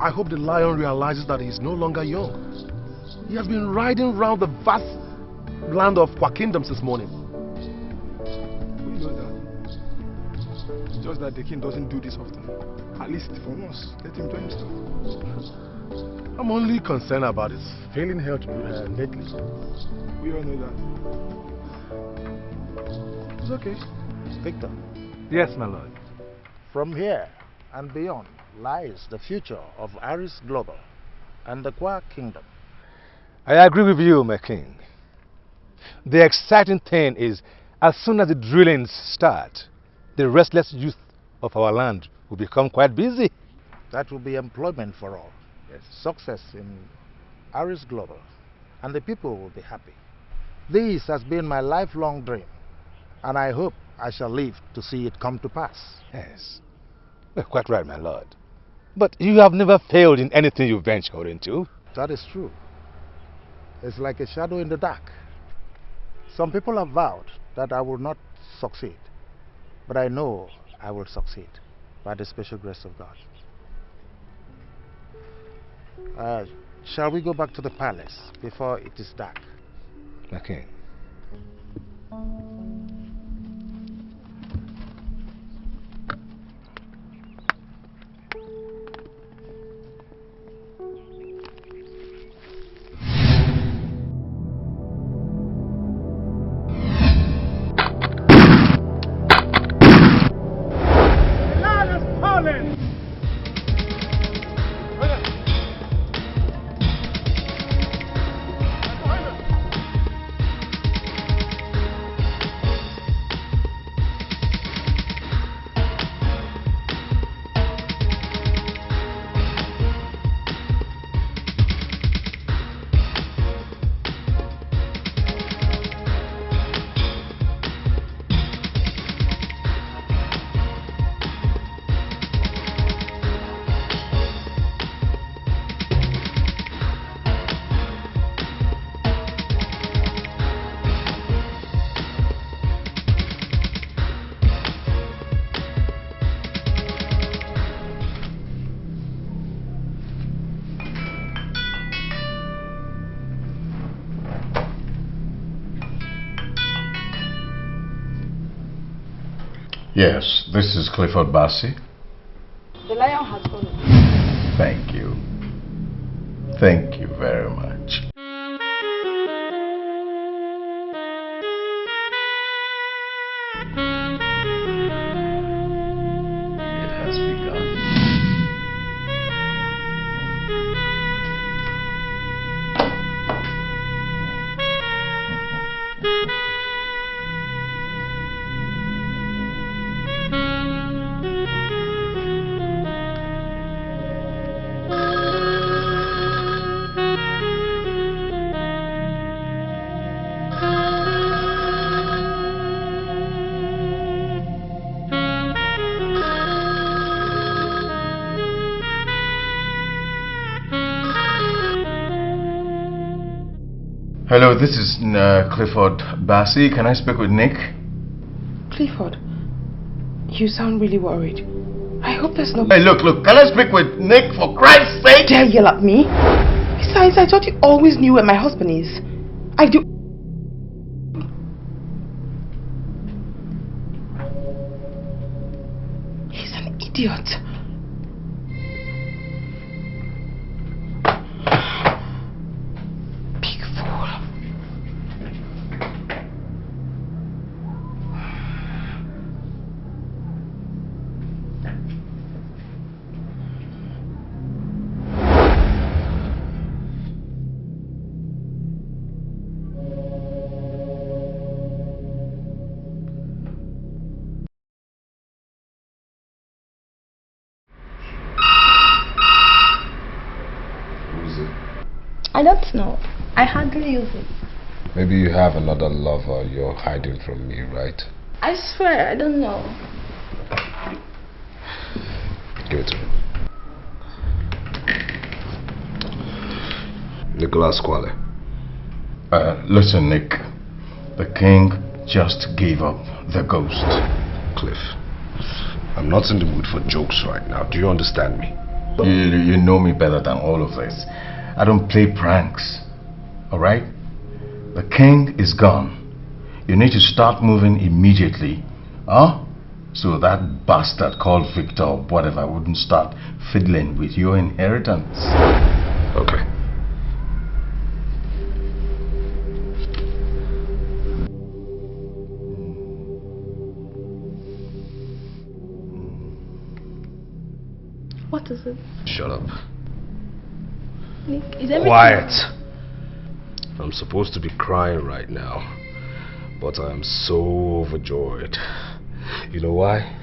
I hope the lion realizes that he's no longer young. He has been riding round the vast land of Kwa Kingdoms this morning. We know that. Just that the king doesn't do this often. At least for once, let him do himself. I'm only concerned about his failing health lately. We all know that. It's okay. Victor. Yes, my lord. From here and beyond lies the future of Artus Global and the Kwa Kingdom. I agree with you, my king. The exciting thing is, as soon as the drillings start, the restless youth of our land will become quite busy. That will be employment for all. Yes. Success in Artus Global, and the people will be happy. This has been my lifelong dream, and I hope I shall live to see it come to pass. Yes. Well, quite right, my lord. But you have never failed in anything you ventured into. That is true. It's like a shadow in the dark. Some people have vowed that I will not succeed, but I know I will succeed by the special grace of God. Shall we go back to the palace before it is dark? Okay. Yes, this is Clifford Bassey. The lion has fallen. Thank you. Thank you very much. It has begun. Hello, this is Clifford Bassey. Can I speak with Nick? Clifford, you sound really worried. I hope there's no... Hey, look, can I speak with Nick for Christ's sake? Dare yell at me? Besides, I thought you always knew where my husband is. I do... He's an idiot. I don't know. I hardly use it. Maybe you have another lover you're hiding from me, right? I swear, I don't know. Give it to me. Nicholas Quale. Listen, Nick. The king just gave up the ghost. Cliff, I'm not in the mood for jokes right now. Do you understand me? You know me better than all of this. I don't play pranks. Alright? The king is gone. You need to start moving immediately. Huh? So that bastard called Victor or whatever wouldn't start fiddling with your inheritance. Okay. What is it? Shut up. Nick, is everything... Quiet. I'm supposed to be crying right now, but I'm so overjoyed. You know why?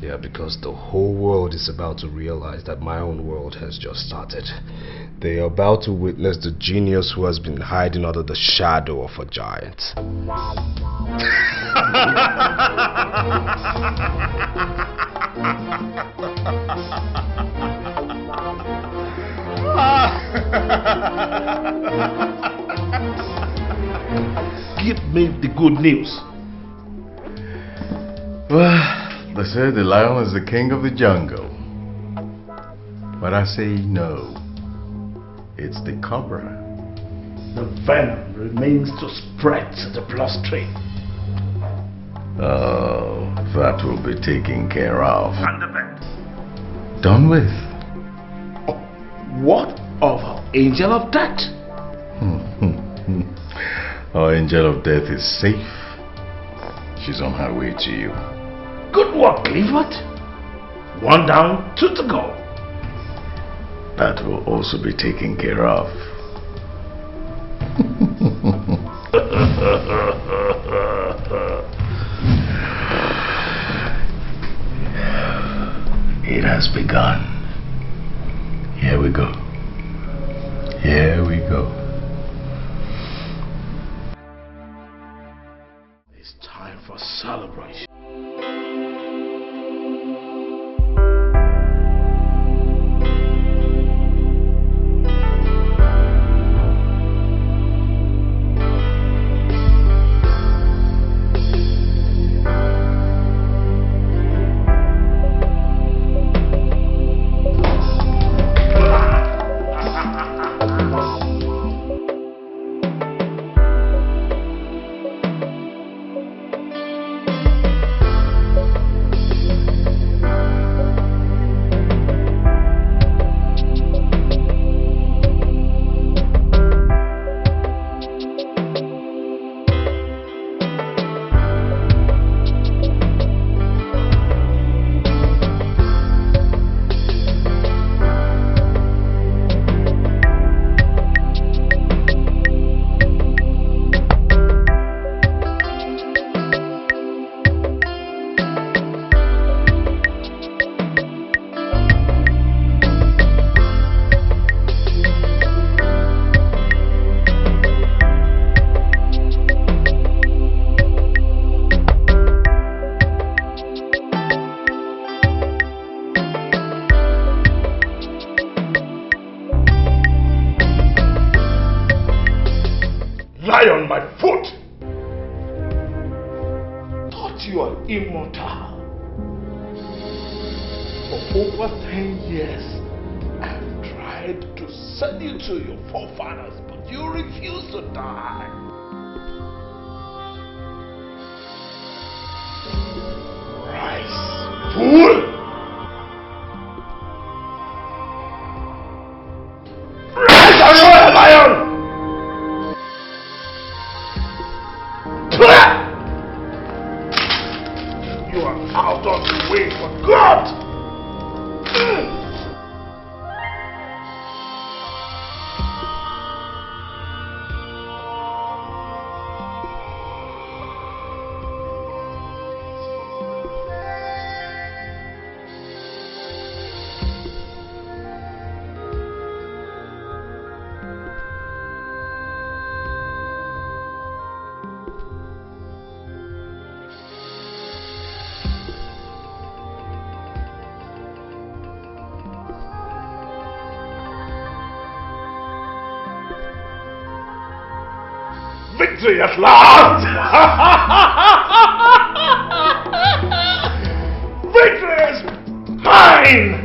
Yeah, because the whole world is about to realize that my own world has just started. They are about to witness the genius who has been hiding under the shadow of a giant. Give me the good news. Well, they say the lion is the king of the jungle. But I say no. It's the cobra. The venom remains to spread to the bloodstream. Oh, that will be taken care of. And the vet. Done with. What of our angel of death? Our angel of death is safe. She's on her way to you. Good work, Clifford. One down, two to go. That will also be taken care of. It has begun. Here we go. Here we go. It's time for celebration. Lie on my foot! Thought you are immortal. For over 10 years, I've tried to send you to your forefathers, but you refuse to die. Rise, fool! Rise, Aurora Lion! You are out of the way for God! Victory at last! Victory is mine!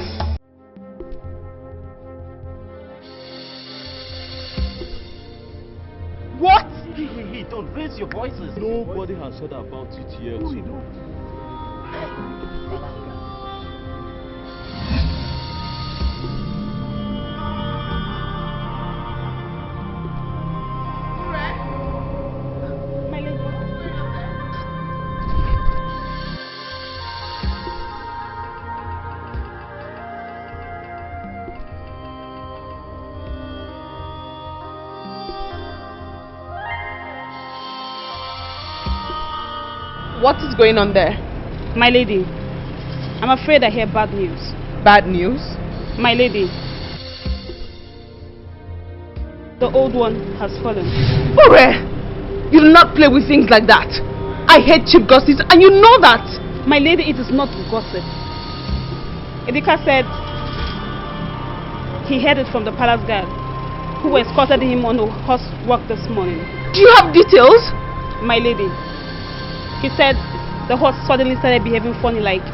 down. Raise your voices. Nobody has heard about it yet. No, we don't. What is going on there? My lady, I'm afraid I hear bad news. Bad news? My lady, the old one has fallen. Ore! You do not play with things like that. I hate cheap gossips and you know that. My lady, it is not gossip. Idika said he heard it from the palace guard who escorted him on a horse walk this morning. Do you have details? My lady, he said the horse suddenly started behaving funny like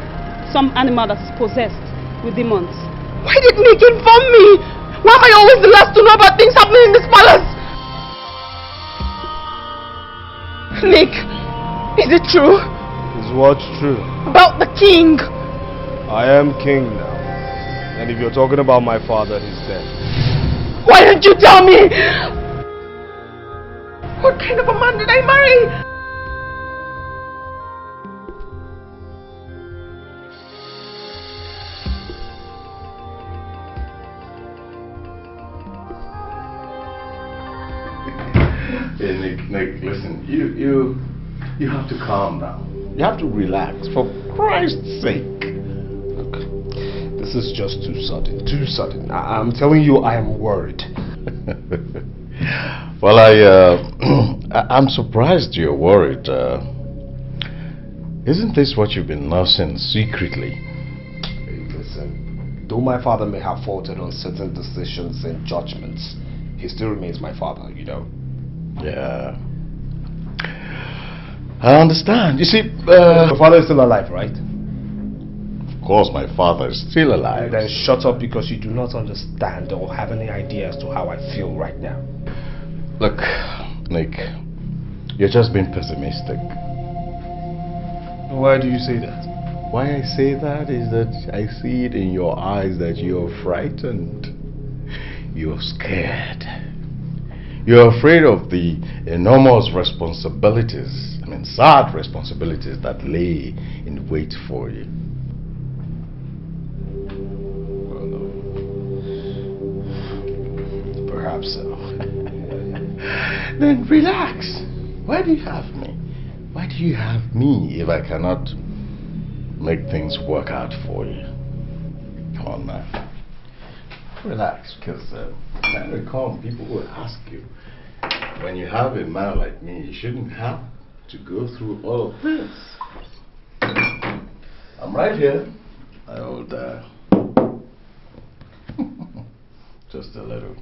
some animal that's possessed with demons. Why did Nick inform me? Why am I always the last to know about things happening in this palace? Nick, is it true? Is what true? About the king. I am king now. And if you're talking about my father, he's dead. Why didn't you tell me? What kind of a man did I marry? Hey, Nick, listen, you have to calm down. You have to relax, for Christ's sake. Look, this is just too sudden, too sudden. I'm telling you, I am worried. Well, I'm surprised you're worried. Isn't this what you've been nursing secretly? Hey, listen, though my father may have faltered on certain decisions and judgments, he still remains my father, you know. Yeah. I understand. You see, your father is still alive, right? Of course my father is still alive. Then shut up, because you do not understand or have any idea as to how I feel right now. Look, Nick, you're just being pessimistic. Why do you say that? Why I say that is that I see it in your eyes that you're frightened. You're scared. You're afraid of the enormous responsibilities, sad responsibilities that lay in wait for you. Well, perhaps so. Then relax. Why do you have me? Why do you have me if I cannot make things work out for you? Come on, man. Relax, because time will come, people will ask you. When you have a man like me, you shouldn't have to go through all of this. I'm right here. I would just a little.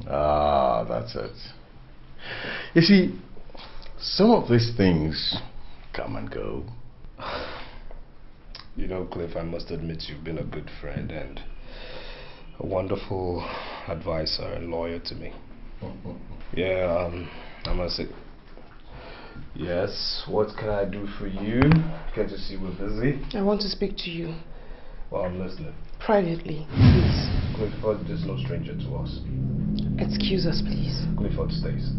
Ah, that's it. You see, some of these things come and go. You know, Cliff, I must admit you've been a good friend and a wonderful advisor and lawyer to me. Yeah, I must say. Yes, what can I do for you? Can't you see we're busy? I want to speak to you. Well, I'm listening. Privately, please. Clifford is no stranger to us. Excuse us, please. Clifford stays.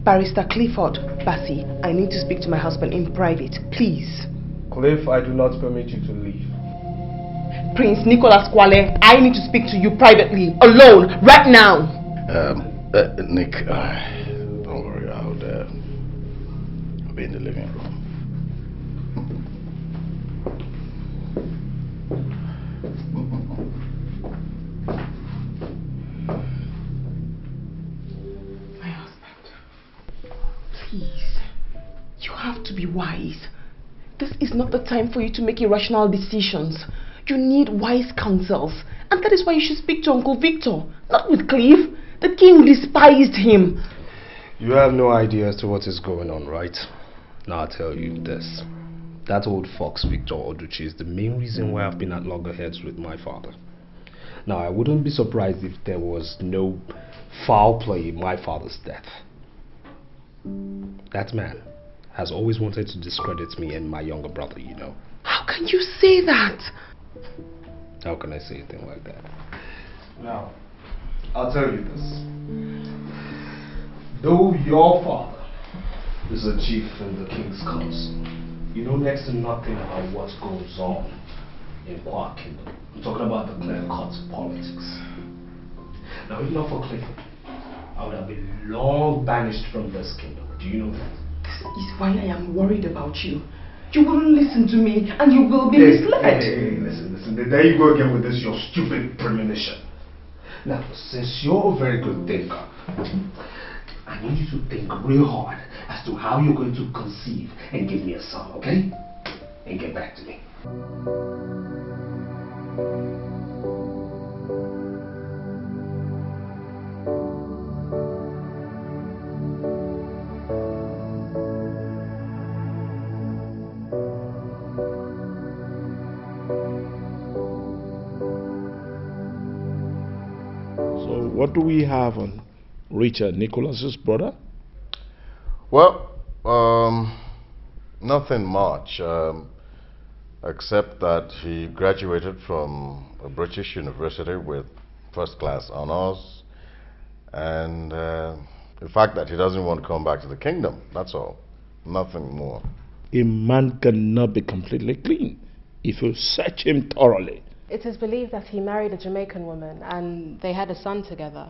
Barrister Clifford, Bassi, I need to speak to my husband in private, please. Cliff, I do not permit you to leave. Prince Nicholas Kwale, I need to speak to you privately, alone, right now. Nick, don't worry, I'll be in the living room. My husband, please, you have to be wise. This is not the time for you to make irrational decisions. You need wise counsels, and that is why you should speak to Uncle Victor, not with Cliff. The king despised him. You have no idea as to what is going on, right? Now I'll tell you this. That old fox, Victor Oduchi, is the main reason why I've been at loggerheads with my father. Now, I wouldn't be surprised if there was no foul play in my father's death. That man has always wanted to discredit me and my younger brother, you know. How can you say that? How can I say a thing like that? Now, I'll tell you this. Though your father is a chief in the king's council, you know next to nothing about what goes on in Quark Kingdom. I'm talking about the clear-cut politics. Now, if not for Clifford, I would have been long banished from this kingdom. Do you know that? This is why I am worried about you. You wouldn't listen to me and you will be misled. Hey, listen. There you go again with this, your stupid premonition. Now, since you're a very good thinker, I need you to think real hard as to how you're going to conceive and give me a son, okay? And get back to me. So what do we have on Richard, Nicholas's brother? Well, nothing much, except that he graduated from a British university with first-class honors, and the fact that he doesn't want to come back to the kingdom, that's all. Nothing more. A man cannot be completely clean if you search him thoroughly. It is believed that he married a Jamaican woman and they had a son together.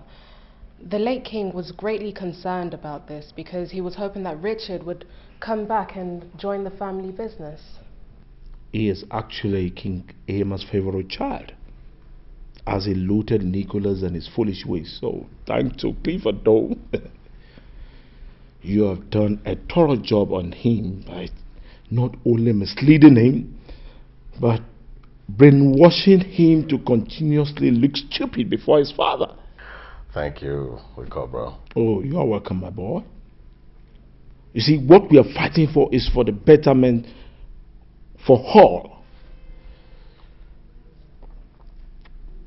The late king was greatly concerned about this because he was hoping that Richard would come back and join the family business. He is actually King Amos' favorite child, as he looted Nicholas and his foolish ways. So, thanks to Clifford, though, you have done a thorough job on him by not only misleading him, but brainwashing him to continuously look stupid before his father. Thank you, Wicobra. Oh, you are welcome, my boy. You see, what we are fighting for is for the betterment for all.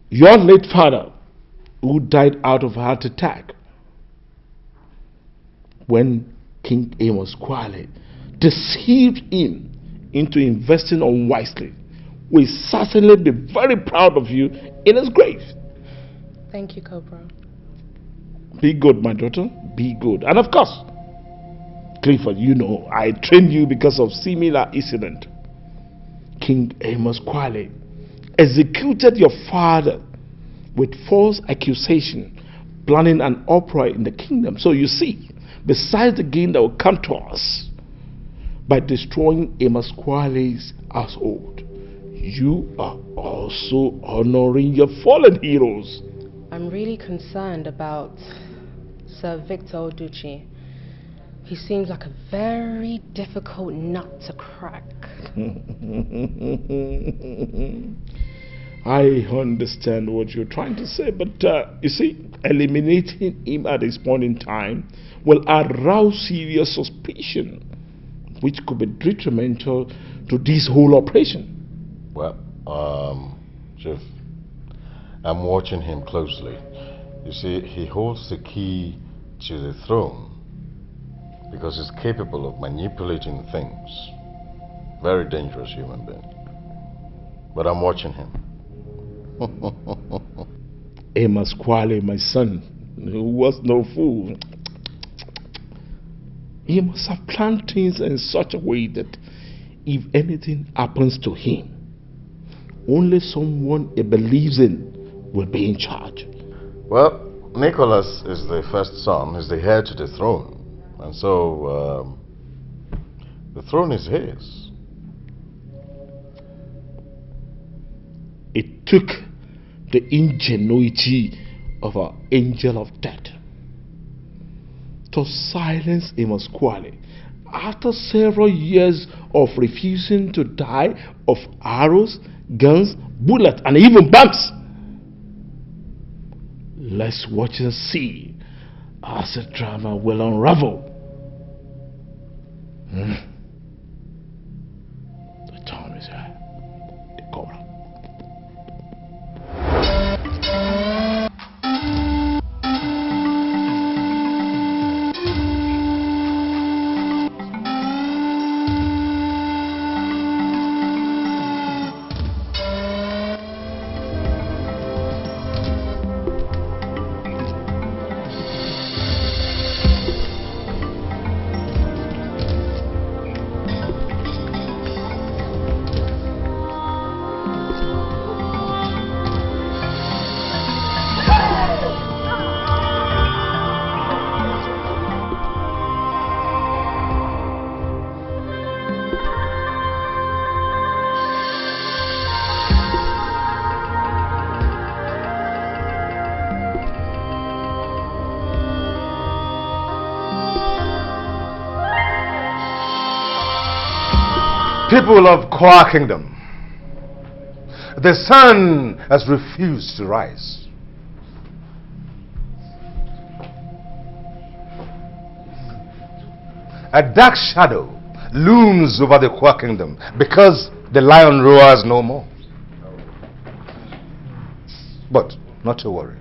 Your late father, who died out of a heart attack when King Amos quietly deceived him into investing unwisely, will certainly be very proud of you in his grave. Thank you, Cobra. Be good, my daughter. Be good. And of course, Clifford, you know, I trained you because of similar incident. King Amos quietly executed your father with false accusation, planning an uproar in the kingdom. So you see, besides the gain that will come to us by destroying Amos Quale's household, you are also honoring your fallen heroes. I'm really concerned about Sir Victor Oduchi. He seems like a very difficult nut to crack. I understand what you're trying to say, but you see, eliminating him at this point in time will arouse serious suspicion, which could be detrimental to this whole operation. Well, Chief, I'm watching him closely. You see, he holds the key to the throne because he's capable of manipulating things. Very dangerous human being. But I'm watching him. Amos Quale, my son, who was no fool, he must have planned things in such a way that if anything happens to him, only someone he believes in will be in charge. Well, Nicholas is the first son, is the heir to the throne. And so, the throne is his. It took the ingenuity of our angel of death to silence Amos Quale after several years of refusing to die of arrows, guns, bullets, and even bombs. Let's watch and see as the drama will unravel. The time is here. The cobra. People of Kwa Kingdom, the sun has refused to rise. A dark shadow looms over the Kwa Kingdom because the lion roars no more. But not to worry.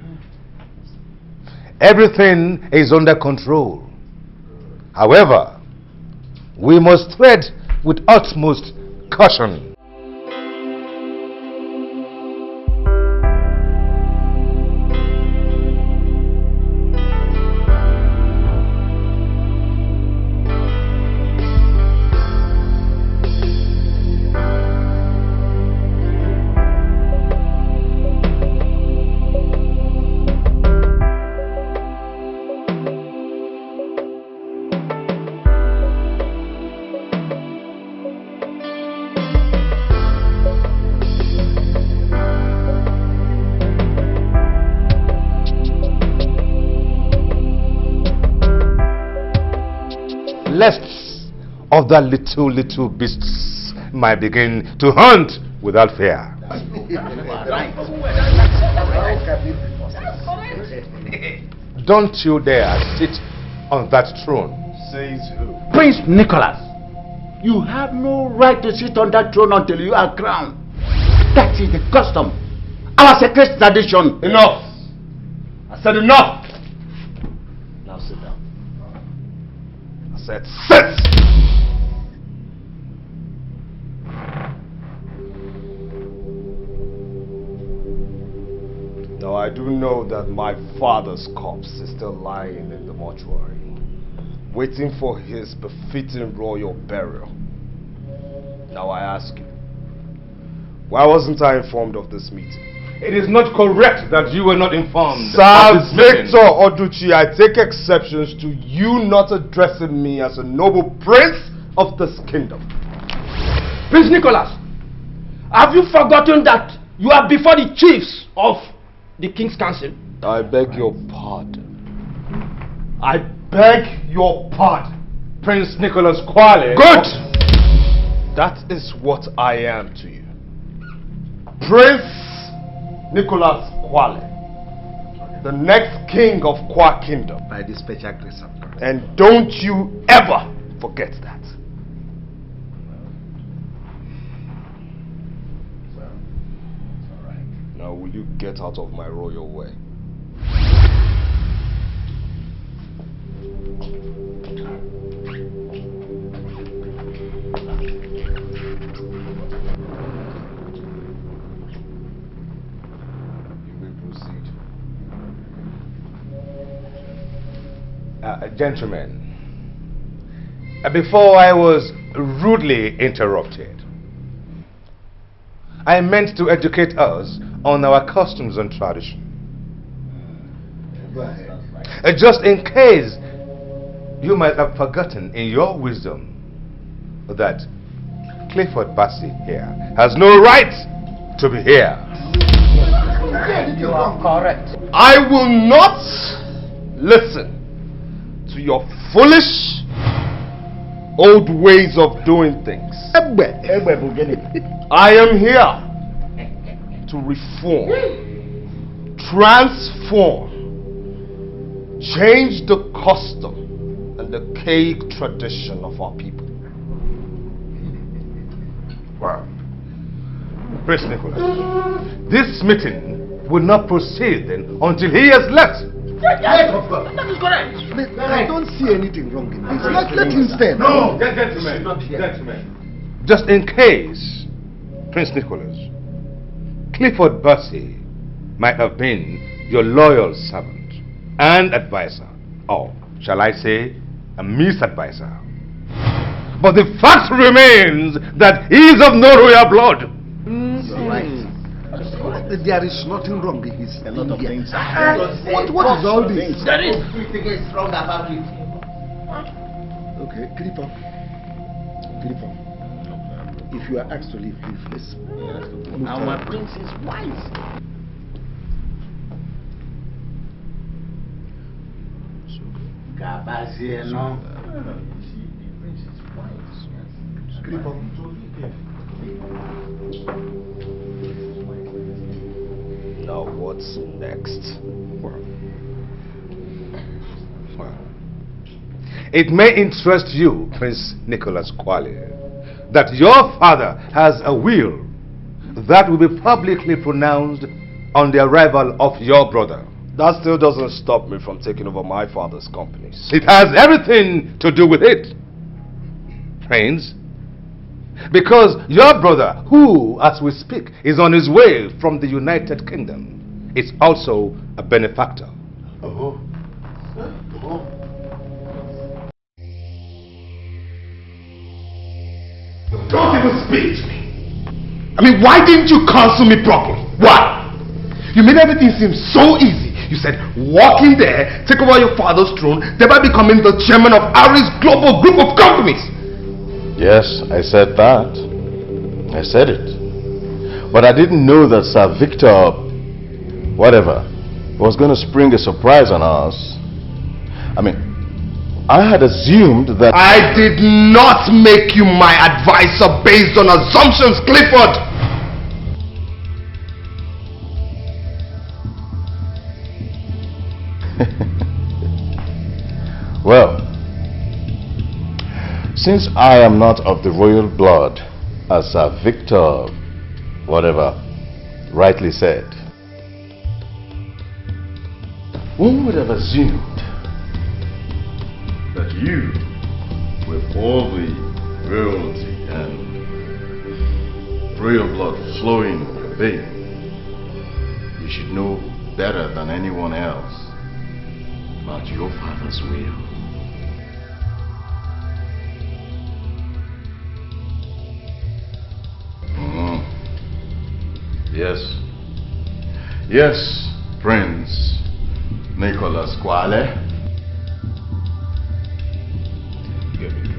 Everything is under control. However, we must tread with utmost caution. Lest of the little beasts might begin to hunt without fear. Don't you dare sit on that throne. Says who? Prince Nicholas, you have no right to sit on that throne until you are crowned. That is the custom, our sacred tradition. Enough! I said enough! Now sit down. I said sit! Now I do know that my father's corpse is still lying in the mortuary, waiting for his befitting royal burial. Now I ask you, why wasn't I informed of this meeting? It is not correct that you were not informed. Sir Victor Oduchi, I take exceptions to you not addressing me as a noble prince of this kingdom. Prince Nicholas, have you forgotten that you are before the chiefs of the King's Council? I beg your pardon. I beg your pardon. Prince Nicholas Kwale. Good! That is what I am to you. Prince Nicholas Kwale, the next king of Kwa Kingdom. By the special grace of God. And don't you ever forget that. Now will you get out of my royal way? Gentlemen, before I was rudely interrupted, I meant to educate us on our customs and tradition. Go ahead. Just in case you might have forgotten in your wisdom that Clifford Bassey here has no right to be here. You are correct. I will not listen to your foolish old ways of doing things. I am here to reform, transform, change the custom and the archaic tradition of our people. Wow. Prince Nicholas, this meeting will not proceed then until he has left. Yes, of course. That is correct. I don't see anything wrong in this. Let him stand. No, gentlemen. Just in case, Prince Nicholas, Clifford Bassey might have been your loyal servant and advisor, or shall I say, a misadvisor. But the fact remains that he is of no royal blood. You're right. There is nothing wrong in his a lot of things. What is all this? There is nothing is wrong about it. Okay, Clifford. If you are asked to leave, please. Our prince is wise. Clifford. Now what's next? It may interest you, Prince Nicholas Quali, that your father has a will that will be publicly pronounced on the arrival of your brother. That still doesn't stop me from taking over my father's companies. It has everything to do with it, Prince. Because your brother, who, as we speak, is on his way from the United Kingdom, is also a benefactor. Oh. Don't even speak to me. I mean, why didn't you counsel me properly? Why? You made everything seem so easy. You said, walk in there, take over your father's throne, thereby becoming the chairman of Ari's global group of companies. Yes, I said that. I said it. But I didn't know that Sir Victor, whatever, was going to spring a surprise on us. I mean, I had assumed that... I did not make you my advisor based on assumptions, Clifford! Well, since I am not of the royal blood, as Sir Victor, whatever, rightly said, one would have assumed that you, with all the royalty and royal blood flowing in your veins, you should know better than anyone else about your father's will. Yes. Yes, Prince Nicholas Quale. Give me.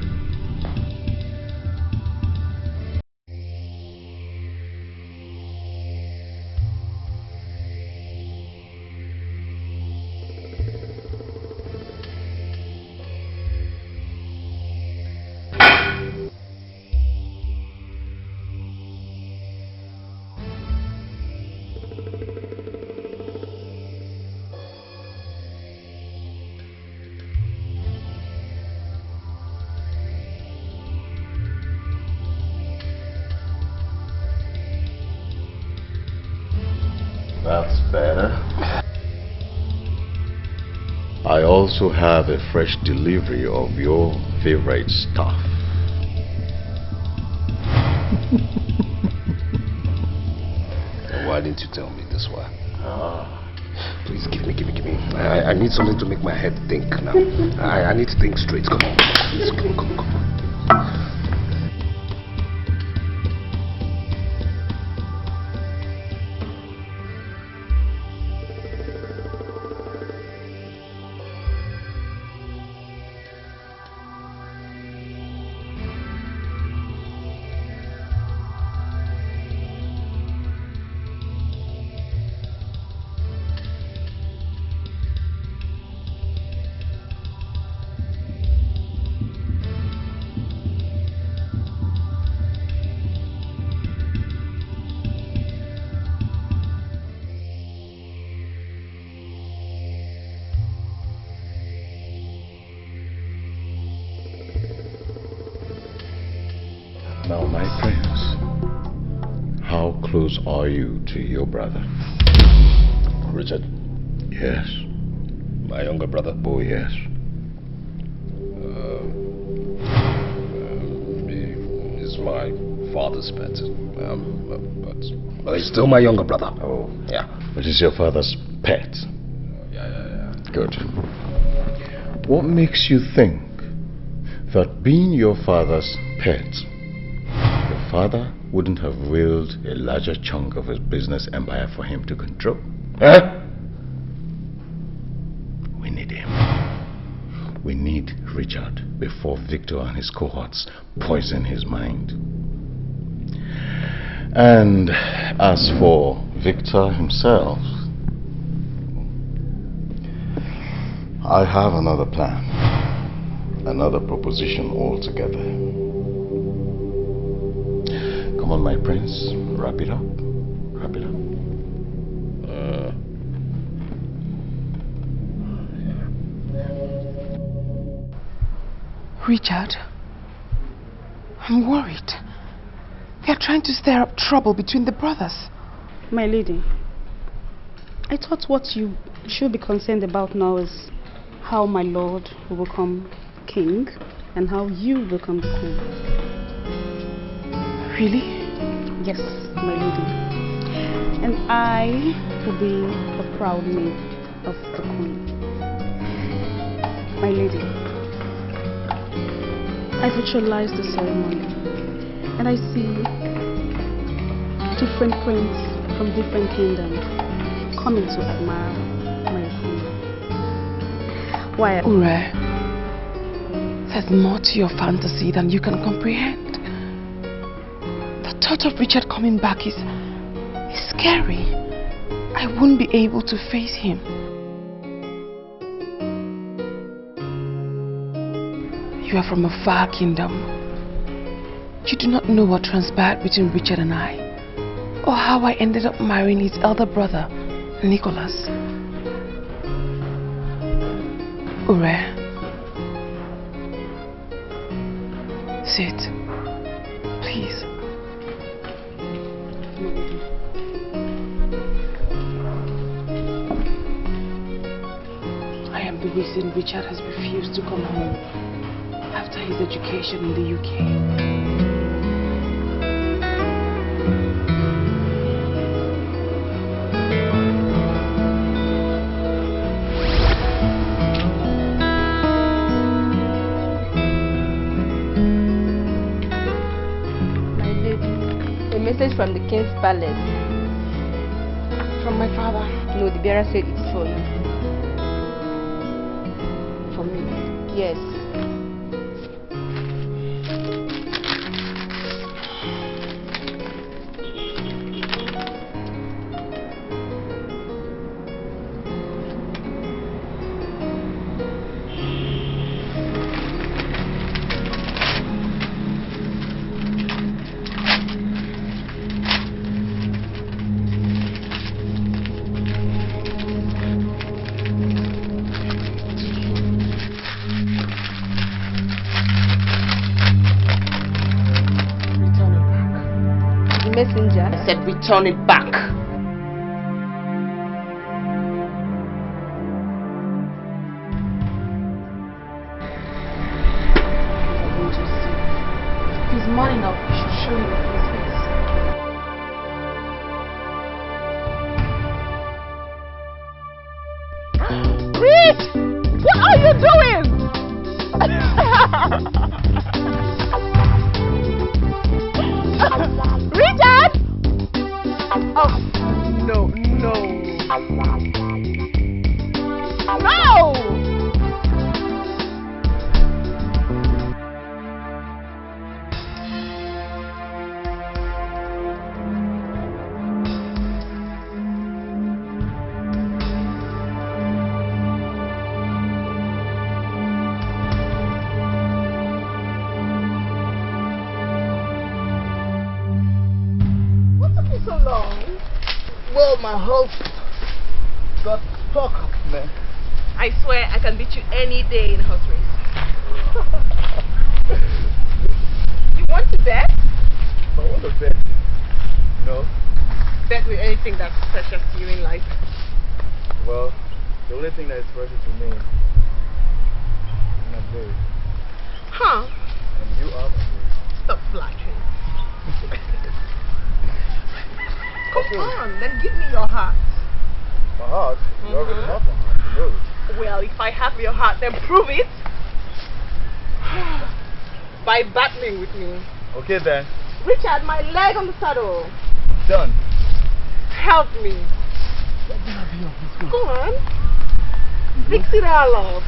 That's better. I also have a fresh delivery of your favorite stuff. Why didn't you tell me this one? Please give me. I need something to make my head think now. I need to think straight. Come on. Please, come on. Now, my prince, how close are you to your brother? Richard? Yes. My younger brother? Oh, yes. He's my father's pet. But he's still my younger brother. Oh. Yeah. But he's your father's pet? Yeah. Good. What makes you think that being your father's pet, your father wouldn't have willed a larger chunk of his business empire for him to control? Huh? We need him. We need Richard before Victor and his cohorts poison his mind. And as for Victor himself, I have another plan, another proposition altogether. Come on, my prince. Wrap it up. Wrap it up. Richard, I'm worried. They're trying to stir up trouble between the brothers. My lady, I thought what you should be concerned about now is how my lord will become king and how you will become the queen. Really? Yes, my lady. And I will be the proud maid of the queen. My lady, I visualize the ceremony and I see different princes from different kingdoms coming to admire my queen. Why? Ure, there's more to your fantasy than you can comprehend. The thought of Richard coming back is scary. I won't be able to face him. You are from a far kingdom. You do not know what transpired between Richard and I, or how I ended up marrying his elder brother, Nicholas. Ure, sit, please. I am the reason Richard has refused to come home after his education in the UK. A message from the king's palace. From my father? No, the bearer said it's for you. For me? Yes. Messenger. I said return it back. He's morning up. You should show him his face. Rich! What are you doing? Richard! Oh, no, no. No! So long. Well, my hope got stuck up, man. I swear I can beat you any day in a horse race. You want to bet? I want to bet. No. Bet with anything that's precious to you in life. Well, the only thing that is precious to me is my baby. Huh? And you are my baby. Stop flattering. Come on, then give me your heart. My heart? You already have my heart, you know it. Well, if I have your heart, then prove it. By battling with me. Okay then. Richard, my leg on the saddle. Done. Help me. Go on. Fix it all up.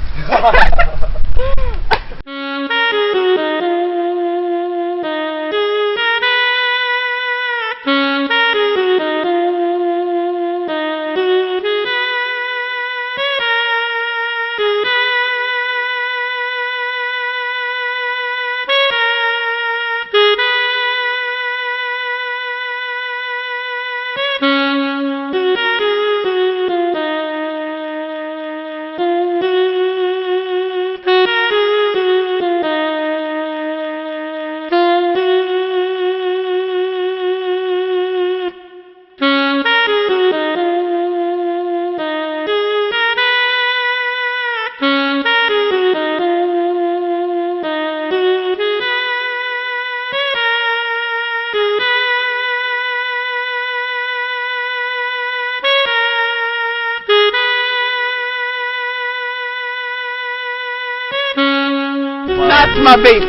That's my baby.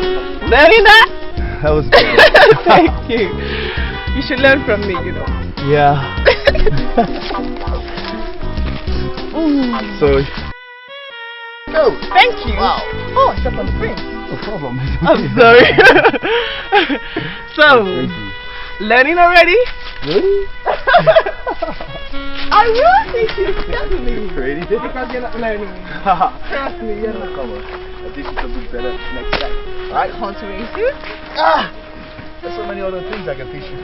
Learning that? That was Thank you. You should learn from me, you know. Yeah. So. Oh, thank you. Wow. Oh, step on the frame. No problem. I'm sorry. So, learning already? Really? I will teach you steadily. Ready? Because you're not learning. Trust me, you're not. Come on. I'll teach you something better next time. Alright, want to race you? There's so many other things I can teach you.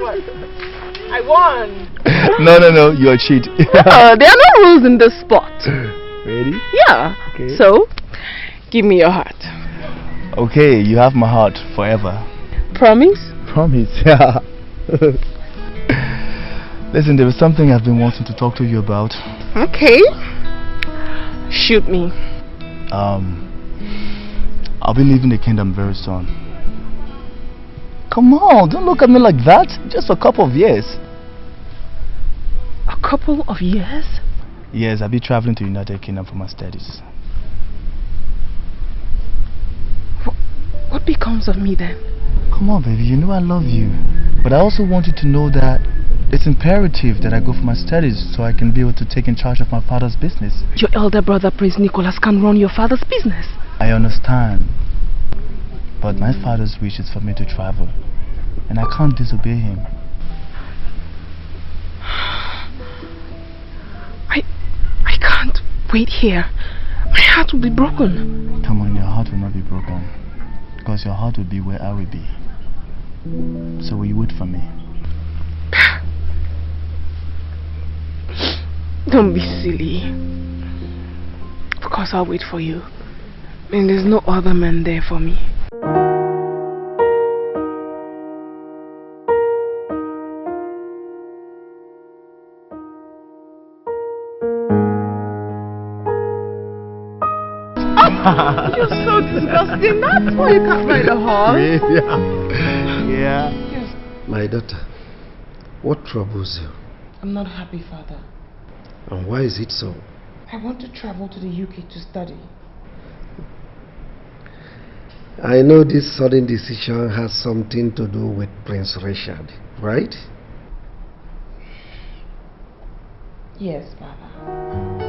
What? I won. No, you're a cheat. There are no rules in this sport. Ready? Yeah. Okay. So, give me your heart. Okay, you have my heart forever. Promise? Promise, yeah. Listen, there is something I've been wanting to talk to you about. Okay. Shoot me. I'll be leaving the kingdom very soon. Come on, don't look at me like that. Just a couple of years. A couple of years? Yes, I'll be traveling to United Kingdom for my studies. What becomes of me then? Come on, baby, you know I love you. But I also want you to know that it's imperative that I go for my studies so I can be able to take in charge of my father's business. Your elder brother, Prince Nicholas, can run your father's business. I understand. But my father's wish is for me to travel. And I can't disobey him. I can't wait here. My heart will be broken. Come on, your heart will not be broken. Because your heart will be where I will be. So will you wait for me? Don't be silly. Of course I'll wait for you. And there's no other man there for me. You're so disgusting. That's why you can't ride a horse. Yeah. Yes. My daughter, what troubles you? I'm not happy, Father. And why is it so? I want to travel to the UK to study. I know this sudden decision has something to do with Prince Richard, right? Yes, Father.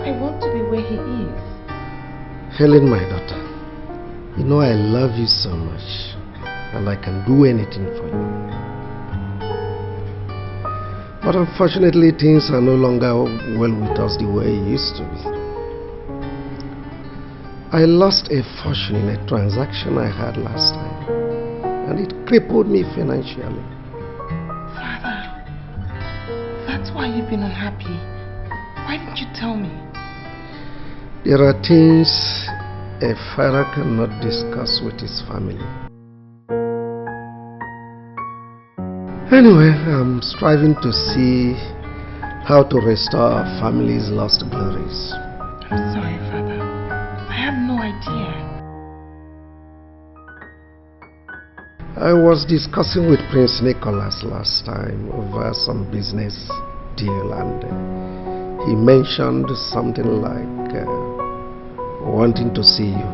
I want to be where he is. Helen, my daughter, you know I love you so much, and I can do anything for you. But unfortunately, things are no longer well with us the way it used to be. I lost a fortune in a transaction I had last time, and it crippled me financially. Father, that's why you've been unhappy. Why didn't you tell me? There are things a father cannot discuss with his family. Anyway, I'm striving to see how to restore our family's lost glories. I'm sorry, Father. I had no idea. I was discussing with Prince Nicholas last time over some business deal, and he mentioned something like wanting to see you.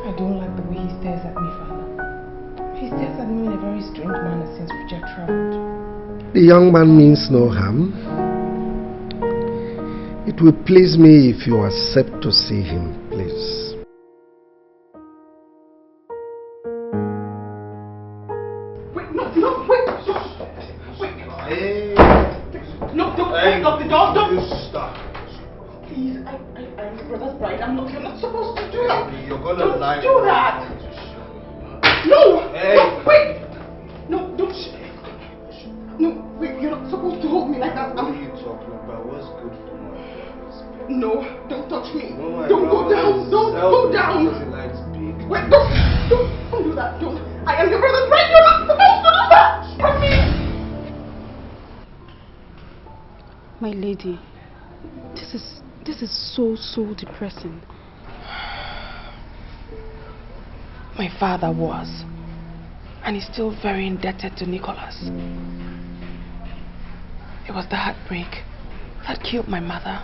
I don't like the way he stares at me, Father. He stares at me in a very strange manner since Richard traveled. The young man means no harm. It will please me if you accept to see him, please. Wait, no, wait. No, don't lock the door, don't. Stop. Please, I'm your brother's bride. You're not supposed to do that. You're gonna lie. Don't do that. No. Hey. No, wait. No, don't. No, wait. You're not supposed to hold me like that. What are you talking about? What's good for my brother's baby? No, don't touch me. No, Don't go down. Don't go down. Because he likes big. Wait, don't do that. Don't. I am your brother's bride. You're not supposed to do that. Promise. My lady, this is so depressing. My father was, and he's still very indebted to Nicholas. It was the heartbreak that killed my mother.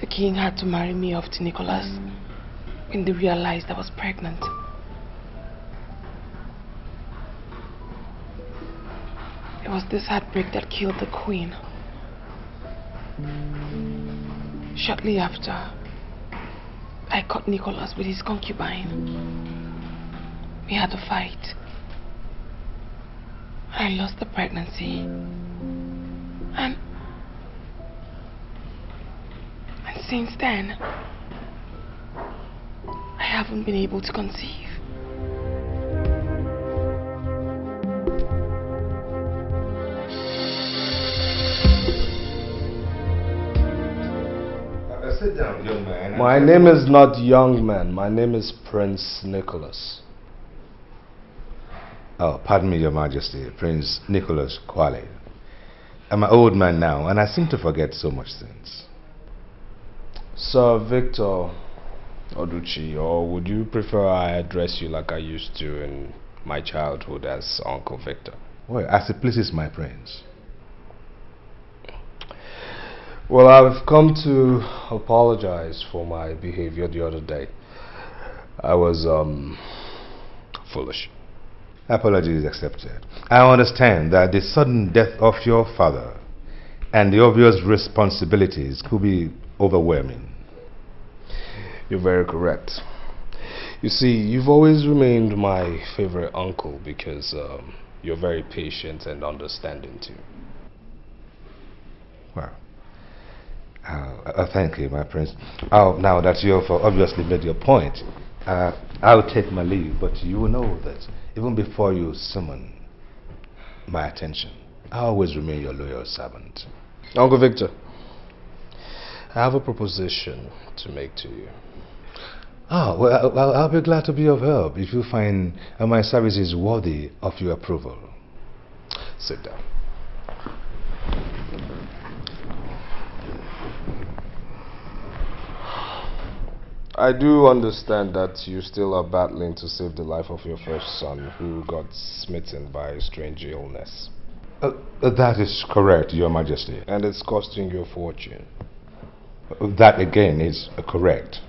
The king had to marry me off to Nicholas when they realized I was pregnant. It was this heartbreak that killed the queen. Shortly after, I caught Nicholas with his concubine. We had a fight. I lost the pregnancy. And since then, I haven't been able to conceive. Sit down, young man. My name is not young man. My name is Prince Nicholas. Oh, pardon me, Your Majesty, Prince Nicholas Quale. I'm an old man now, and I seem to forget so much things. Sir Victor Oduchi, or would you prefer I address you like I used to in my childhood as Uncle Victor? Well, as it pleases my prince. Well, I've come to apologize for my behavior the other day. I was, foolish. Apology is accepted. I understand that the sudden death of your father and the obvious responsibilities could be overwhelming. You're very correct. You see, you've always remained my favorite uncle because you're very patient and understanding too. Well, thank you, my prince. Now that you've obviously made your point, I'll take my leave, but you will know that even before you summon my attention, I always remain your loyal servant. Uncle Victor, I have a proposition to make to you. Oh, well, I'll be glad to be of help if you find my services worthy of your approval. Sit down. I do understand that you still are battling to save the life of your first son who got smitten by a strange illness. That is correct, Your Majesty. And it's costing you a fortune. That again is correct.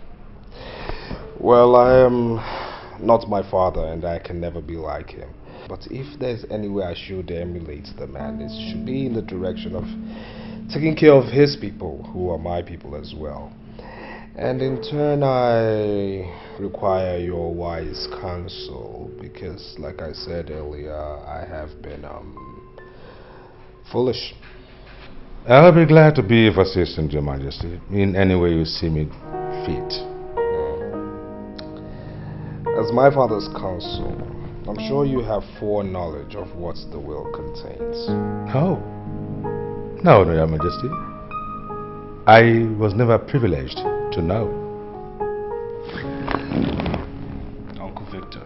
Well, I am not my father and I can never be like him. But if there's any way I should emulate the man, it should be in the direction of taking care of his people, who are my people as well. And in turn, I require your wise counsel because, like I said earlier, I have been foolish. I'll be glad to be of assistance, Your Majesty, in any way you see me fit. As my father's counsel, I'm sure you have foreknowledge of what the will contains. No, Your Majesty. I was never privileged to know. Uncle Victor,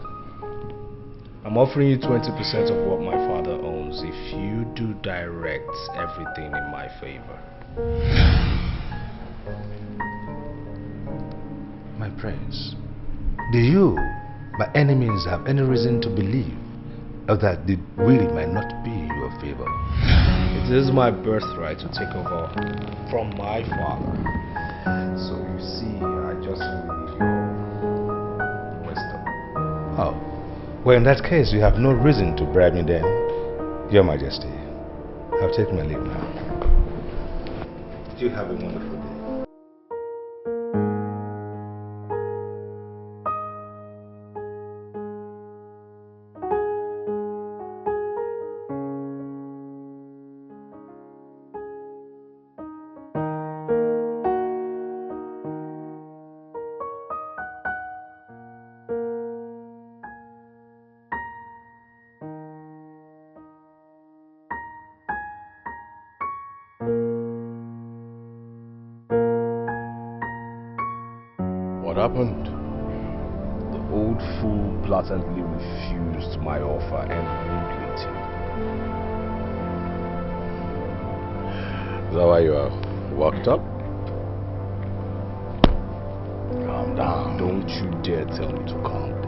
I'm offering you 20% of what my father owns if you do direct everything in my favor. My prince, do you, my enemies, have any reason to believe that the will might not be in your favor? It is my birthright to take over from my father. So you see, I just need your wisdom. Oh, well in that case you have no reason to bribe me then, Your Majesty. I'll take my leave now. You have a wonderful day. What happened? The old fool blatantly refused my offer and rudely too. Is that why you are worked up? Calm down. Don't you dare tell me to calm down.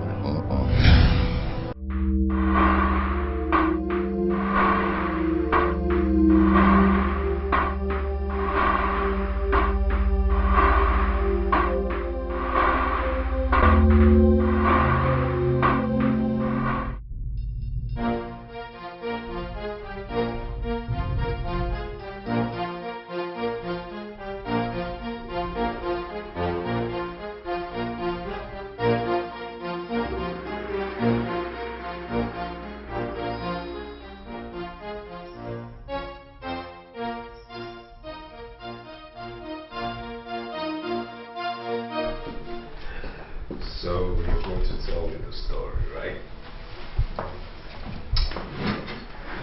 going to tell me the story, right?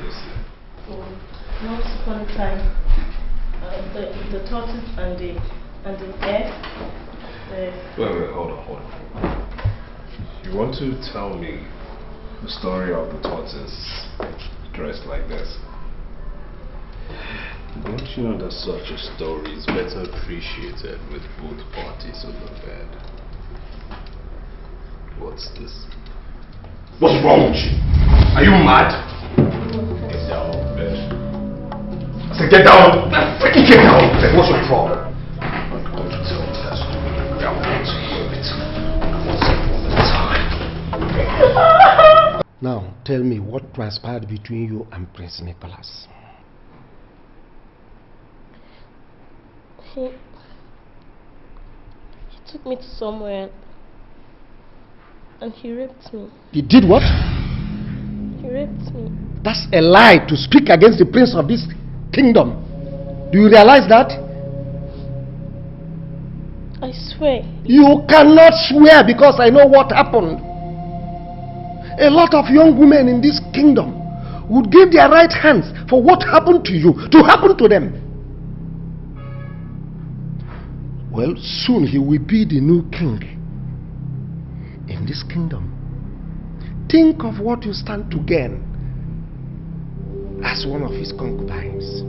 Listen. Once upon a time, the tortoise and the bear. Wait, hold on. You want to tell me the story of the tortoise dressed like this? Don't you know that such a story is better appreciated with both parties on the bed? What's this? What's wrong with you? Are you mad? Get down on the bed. I said get down! Freaking get down on the bed! What's your problem? Don't you tell me that's doing the ground to hear it. Once upon a time. Now, tell me what transpired between you and Prince Nicholas. He took me to somewhere and he raped me. He did what? He raped me. That's a lie to speak against the prince of this kingdom. Do you realize that? I swear. You cannot swear because I know what happened. A lot of young women in this kingdom would give their right hands for what happened to you to happen to them. Well, soon he will be the new king in this kingdom. Think of what you stand to gain as one of his concubines.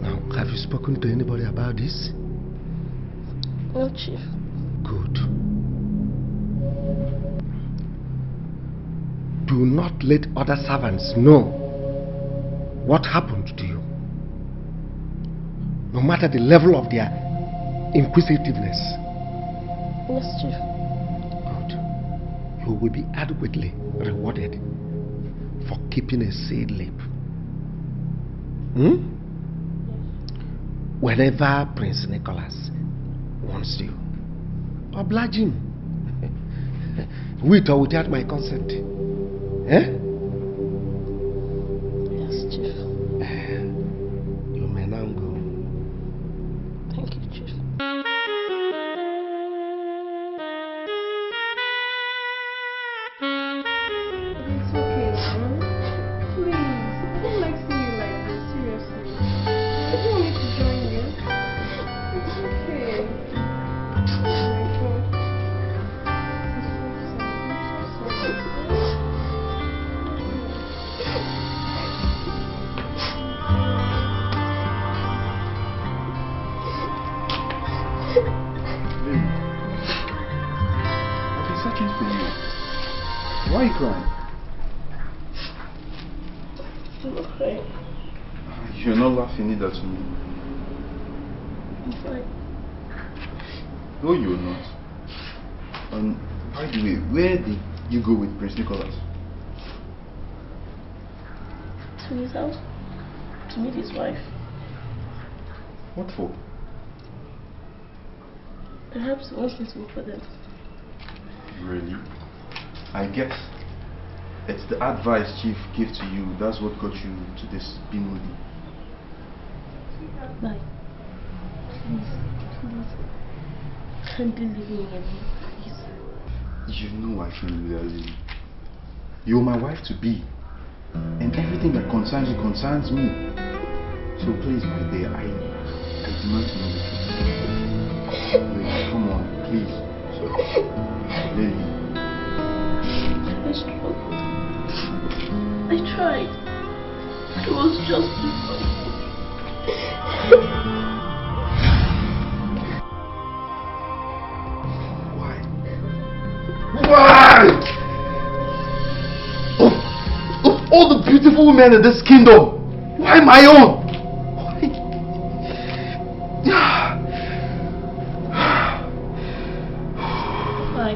Now, have you spoken to anybody about this? No, Chief. Good. Do not let other servants know what happened to you, no matter the level of their inquisitiveness. Yes, Chief. Good. You will be adequately rewarded for keeping a seed lip. Whenever Prince Nicholas wants you, oblige him. With or without my consent. Eh? Yes, Chief. You may now go. Thank you, Chief. It's okay, son. Please. I don't like seeing you like this, seriously. I don't want me to join you. It's okay. Oh my God. I'm so sorry. I've been searching for you. Why are you crying? I'm not crying. You're not laughing either to me. I'm fine. No, you're not. By the way, where did you go with Prince Nicholas? To his house. To meet his wife. What for? Perhaps he wants me to work for them. Really? I guess it's the advice Chief gave to you. That's what got you to this Bimudi. Bye. Please. Can't you leave me alone, please? You know I can't do that, Lily. You're my wife to be. And everything that concerns you concerns me. So please, my dear, I demand to know the truth. Lily, come on, please. So, Lily. I struggled. I tried. It was just Why? Of all the beautiful women in this kingdom, why my own? Why?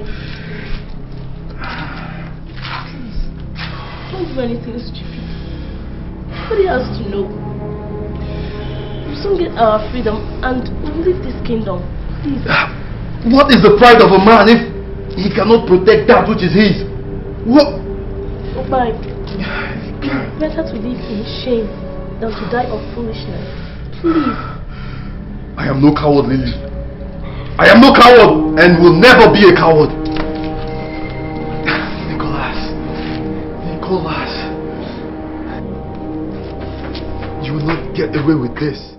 Please, don't do anything stupid. Nobody has to know. We'll soon get our freedom and we'll leave this kingdom. Please. What is the pride of a man if he cannot protect that which is his? What? Bye. It's better to live in shame than to die of foolishness. Please. I am no coward, Lily. I am no coward and will never be a coward. Nicholas, you will not get away with this.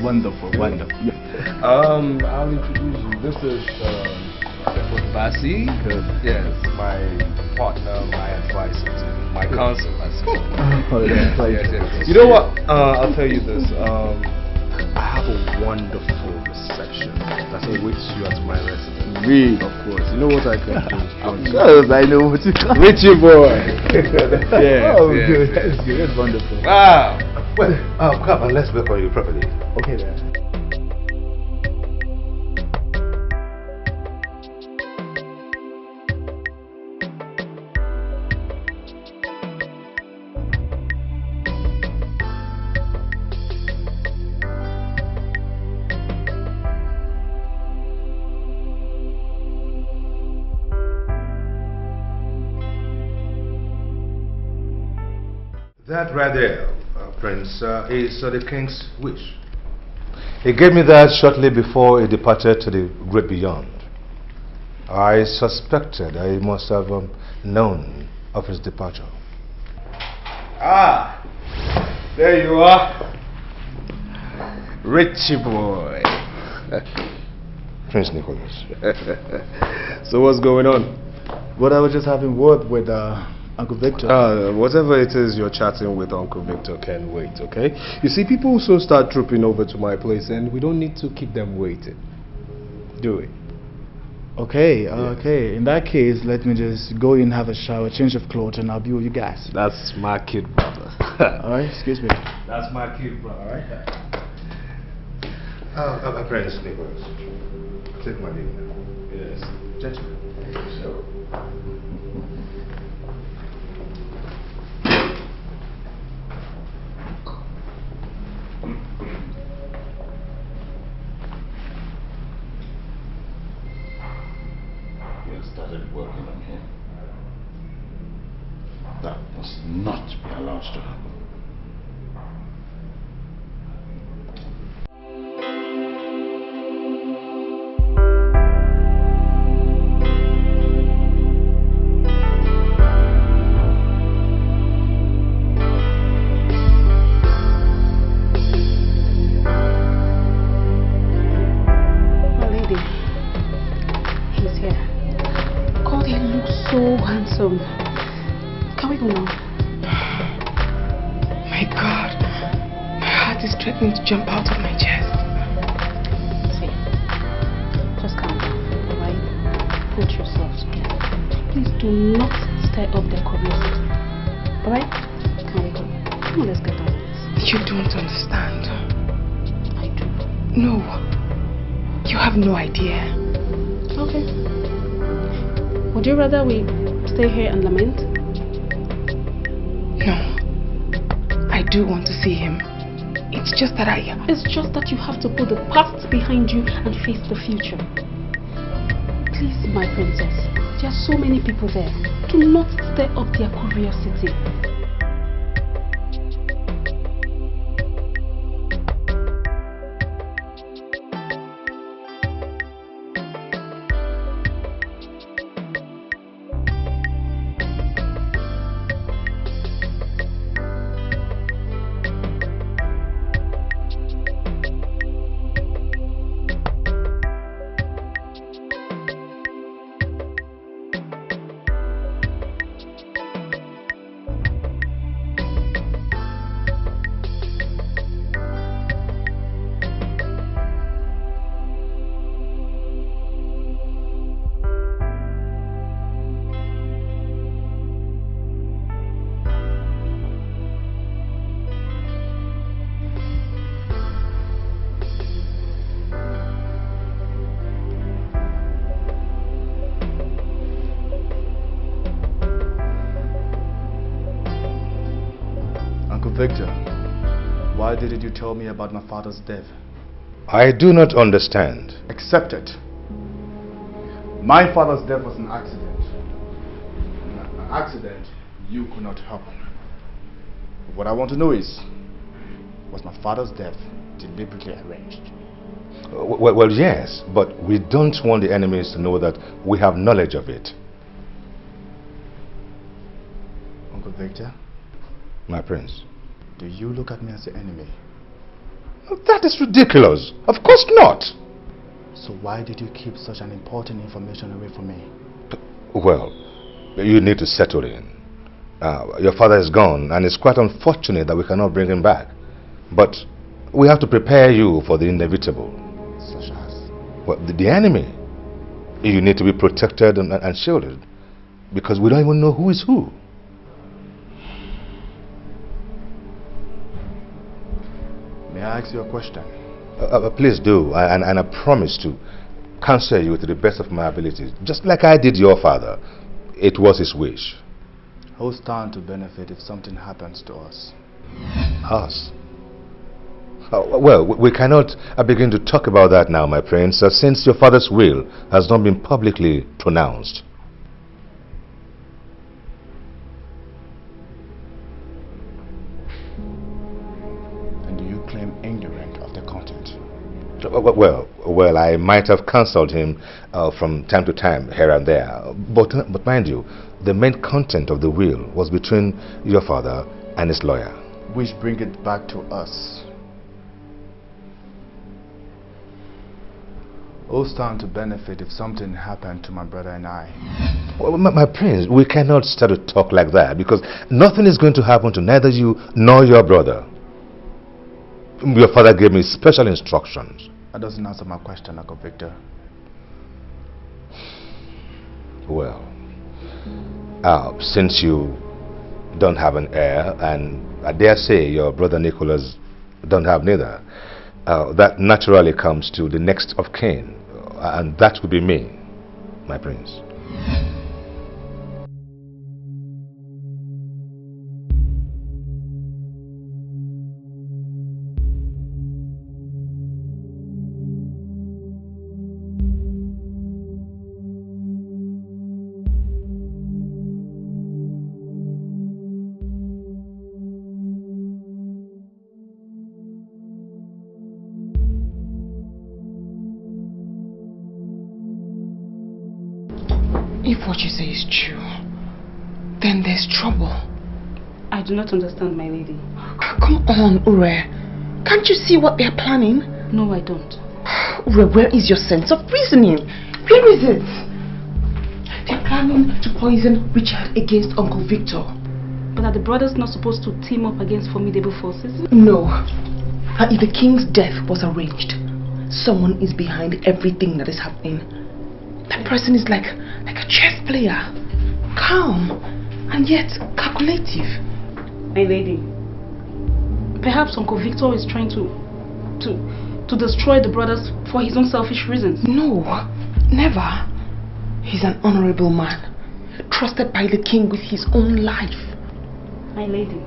Wonderful. I'll introduce you. This is Basi. Yes, my partner, my advisor, my counselor. Yes. You know what? I'll tell you this. I have a wonderful reception that awaits you at my residence. Me, of course. You know what I can do? Of course, I know what you can. Richie boy. Yeah. Oh, good. That's good. That's wonderful. Wow. Well, come and let's welcome you properly. Okay then. That right there, Prince, is the king's wish. He gave me that shortly before he departed to the great beyond. I suspected I must have known of his departure. Ah, there you are. Richie boy. Prince Nicholas. So what's going on? Well, I was just having word with Uncle Victor. Whatever it is you're chatting with Uncle Victor can wait, okay? You see, people also start trooping over to my place and we don't need to keep them waiting. Do it. Okay, okay. In that case, let me just go in, have a shower, change of clothes, and I'll be with you guys. That's my kid, brother. Alright, excuse me. That's my kid, brother, alright? Prince Nicholas, take my leave now. Yes. Gentlemen. So. Started working on him. That must not be allowed to happen. Can we go now? My God, my heart is threatening to jump out of my chest. See, just calm down, alright? Put yourself together. Please do not stir up their curiosity. Alright? Can we go? Come on, let's get on with this. You don't understand. I do. No, you have no idea. Okay. Would you rather we stay here and lament? No. I do want to see him. It's just that It's just that you have to put the past behind you and face the future. Please, my princess. There are so many people there. Do not stir up their curiosity. Uncle Victor, why didn't you tell me about my father's death? I do not understand. Accept it. My father's death was an accident. An accident you could not help. What I want to know is, was my father's death deliberately arranged? Well, yes, but we don't want the enemies to know that we have knowledge of it. Uncle Victor? My prince. Do you look at me as the enemy? That is ridiculous. Of course not. So why did you keep such an important information away from me? Well, you need to settle in. Your father is gone, and it's quite unfortunate that we cannot bring him back. But we have to prepare you for the inevitable. Such as? Well, the enemy. You need to be protected and shielded, because we don't even know who is who. May I ask you a question? Please do, and I promise to counsel you to the best of my abilities, just like I did your father. It was his wish. Who stand to benefit if something happens to us? Us? Well, we cannot begin to talk about that now, my prince, since your father's will has not been publicly pronounced. Well, I might have counseled him from time to time here and there, but mind you, the main content of the will was between your father and his lawyer. Which bring it back to us. Who stand to benefit if something happened to my brother and I? Well, my prince, we cannot start to talk like that, because nothing is going to happen to neither you nor your brother. Your father gave me special instructions. That doesn't answer my question, Uncle Victor. Well, since you don't have an heir, and I dare say your brother Nicholas don't have neither, that naturally comes to the next of kin, and that would be me, my prince. If what you say is true, then there's trouble. I do not understand, my lady. Come on, Ure. Can't you see what they're planning? No, I don't. Ure, where is your sense of reasoning? Where is it? They're planning to poison Richard against Uncle Victor. But are the brothers not supposed to team up against formidable forces? No. But if the king's death was arranged, someone is behind everything that is happening. That person is like a chess player, calm and yet calculative. My lady, perhaps Uncle Victor is trying to destroy the brothers for his own selfish reasons. No, never. He's an honorable man, trusted by the king with his own life. My lady,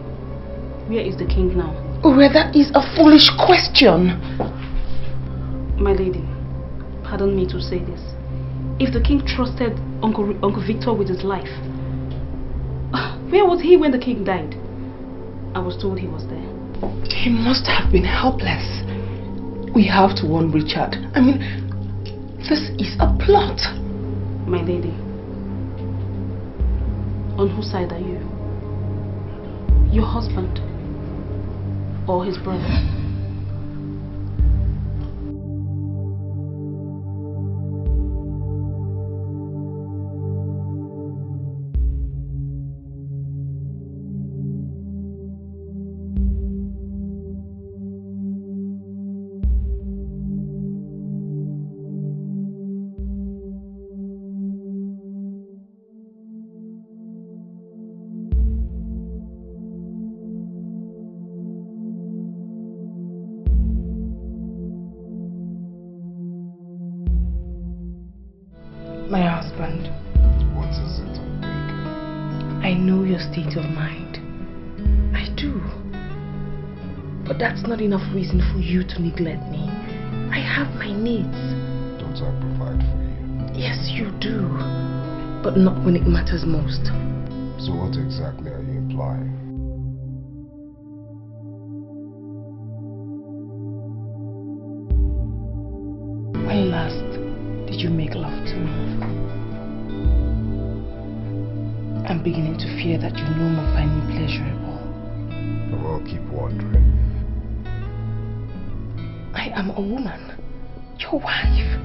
where is the king now? Oh, that is a foolish question. My lady, pardon me to say this. If the king trusted Uncle Victor with his life, where was he when the king died? I was told he was there. He must have been helpless. We have to warn Richard. I mean, this is a plot. My lady, on whose side are you? Your husband or his brother? My husband. What is it? I know your state of mind. I do. But that's not enough reason for you to neglect me. I have my needs. Don't I provide for you? Yes, you do. But not when it matters most. So what exactly are you implying? When last did you make love to me? I'm beginning to fear that you no more find me pleasurable. Well, keep wondering. I am a woman, your wife.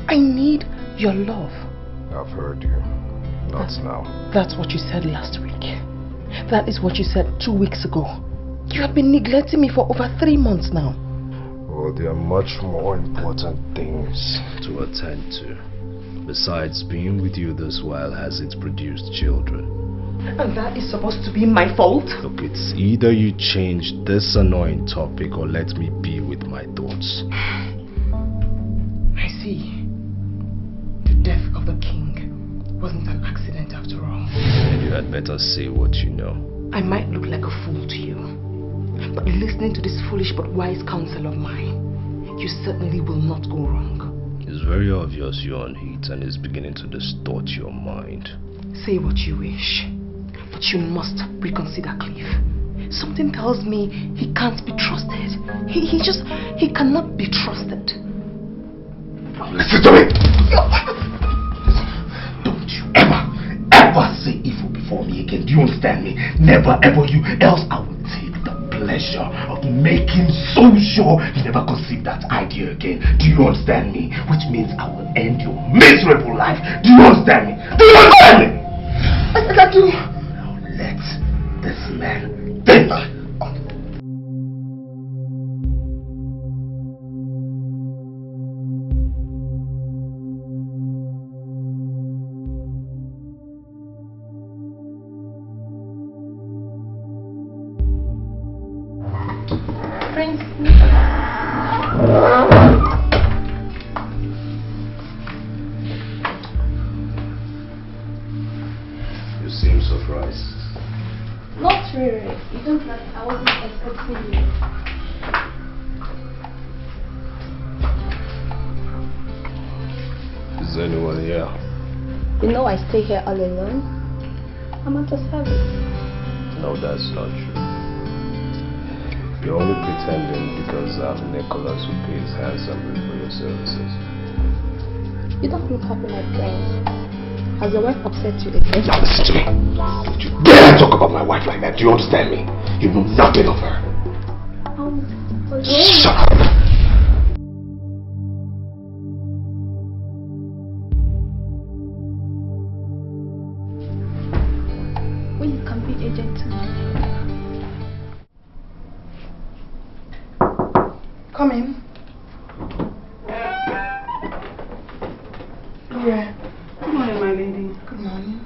I need your love. I've heard you. Not now. That's what you said last week. That is what you said 2 weeks ago. You have been neglecting me for over 3 months now. Well, there are much more important things to attend to. Besides, being with you this while has it produced children. And that is supposed to be my fault? Look, it's either you change this annoying topic or let me be with my thoughts. I see. The death of the king wasn't an accident after all. And you had better say what you know. I might look like a fool to you, but listening to this foolish but wise counsel of mine, you certainly will not go wrong. It's very obvious you're on heat and it's beginning to distort your mind. Say what you wish, but you must reconsider Cliff. Something tells me he can't be trusted. He cannot be trusted. Listen to me! Don't you ever say evil before me again. Do you understand me? Never ever you, else I will take the pleasure of making so sure you never conceive that idea again. Do you understand me? Which means I will end your miserable life. Do you understand me? Do you understand me? I do. Now let this man think. Prince. You seem surprised. Not really. You don't like I wasn't expecting you. Is anyone here? You know I stay here all alone. I'm at a service. No, that's not true. You're only pretending because Nicholas who pays handsomely for your services. You don't look happy, my friend. Has your wife upset you again? Now listen to me. Don't you dare talk about my wife like that. Do you understand me? You know nothing of her. Shut up. Well, you can be a gentleman. Come in. Yeah. Good morning, my lady. Good morning.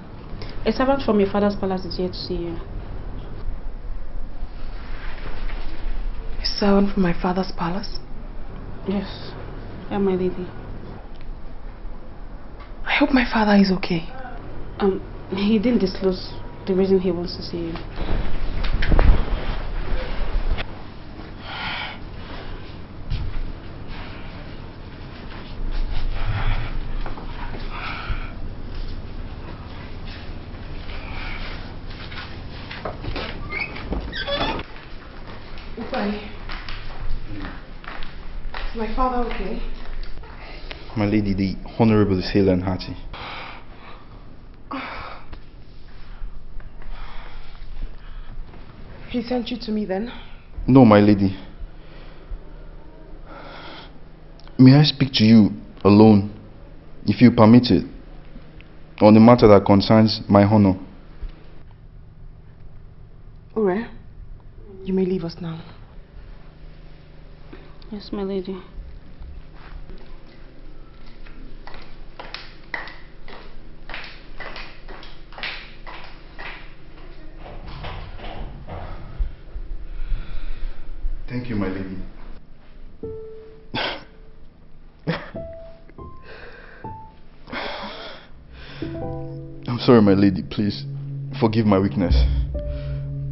A servant from your father's palace is here to see you. A servant from my father's palace? Yes. Yeah, my lady. I hope my father is okay. He didn't disclose the reason he wants to see you. Is my father okay? My lady, the Honorable is hale and hearty. He sent you to me then? No, my lady. May I speak to you alone, if you permit it, on the matter that concerns my honor? Ure, you may leave us now. Yes, my lady. Thank you, my lady. I'm sorry, my lady. Please forgive my weakness.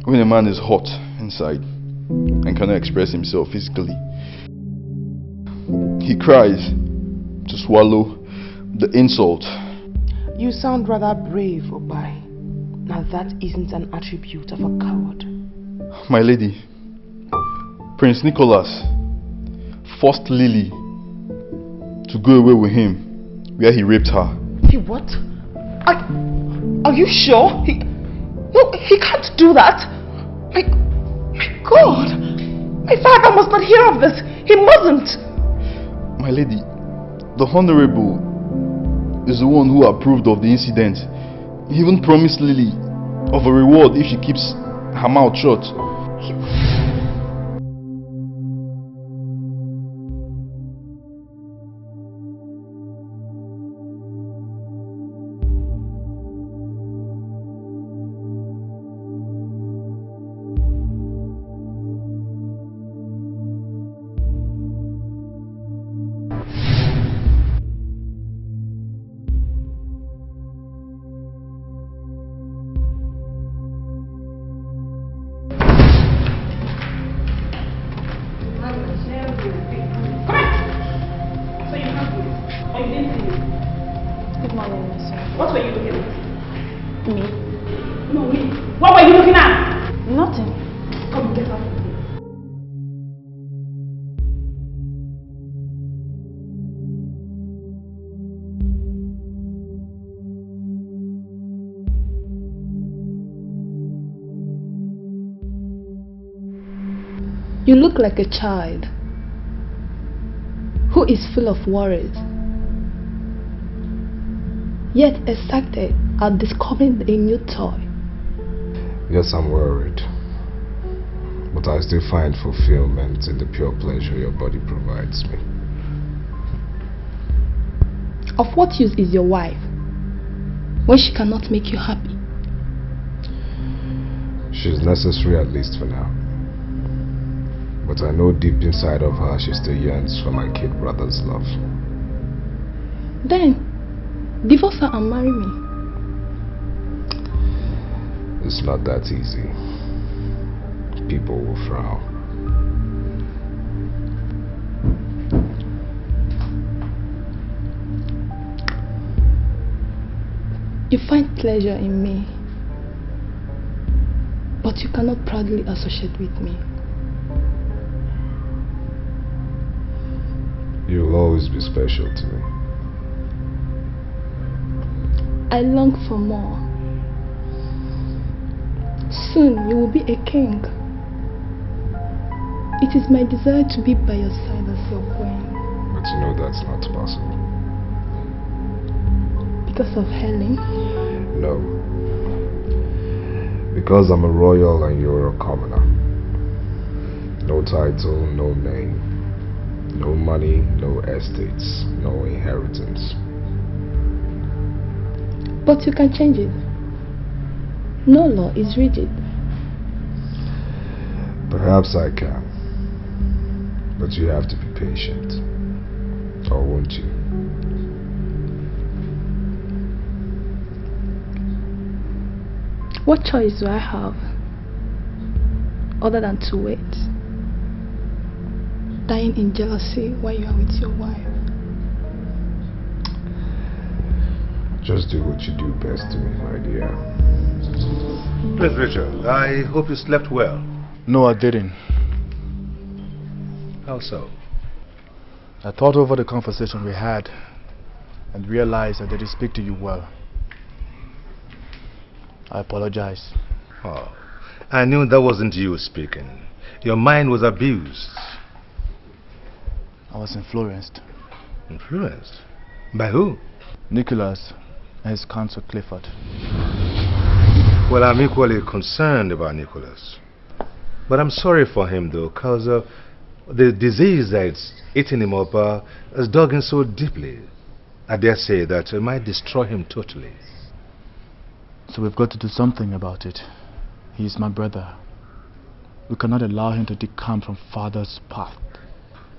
When a man is hot inside, and cannot express himself physically. He cries to swallow the insult. You sound rather brave, Obai. Now that isn't an attribute of a coward. My lady, Prince Nicholas forced Lily to go away with him where he raped her. He what? Are you sure? No, he can't do that. My God. My father must not hear of this. He mustn't. My lady, the Honorable is the one who approved of the incident. He even promised Lily of a reward if she keeps her mouth shut. You look like a child who is full of worries, yet excited at discovering a new toy. Yes, I'm worried, but I still find fulfillment in the pure pleasure your body provides me. Of what use is your wife when she cannot make you happy? She's necessary, at least for now. But I know deep inside of her she still yearns for my kid brother's love. Then, divorce her and marry me. It's not that easy. People will frown. You find pleasure in me, but you cannot proudly associate with me. You'll always be special to me. I long for more. Soon you will be a king. It is my desire to be by your side as your queen. But you know that's not possible. Because of Helen? No. Because I'm a royal and you're a commoner. No title, no name. No money, no estates, no inheritance. But you can change it. No law is rigid. Perhaps I can. But you have to be patient. Or won't you? What choice do I have other than to wait? Dying in jealousy while you are with your wife. Just do what you do best to me, my dear. Prince Richard, I hope you slept well. No, I didn't. How so? I thought over the conversation we had and realized I didn't speak to you well. I apologize. Oh, I knew that wasn't you speaking. Your mind was abused. I was influenced. Influenced? By who? Nicholas and his counsel Clifford. Well, I'm equally concerned about Nicholas. But I'm sorry for him though, because the disease that's eating him up has dug in so deeply. I dare say that it might destroy him totally. So we've got to do something about it. He is my brother. We cannot allow him to decamp from father's path.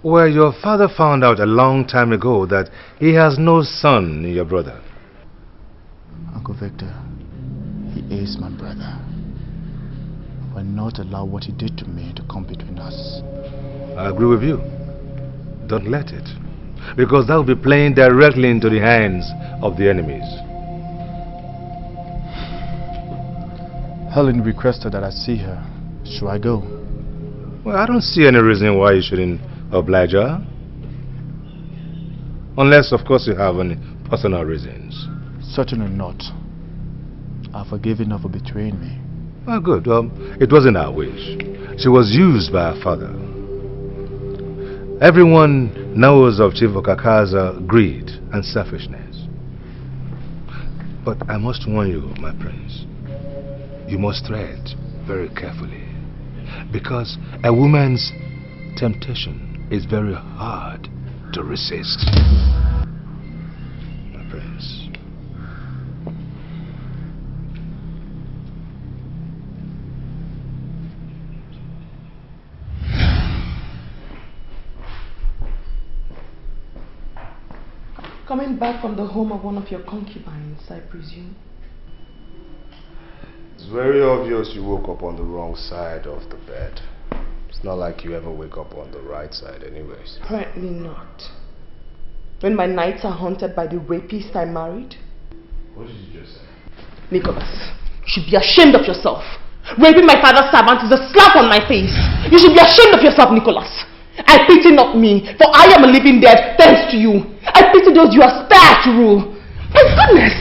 Well, your father found out a long time ago that he has no son in your brother. Uncle Victor, he is my brother. will not allow what he did to me to come between us. I agree with you. Don't let it. Because that will be playing directly into the hands of the enemies. Helen requested that I see her. Should I go? Well, I don't see any reason why you shouldn't oblige her. Unless, of course, you have any personal reasons. Certainly not. I've forgiven her for betraying me. Oh, good. It wasn't our wish. She was used by her father. Everyone knows of Chief Okaka's greed and selfishness. But I must warn you, my prince. You must tread very carefully. Because a woman's temptation is very hard to resist. My prince. Coming back from the home of one of your concubines, I presume. It's very obvious you woke up on the wrong side of the bed. It's not like you ever wake up on the right side anyways. Apparently not. When my nights are haunted by the rapist I married. What did you just say? Nicholas, you should be ashamed of yourself. Raping my father's servant is a slap on my face. You should be ashamed of yourself, Nicholas. I pity not me, for I am a living dead thanks to you. I pity those you are spared to rule. My goodness,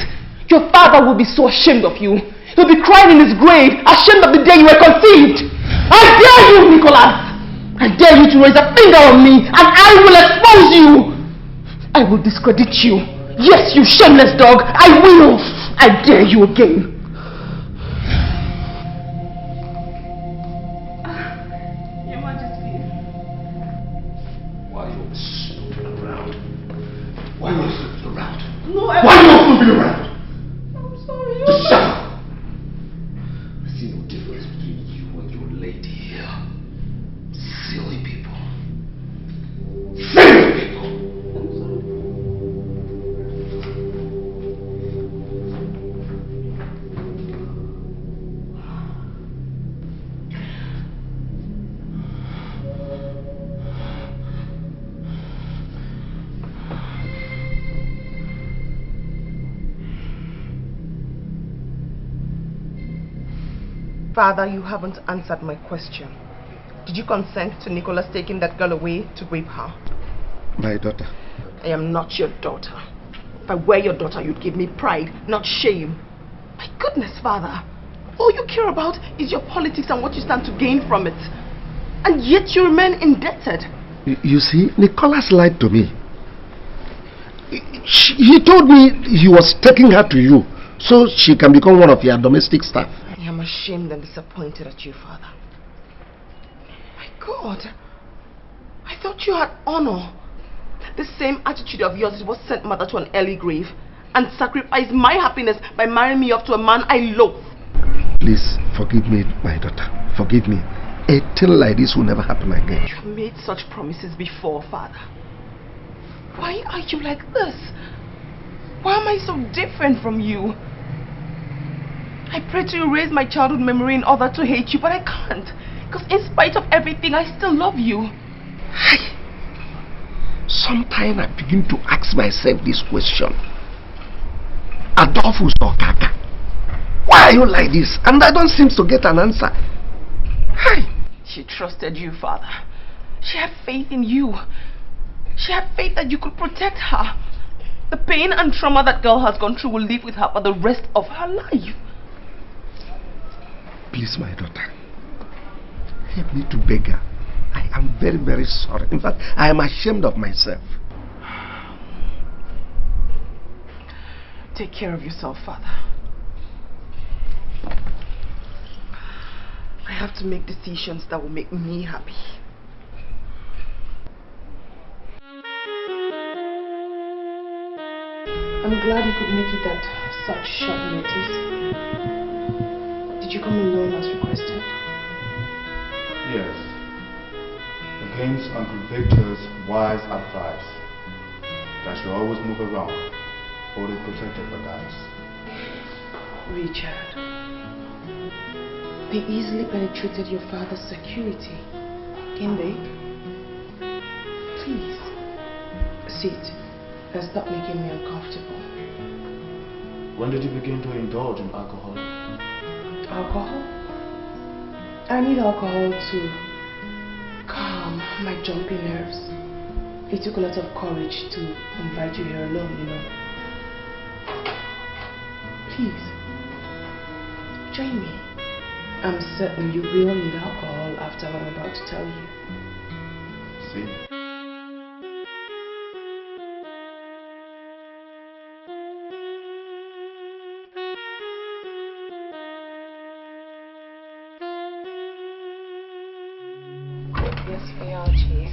your father will be so ashamed of you. He'll be crying in his grave, ashamed of the day you were conceived. I dare you, Nicholas. I dare you to raise a finger on me, and I will expose you. I will discredit you. Yes, you shameless dog. I will. I dare you again. Your Majesty. Why are you snooping around? Why are you snooping around? No, Why are you snooping around? I'm sorry. Just shut up. I see no difference between you and your lady here. Silly people. Silly people. Father, you haven't answered my question. Did you consent to Nicholas taking that girl away to rape her? My daughter. I am not your daughter. If I were your daughter, you'd give me pride, not shame. My goodness, Father. All you care about is your politics and what you stand to gain from it. And yet you remain indebted. You see, Nicholas lied to me. He told me he was taking her to you so she can become one of your domestic staff. I am ashamed and disappointed at you, Father. My God. I thought you had honor. The same attitude of yours is what sent mother to an early grave and sacrificed my happiness by marrying me off to a man I loathe. Please, forgive me, my daughter. Forgive me. A thing like this will never happen again. You made such promises before, Father. Why are you like this? Why am I so different from you? I pray to erase my childhood memory in order to hate you, but I can't. Because in spite of everything, I still love you. Sometimes I begin to ask myself this question. Adolphus or Kaka? Why are you like this? And I don't seem to get an answer. She trusted you, Father. She had faith in you. She had faith that you could protect her. The pain and trauma that girl has gone through will live with her for the rest of her life. Please, my daughter, help me to beg her. I am very, very sorry. In fact, I am ashamed of myself. Take care of yourself, Father. I have to make decisions that will make me happy. I'm glad you could make it at such short notice. Did you come alone as requested? Yes. Against Uncle Victor's wise advice that you always move around, fully protected by guys. Richard, They easily penetrated your father's security. Didn't they? Please, sit and stop making me uncomfortable. When did you begin to indulge in alcohol? Alcohol? I need alcohol to calm my jumpy nerves. It took a lot of courage to invite you here alone, you know. Please, join me. I'm certain you will need alcohol after what I'm about to tell you. See? Yes, we are, Chief.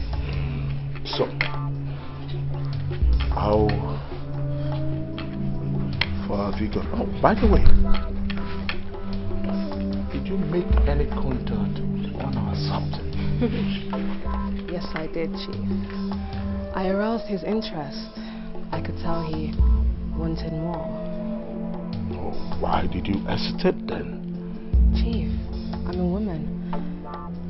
So, how far have you gone? Oh, by the way, did you make any contact on our subject? Yes, I did, Chief. I aroused his interest. I could tell he wanted more. Oh, why did you hesitate then? Chief, I'm a woman.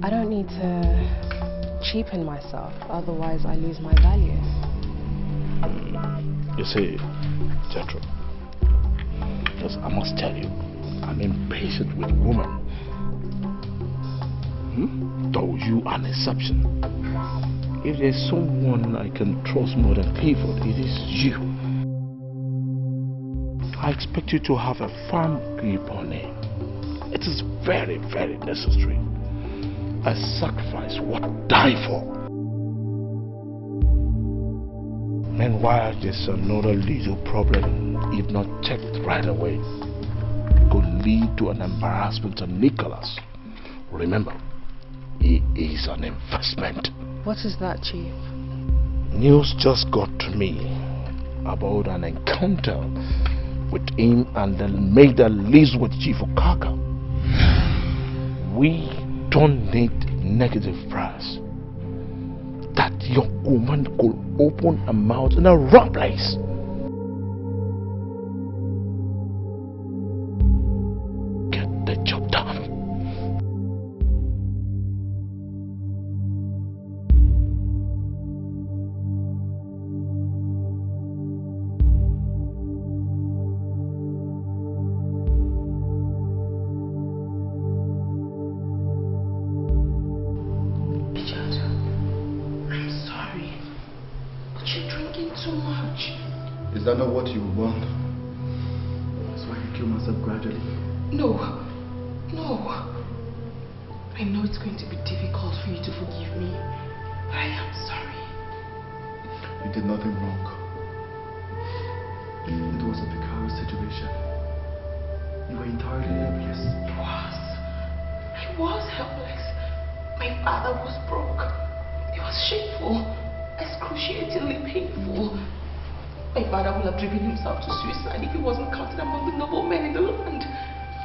I don't need to cheapen myself, otherwise I lose my value. You see, Jethro, yes, I must tell you, I'm impatient with women. Though you are an exception. If there's someone I can trust more than Clifford, it is you. I expect you to have a firm grip on him. It is very, very necessary. A sacrifice worth dying for. Meanwhile, there's another little problem, if not checked right away, could lead to an embarrassment to Nicholas. Remember, he is an investment. What is that, Chief? News just got to me about an encounter with him and the maid that lives with Chief Okaka. We don't need negative press. That young woman could open her mouth in a wrong place. Get the job done. Is that not what you want? That's why you kill myself gradually. No. I know it's going to be difficult for you to forgive me, but I am sorry. You did nothing wrong. It was a precarious situation. You were entirely helpless. I was helpless. My father was broke. It was shameful, excruciatingly painful. My father would have driven himself to suicide if he wasn't counted among the noble men in the land.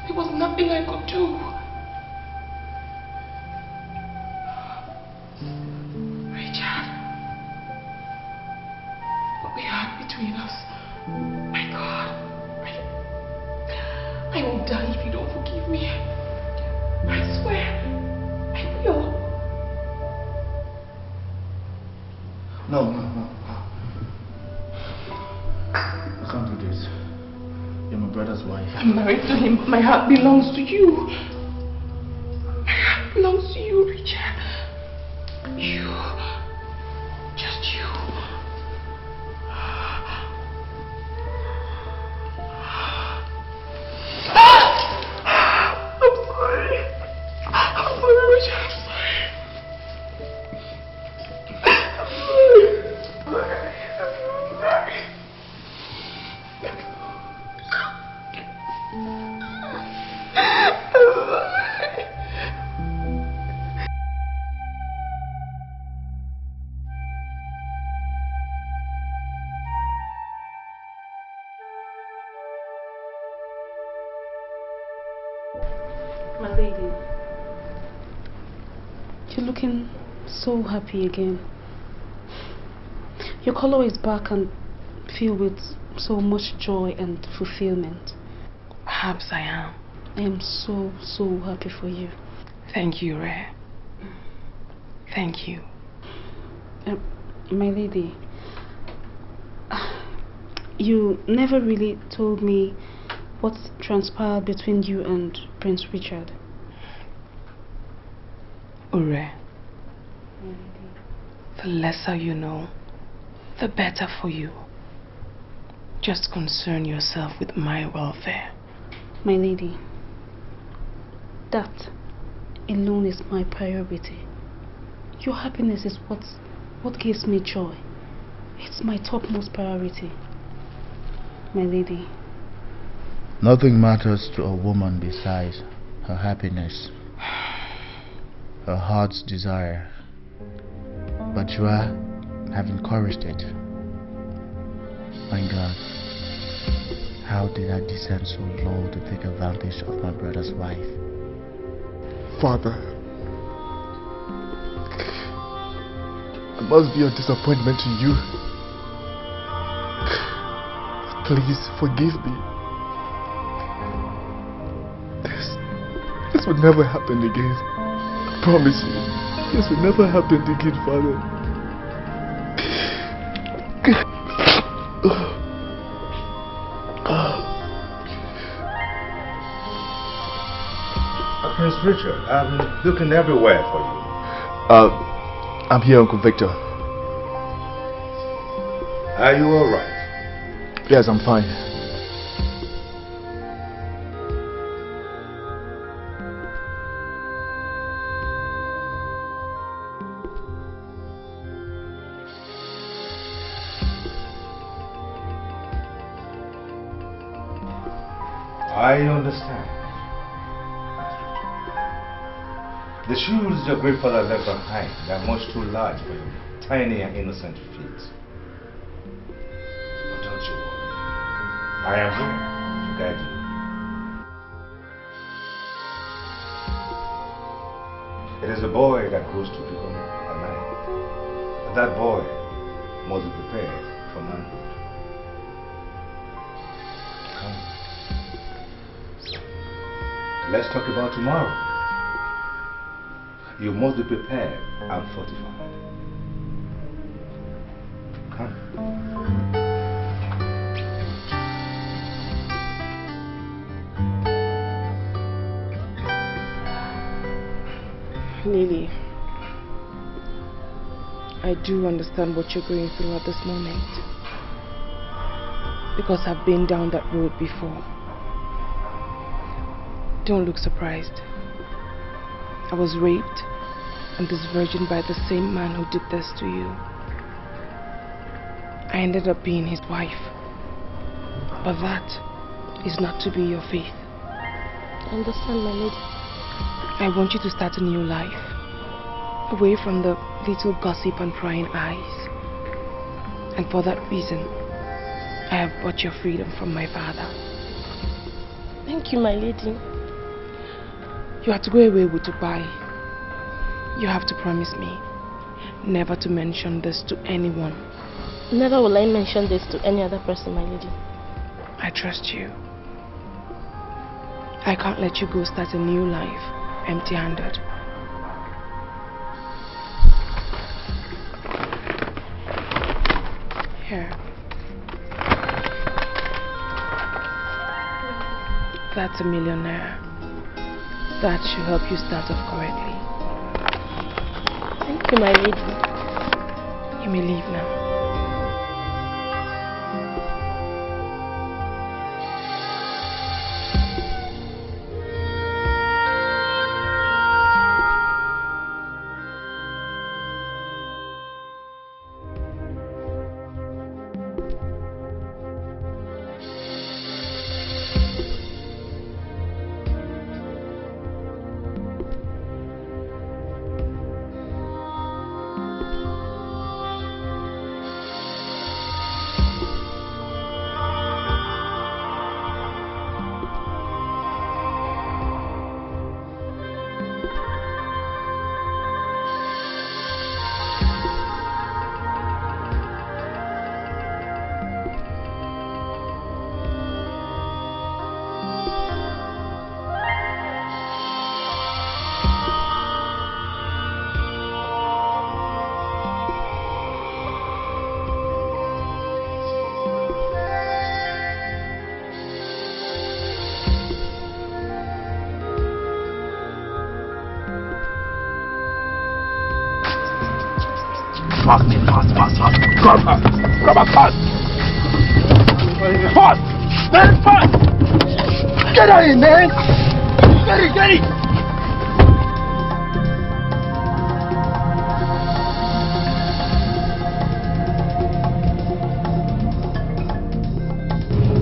There was nothing I could do. Richard, what we had between us, my God, I will die if you don't forgive me. I swear, I will. No. I can't do this. You're my brother's wife. I'm married to him, but my heart belongs to you. My heart belongs to you, Richard. You. Just you. I'm sorry. I'm sorry, Richard. I'm sorry. I'm sorry. My lady, you're looking so happy again. Your color is back and filled with so much joy and fulfillment. Perhaps I am. I am so happy for you. Thank you, Rare. Thank you. My lady, you never really told me what transpired between you and Prince Richard. Ure, the lesser you know, the better for you. Just concern yourself with my welfare. My lady, that alone is my priority. Your happiness is what gives me joy. It's my topmost priority. My lady. Nothing matters to a woman besides her happiness, her heart's desire. But you have encouraged it. My God, how did I descend so low to take advantage of my brother's wife? Father, I must be a disappointment to you. Please forgive me. This would never happen again. I promise you. This would never happen again, Father. Prince Richard, I've been looking everywhere for you. I'm here, Uncle Victor. Are you alright? Yes, I'm fine. I understand. The shoes your grandfather left behind are much too large for your tiny and innocent feet. But don't you worry. I am here to guide you. It is a boy that grows to become a man. But that boy must be prepared for manhood. Come. Let's talk about tomorrow. You must be prepared and fortified. Come. Lily, I do understand what you're going through at this moment. Because I've been down that road before. Don't look surprised. I was raped and disvirgined by the same man who did this to you. I ended up being his wife. But that is not to be your faith. I understand, my lady. I want you to start a new life. Away from the little gossip and prying eyes. And for that reason, I have bought your freedom from my father. Thank you, my lady. You have to go away with Dubai. You have to promise me never to mention this to anyone. Never will I mention this to any other person, my lady. I trust you. I can't let you go start a new life empty-handed. Here. That's $1 million. That should help you start off correctly. Thank you, my lady. You may leave now. Fast, man. Fast. Grab her fast. Fast. Man, fast. Get her in, man. Get it.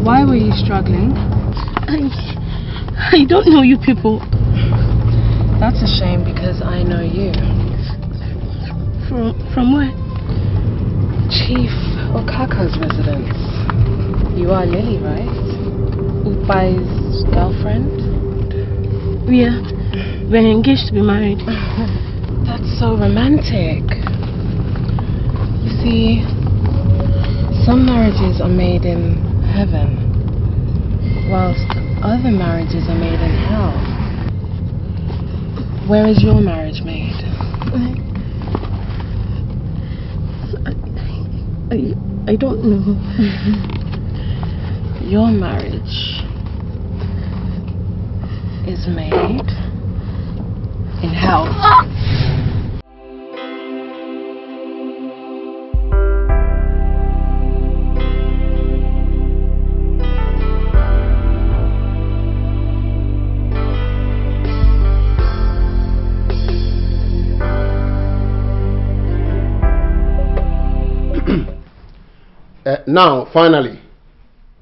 Why were you struggling? I don't know you people. That's a shame because I know you. From where? Chief Okaka's residence. You are Lily, right? Upai's girlfriend? Yeah, we're engaged to be married. That's so romantic. You see, some marriages are made in heaven, whilst other marriages are made in hell. Where is your marriage made? I don't know. Your marriage is made in hell. Now, finally,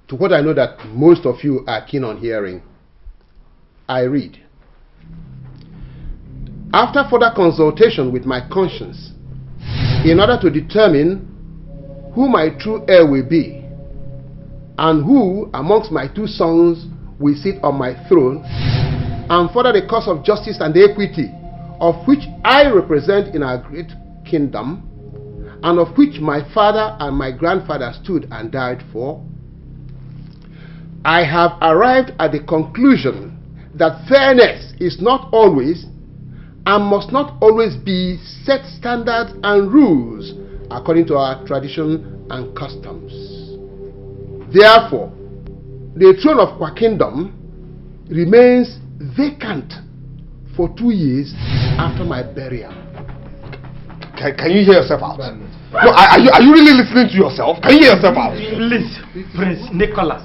to what I know that most of you are keen on hearing, I read. After further consultation with my conscience, in order to determine who my true heir will be, and who amongst my two sons will sit on my throne, and further the cause of justice and equity, of which I represent in our great kingdom, and of which my father and my grandfather stood and died for, I have arrived at the conclusion that fairness is not always and must not always be set standards and rules according to our tradition and customs. Therefore, the throne of Kwa Kingdom remains vacant for 2 years after my burial. Can you hear yourself out? No, are you really listening to yourself? Can you hear yourself out? Please, Prince Nicholas,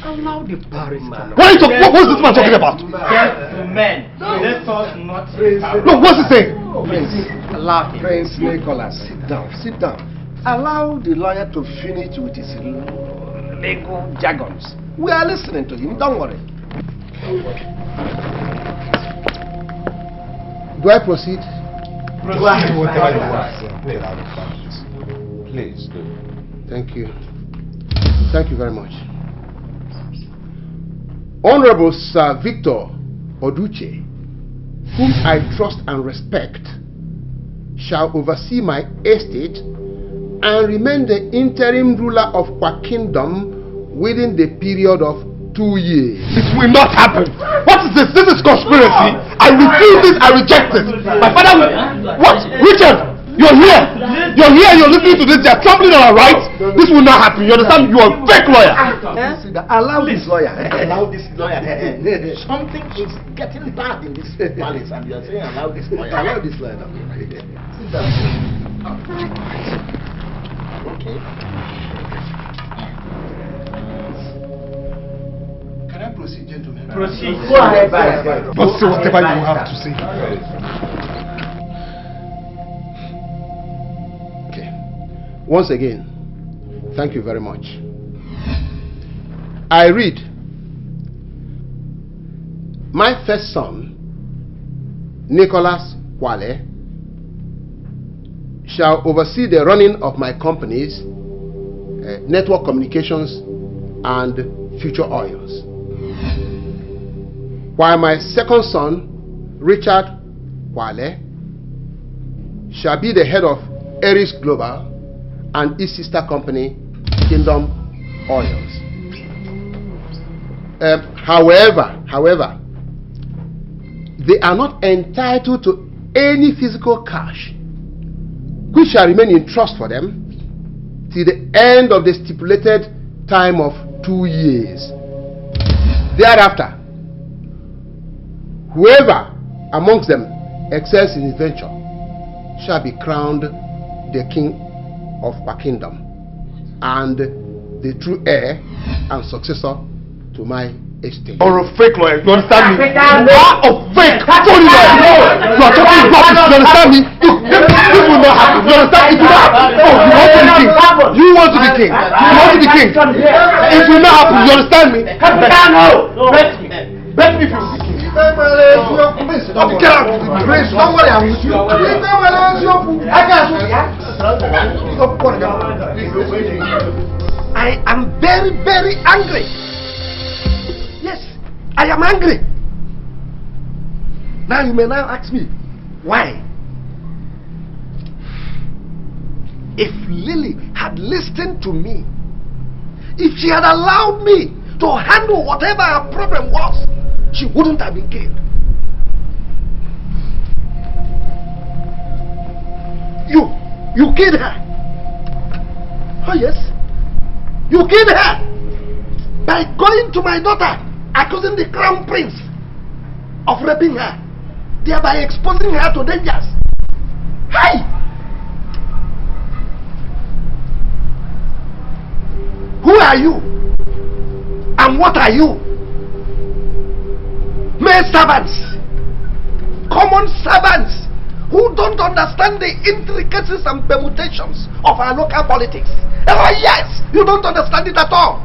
allow the barrister. What is this man talking about? Gentlemen, let us not. No, what's he saying? Allow him. Prince Nicholas, sit down. Allow the lawyer to finish with his legal jargons. We are listening to him, don't worry. Do I proceed? Proceed whatever you want. Please do. Thank you. Thank you very much. Honorable Sir Victor Oduche, whom I trust and respect, shall oversee my estate and remain the interim ruler of Kwa Kingdom within the period of 2 years. It will not happen. What is this? This is conspiracy. I refuse it. I reject it. My father will... What? Richard! You're here. You're here. You're listening to this. They're trampling on our rights. This will not happen. You understand? You're a fake lawyer. Allow this lawyer. Allow this lawyer. Something is getting bad in this palace, and you're saying allow this lawyer. Allow this lawyer. Sit down. Okay. Can I proceed, gentlemen? Proceed. Go ahead. But say whatever you have to say. Okay. Once again, thank you very much. I read, my first son, Nicholas Wale, shall oversee the running of my companies, network communications, and future oils. While my second son, Richard Wale, shall be the head of Eris Global and its sister company, Kingdom Oils. However, they are not entitled to any physical cash, which shall remain in trust for them till the end of the stipulated time of 2 years. Thereafter, whoever amongst them excels in his venture shall be crowned the king of my kingdom and the true heir and successor to my estate. Or a fake lawyer, you understand me? You are a fake phony lawyer. You are talking rubbish, you understand me? This will not happen, you understand? It will not happen. Oh, you want to be king. You want to be king. You want to be king. It will not happen, you understand me? Bet me if you will be king. Get out of the grace. Don't worry, I'm with you. I am very, very angry. Yes, I am angry. Now you may now ask me, why? If Lily had listened to me, if she had allowed me to handle whatever her problem was, she wouldn't have been killed. You killed her. Oh yes, you killed her by going to my daughter, accusing the crown prince of raping her, thereby exposing her to dangers. Hey! Who are you? And what are you? Mere servants, common servants who don't understand the intricacies and permutations of our local politics. Oh yes, you don't understand it at all.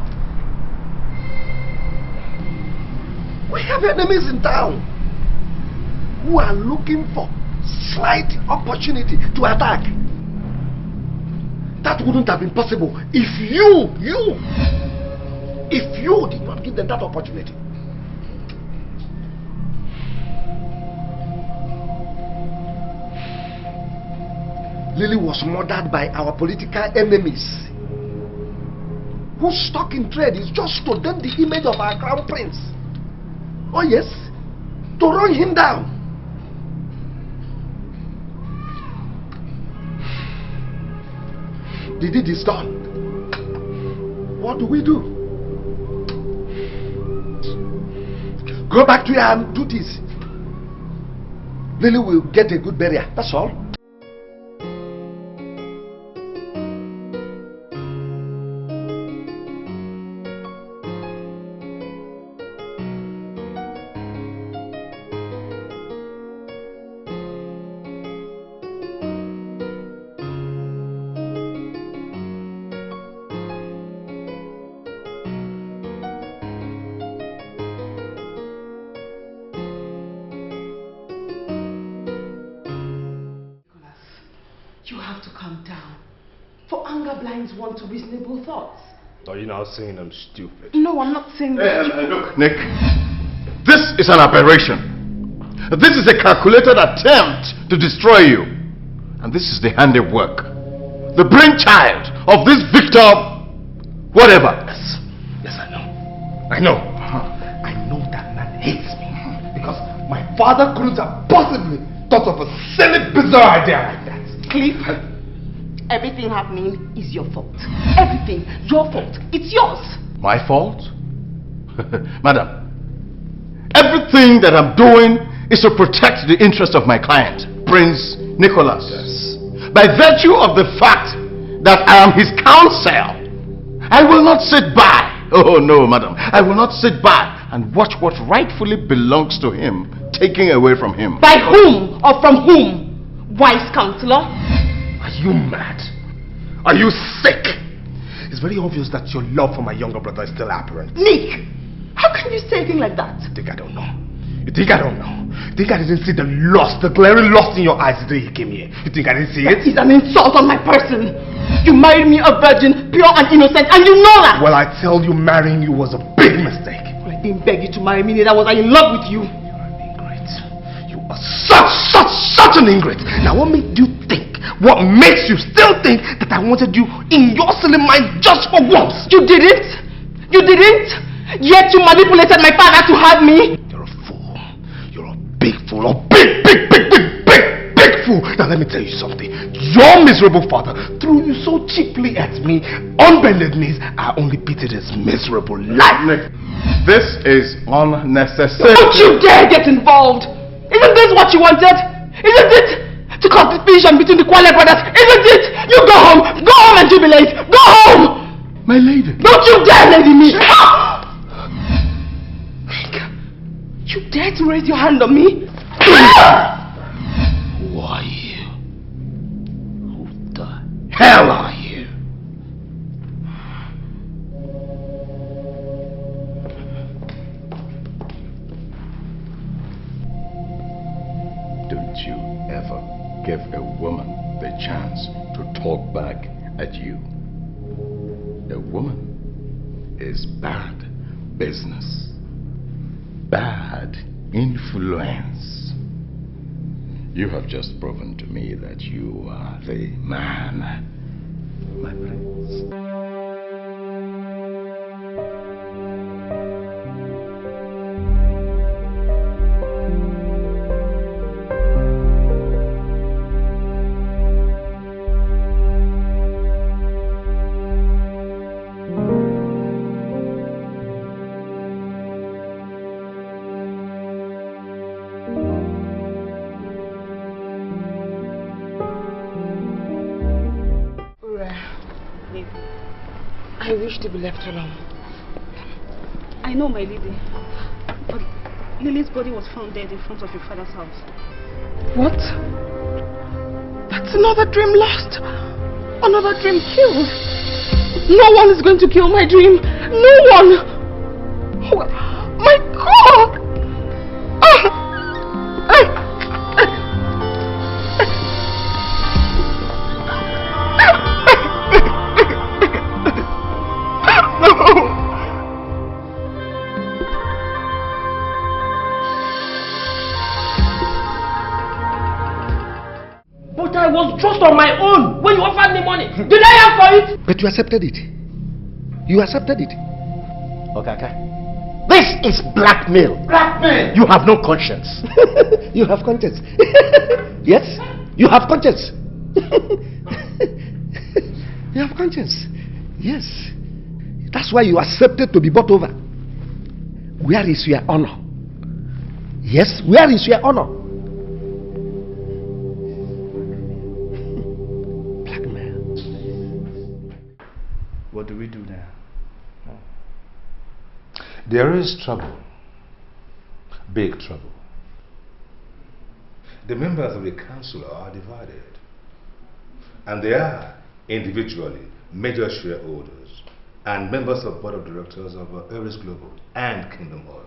We have enemies in town who are looking for slight opportunity to attack. That wouldn't have been possible if you did not give them that opportunity. Lily was murdered by our political enemies, whose stock in trade is just to dent the image of our crown prince. Oh yes, to run him down. The deed is done. What do we do? Go back to your duties. Lily will get a good burial, that's all. Want to reasonable thoughts. Are you now saying I'm stupid? No, I'm not saying that. Look, Nick, this is an aberration. This is a calculated attempt to destroy you. And this is the handiwork, the brainchild of this Victor, whatever. Yes, I know. I know that man hates me. Because my father couldn't have possibly thought of a silly, bizarre idea like that. Cliff, everything happening is your fault. Everything, your fault. It's yours. My fault? Madam, everything that I'm doing is to protect the interest of my client, Prince Nicholas. Yes. By virtue of the fact that I am his counsel, I will not sit by. Oh no, madam. I will not sit by and watch what rightfully belongs to him taken away from him. By whom or from whom, wise counselor? Are you mad? Are you sick? It's very obvious that your love for my younger brother is still apparent. Nick, how can you say a thing like that? You think I don't know? You think I don't know? You think I didn't see the loss, the glaring loss in your eyes the day he came here? You think I didn't see it? That is an insult on my person. You married me a virgin, pure and innocent, and you know that. Well, I tell you, marrying you was a big mistake. Well, I didn't beg you to marry me, neither was I in love with you. You're an ingrate. You are such an ingrate. Now, what made you think? What makes you still think that I wanted you in your silly mind just for once? You didn't. You didn't. Yet you manipulated my father to have me. You're a fool. You're a big fool. A big fool. Now let me tell you something. Your miserable father threw you so cheaply at me. On bended knees, I only pitied his miserable life. Nick, this is unnecessary. Don't you dare get involved. Isn't this what you wanted? Isn't it? To cause division between the Kwale brothers, isn't it? My lady. Don't you dare lady me! You dare to raise your hand on me? Who are you? Who the hell are you? Don't you ever give a woman the chance to talk back at you. A woman is bad business, bad influence. You have just proven to me that you are the man, my prince. I wish to be left alone. I know, my lady. But Lily's body was found dead in front of your father's house. What? That's another dream lost. Another dream killed. No one is going to kill my dream. No one. Oh, my God. But I was just on my own when you offered me money. Did I ask for it? But you accepted it. You accepted it. Okay. This is blackmail. Blackmail? You have no conscience. You have conscience. Yes? You have conscience. You have conscience. Yes. That's why you accepted to be bought over. Where is your honor? Yes, where is your honor? Blackmail. What do we do now? There is trouble. Big trouble. The members of the council are divided. And they are individually major shareholders and members of board of directors of Aries Global and Kingdom Oil.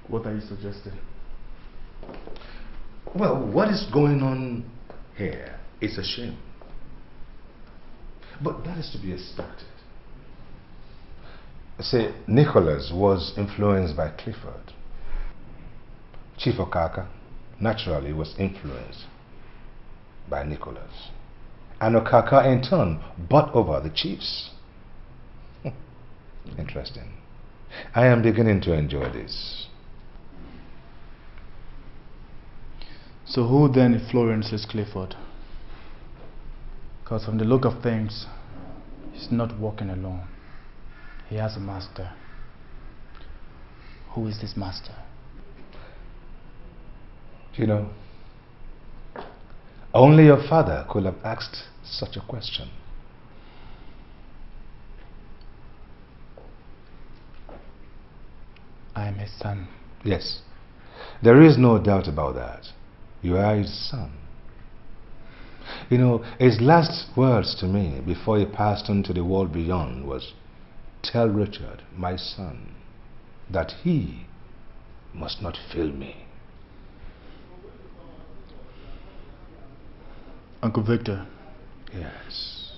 What are you suggesting? Well, what is going on here is a shame. But that is to be expected. Say, Nicholas was influenced by Clifford. Chief Okaka naturally was influenced by Nicholas. And Okaka in turn bought over the chiefs. Interesting. I am beginning to enjoy this. So who then influences Clifford? Because from the look of things, he's not walking alone. He has a master. Who is this master? You know, only your father could have asked such a question. I am his son. Yes, there is no doubt about that. You are his son. You know, his last words to me before he passed on to the world beyond was, "Tell Richard, my son, that he must not fail me." Uncle Victor. Yes.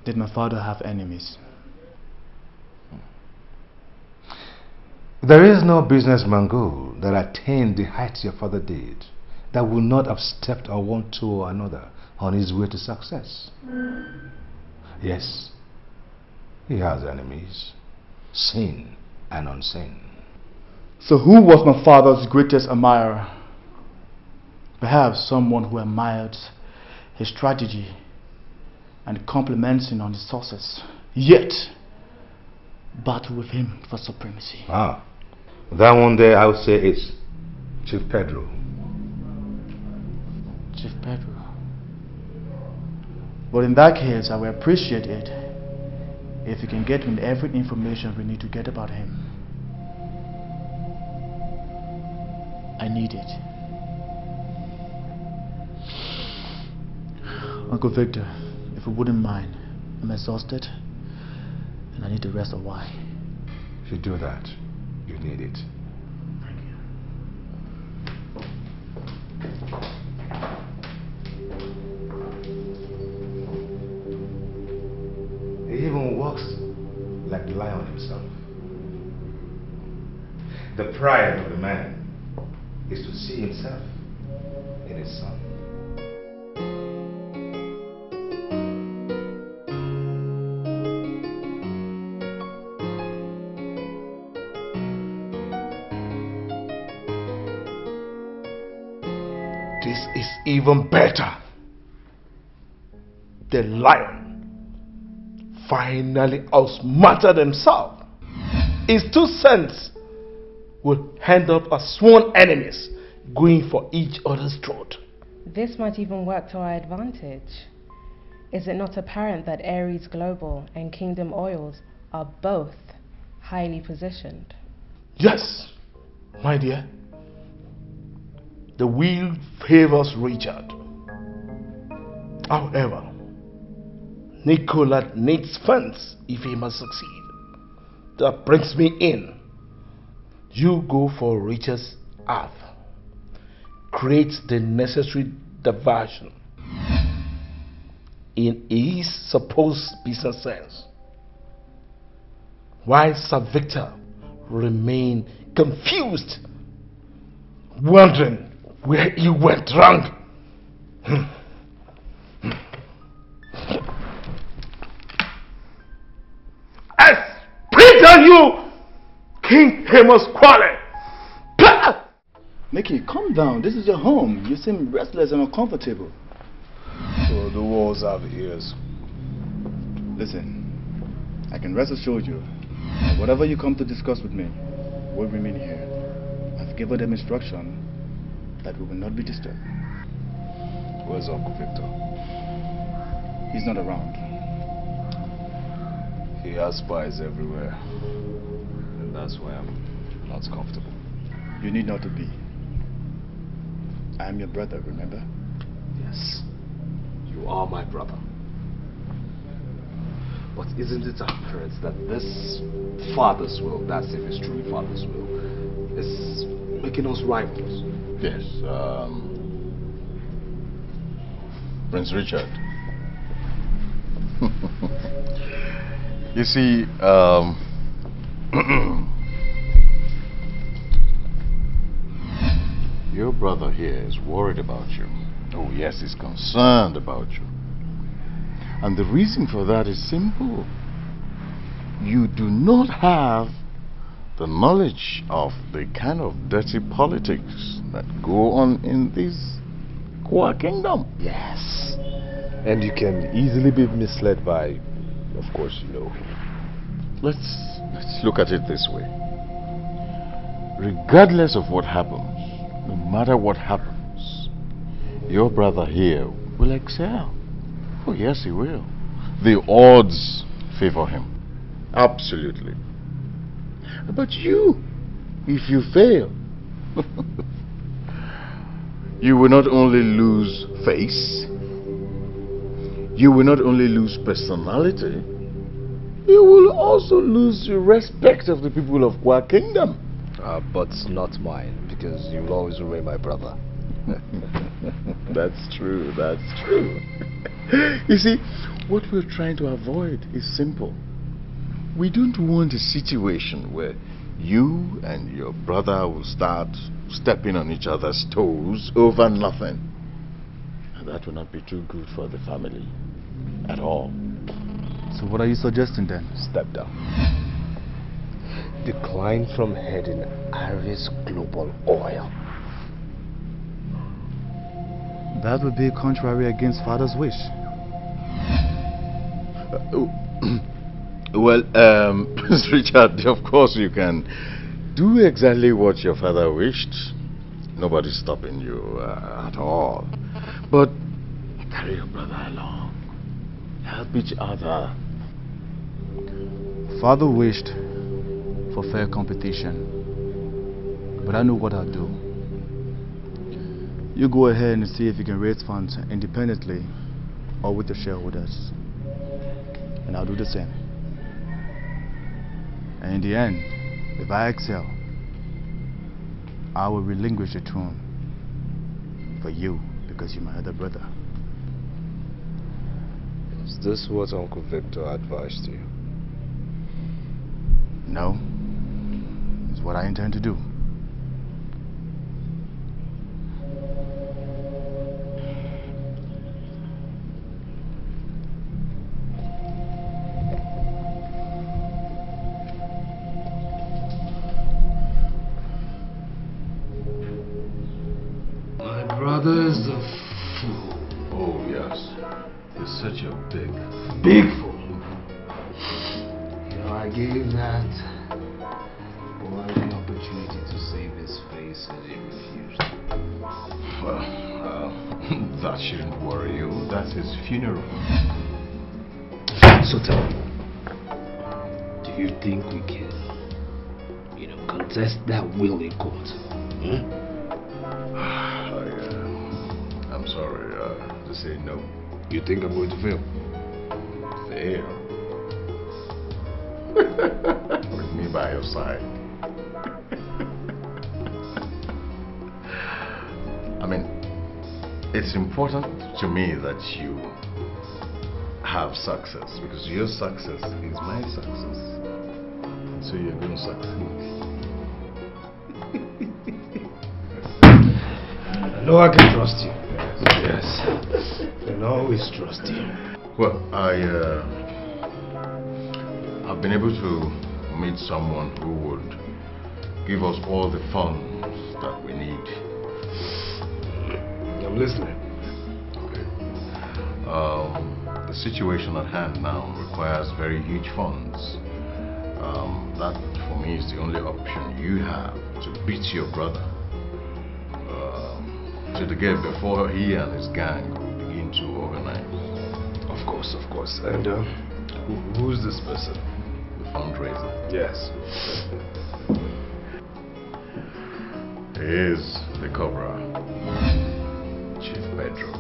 Did my father have enemies? There is no businessman goal that attained the heights your father did that would not have stepped on one toe or another on his way to success. Yes, he has enemies, seen and unseen. So who was my father's greatest admirer? Perhaps someone who admired his strategy and compliments him on his success, yet battle with him for supremacy. Ah, that one there I would say is Chief Pedro. Chief Pedro. But in that case, I will appreciate it if you can get me every information we need to get about him. I need it. Uncle Victor, if you wouldn't mind, I'm exhausted and I need to rest a while. If you do that, you need it. Thank you. He even walks like the lion himself. The pride of the man is to see himself in his son. This is even better. The lion finally outsmarted himself. His 2 cents will end up as sworn enemies going for each other's throat. This might even work to our advantage. Is it not apparent that Aries Global and Kingdom Oils are both highly positioned? Yes, my dear. The wheel favors Richard. However, Nicola needs funds if he must succeed. That brings me in. You go for Richard's earth. Create the necessary diversion in his supposed business sense, while Sir Victor remain confused, wondering where he went wrong. I spit on you, King Amos Quale! Mickey, calm down. This is your home. You seem restless and uncomfortable. So the walls have ears. Listen, I can rest assured you that whatever you come to discuss with me will remain here. I've given them instruction that we will not be disturbed. Where's Uncle Victor? He's not around. He has spies everywhere. And that's why I'm not comfortable. You need not to be. I am your brother, remember? Yes, you are my brother. But isn't it apparent that this father's will, that's if it's truly father's will, is making us rivals? Yes, Prince Richard. You see, your brother here is worried about you. Oh yes, he's concerned about you. And the reason for that is simple. You do not have the knowledge of the kind of dirty politics that go on in this Kwa kingdom. Yes. And you can easily be misled by, of course, you know. Let's look at it this way. Regardless of what happens, no matter what happens, your brother here will excel. Oh yes, he will. The odds favor him. Absolutely. But you, if you fail, you will not only lose face, you will not only lose personality, you will also lose the respect of the people of Kwa Kingdom. But not mine, because you'll always remain my brother. That's true, that's true. You see, what we're trying to avoid is simple. We don't want a situation where you and your brother will start stepping on each other's toes over nothing. And that will not be too good for the family at all. So what are you suggesting then? Step down. Decline from heading Aries Global Oil. That would be contrary against father's wish. Well, Prince Richard, of course you can do exactly what your father wished. Nobody's stopping you at all. But carry your brother along. help each other. Father wished for fair competition, but I know what I'll do. You go ahead and see if you can raise funds independently or with the shareholders, and I'll do the same. And in the end, if I excel, I will relinquish the throne for you because you're my other brother. Is this what Uncle Victor advised you? No, it's what I intend to do. My brother is a fool. Oh, yes. He's such a big fool. You know, I gave that boy the opportunity to save his face and he refused. Well, that shouldn't worry you. That's his funeral. So tell me, do you think we can, contest that will in court? I'm sorry to say no. You think I'm going to fail? Fail? With me by your side. I mean, it's important to me that you have success, because your success is my success. So you're going to succeed. I know I can trust you. Yes. I can always trust you. Well, I've been able to meet someone who would give us all the funds that we need. I'm listening. The situation at hand now requires very huge funds. That, for me, is the only option you have to beat your brother to the gate before he and his gang begin to organize. Of course. And who's this person? The fundraiser. Yes. He is the Cobra, Chief Pedro.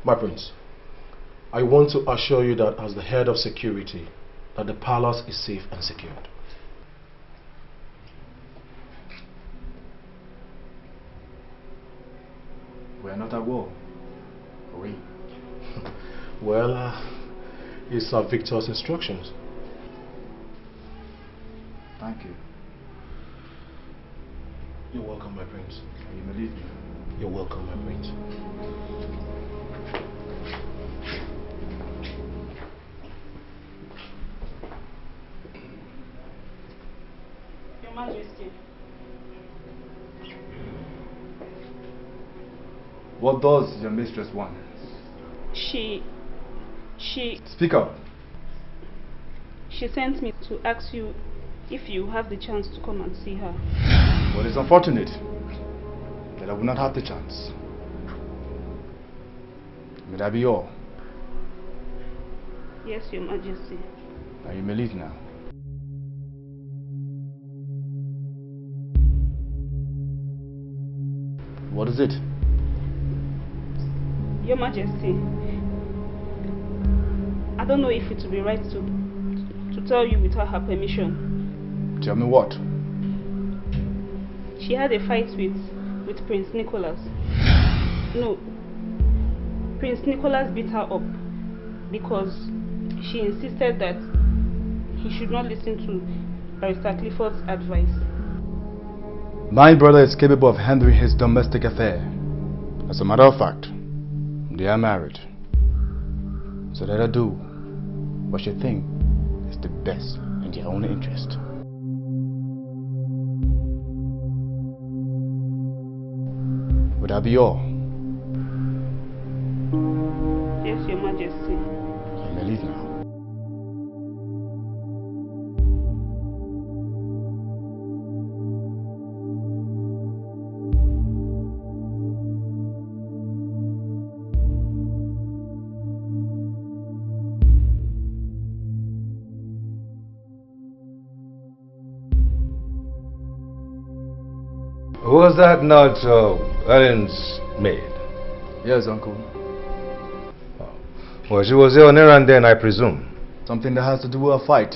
My prince, I want to assure you that as the head of security, that the palace is safe and secured. We're not at war, are we? Well, it's Victor's instructions. Thank you. You're welcome, my prince. You believe me? You're welcome, my prince. Your Majesty. What does your mistress want? She... Speak up. She sent me to ask you if you have the chance to come and see her. Well, it's unfortunate that I will not have the chance. May that be all? Yes, Your Majesty. Now you may leave now. What is it? Your Majesty, I don't know if it would be right to tell you without her permission. Tell me what? She had a fight with Prince Nicholas. No, Prince Nicholas beat her up because she insisted that he should not listen to Barrister Clifford's advice. My brother is capable of handling his domestic affair. As a matter of fact, they are married. So let her do what she thinks is the best in their own interest. Would that be all? Yes, Your Majesty. You may leave now. Was that not Ellen's maid? Yes, Uncle. Well, she was here on errand then, I presume. Something that has to do with a fight.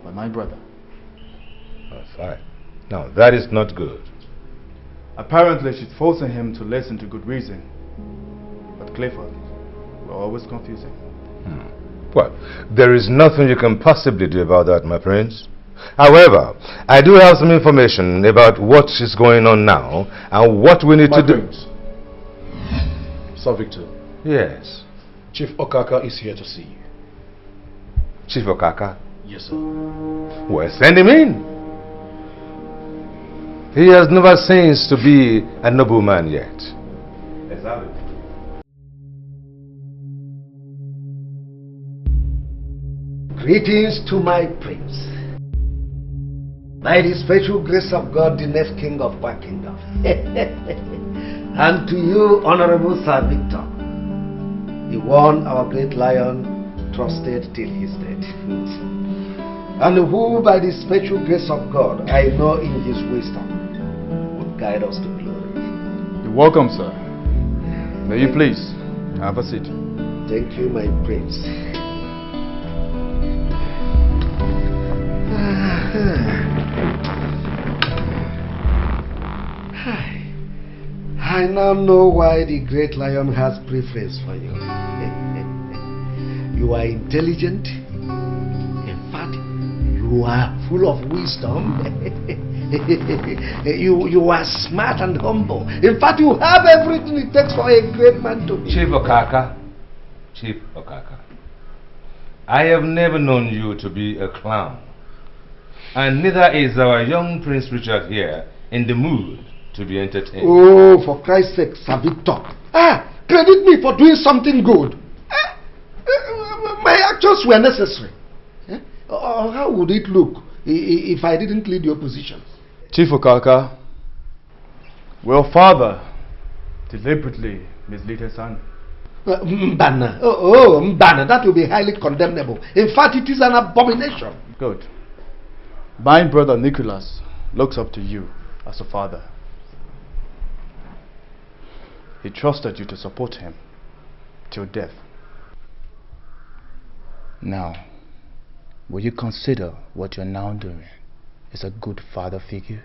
By my brother. A fight? Now, that is not good. Apparently, she's forcing him to listen to good reason. But Clifford will always confuse him. Well, there is nothing you can possibly do about that, my prince. However, I do have some information about what is going on now and what we need to do. Sir Victor. Yes. Chief Okaka is here to see you. Chief Okaka? Yes, sir. Well, send him in. He has never ceased to be a nobleman yet. Let's have it. Greetings to my prince. By the special grace of God, the next king of my kingdom. And to you, Honorable Sir Victor, the one our great lion trusted till his death. And who, by the special grace of God, I know in his wisdom, would guide us to glory. You're welcome, sir. May you please have a seat. Thank you, my prince. I now know why the great lion has preference for you. You are intelligent. In fact, you are full of wisdom. you are smart and humble. In fact, you have everything it takes for a great man to be. Chief Okaka. Chief Okaka. I have never known you to be a clown. And neither is our young Prince Richard here in the mood to be entertained. Oh, for Christ's sake, Sir Victor. Credit me for doing something good. My actions were necessary. How would it look if I didn't lead your position? Chief Okaka, your father deliberately misled his son. Mbana. Mbana, that will be highly condemnable. In fact, it is an abomination. Good. My brother Nicholas looks up to you as a father. He trusted you to support him till death. Now, will you consider what you're now doing is a good father figure?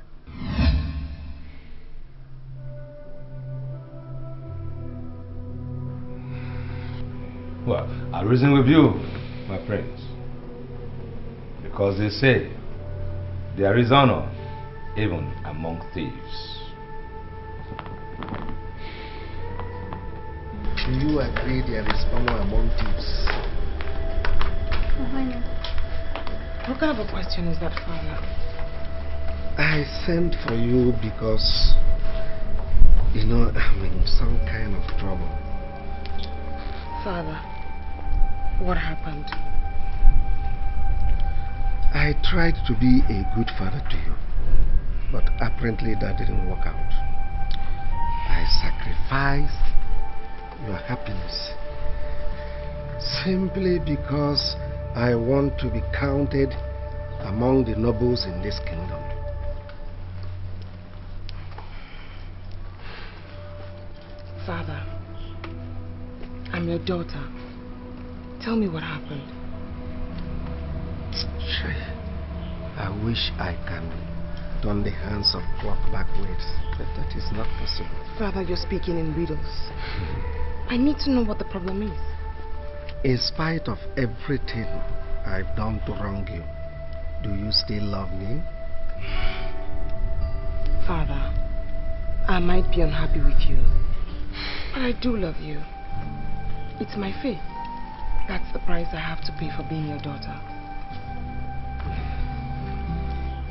Well, I reason with you, my prince. Because they say there is honor even among thieves. Do you agree there is honor among thieves? What kind of a question is that, Father? I sent for you because, I'm in some kind of trouble. Father, what happened? I tried to be a good father to you, but apparently that didn't work out. I sacrificed your happiness simply because I want to be counted among the nobles in this kingdom. Father, I'm your daughter. Tell me what happened. I wish I can turn the hands of clock backwards, but that is not possible. Father, you're speaking in riddles. I need to know what the problem is. In spite of everything I've done to wrong you, do you still love me? Father, I might be unhappy with you, but I do love you. It's my faith. That's the price I have to pay for being your daughter.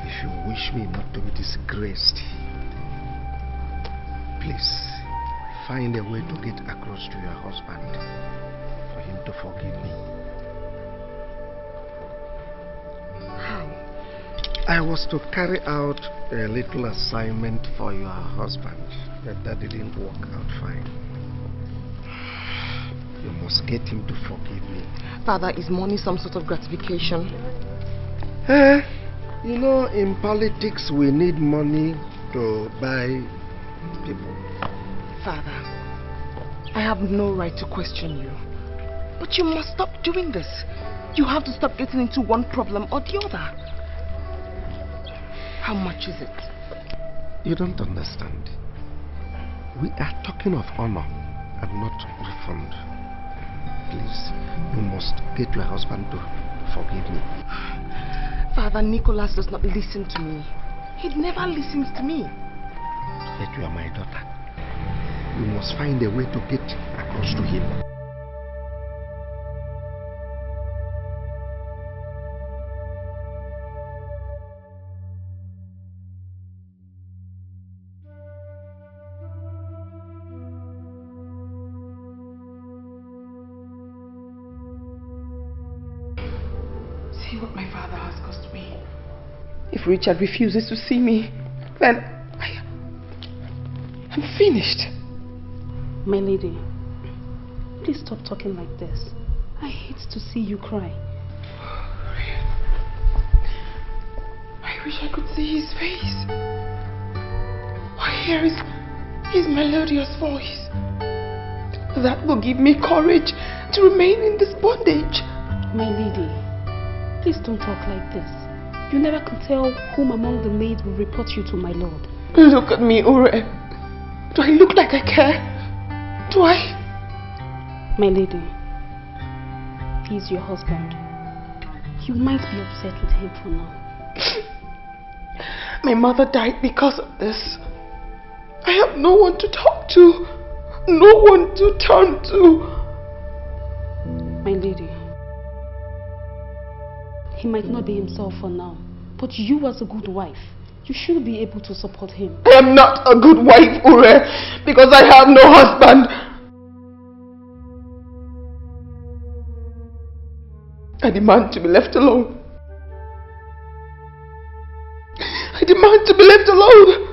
If you wish me not to be disgraced, please find a way to get across to your husband for him to forgive me. How? I was to carry out a little assignment for your husband, but that didn't work out fine. You must get him to forgive me. Father, is money some sort of gratification? You know, in politics we need money to buy people. Father, I have no right to question you. But you must stop doing this. You have to stop getting into one problem or the other. How much is it? You don't understand. We are talking of honor and not refund. Please, you must get your husband to forgive me. Father, Nicholas does not listen to me. He never listens to me. Yet you are my daughter. You must find a way to get across to him. See what my father has cost me. If Richard refuses to see me, then I'm finished. My lady, please stop talking like this. I hate to see you cry. I wish I could see his face. Or hear his melodious voice. That will give me courage to remain in this bondage. My lady, please don't talk like this. You never can tell whom among the maids will report you to my lord. Look at me, Ure. Do I look like I care? Do I? My lady, he's your husband. You might be upset with him for now. My mother died because of this. I have no one to talk to. No one to turn to. My lady, he might not be himself for now, but you as a good wife, you should be able to support him. I am not a good wife, Ure, because I have no husband. I demand to be left alone. I demand to be left alone.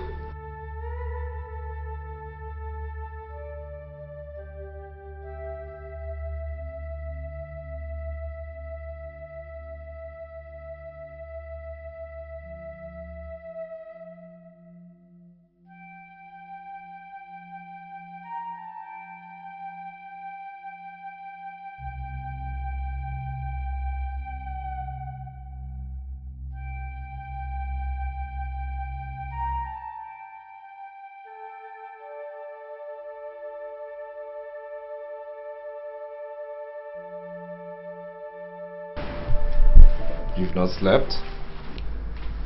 You've not slept?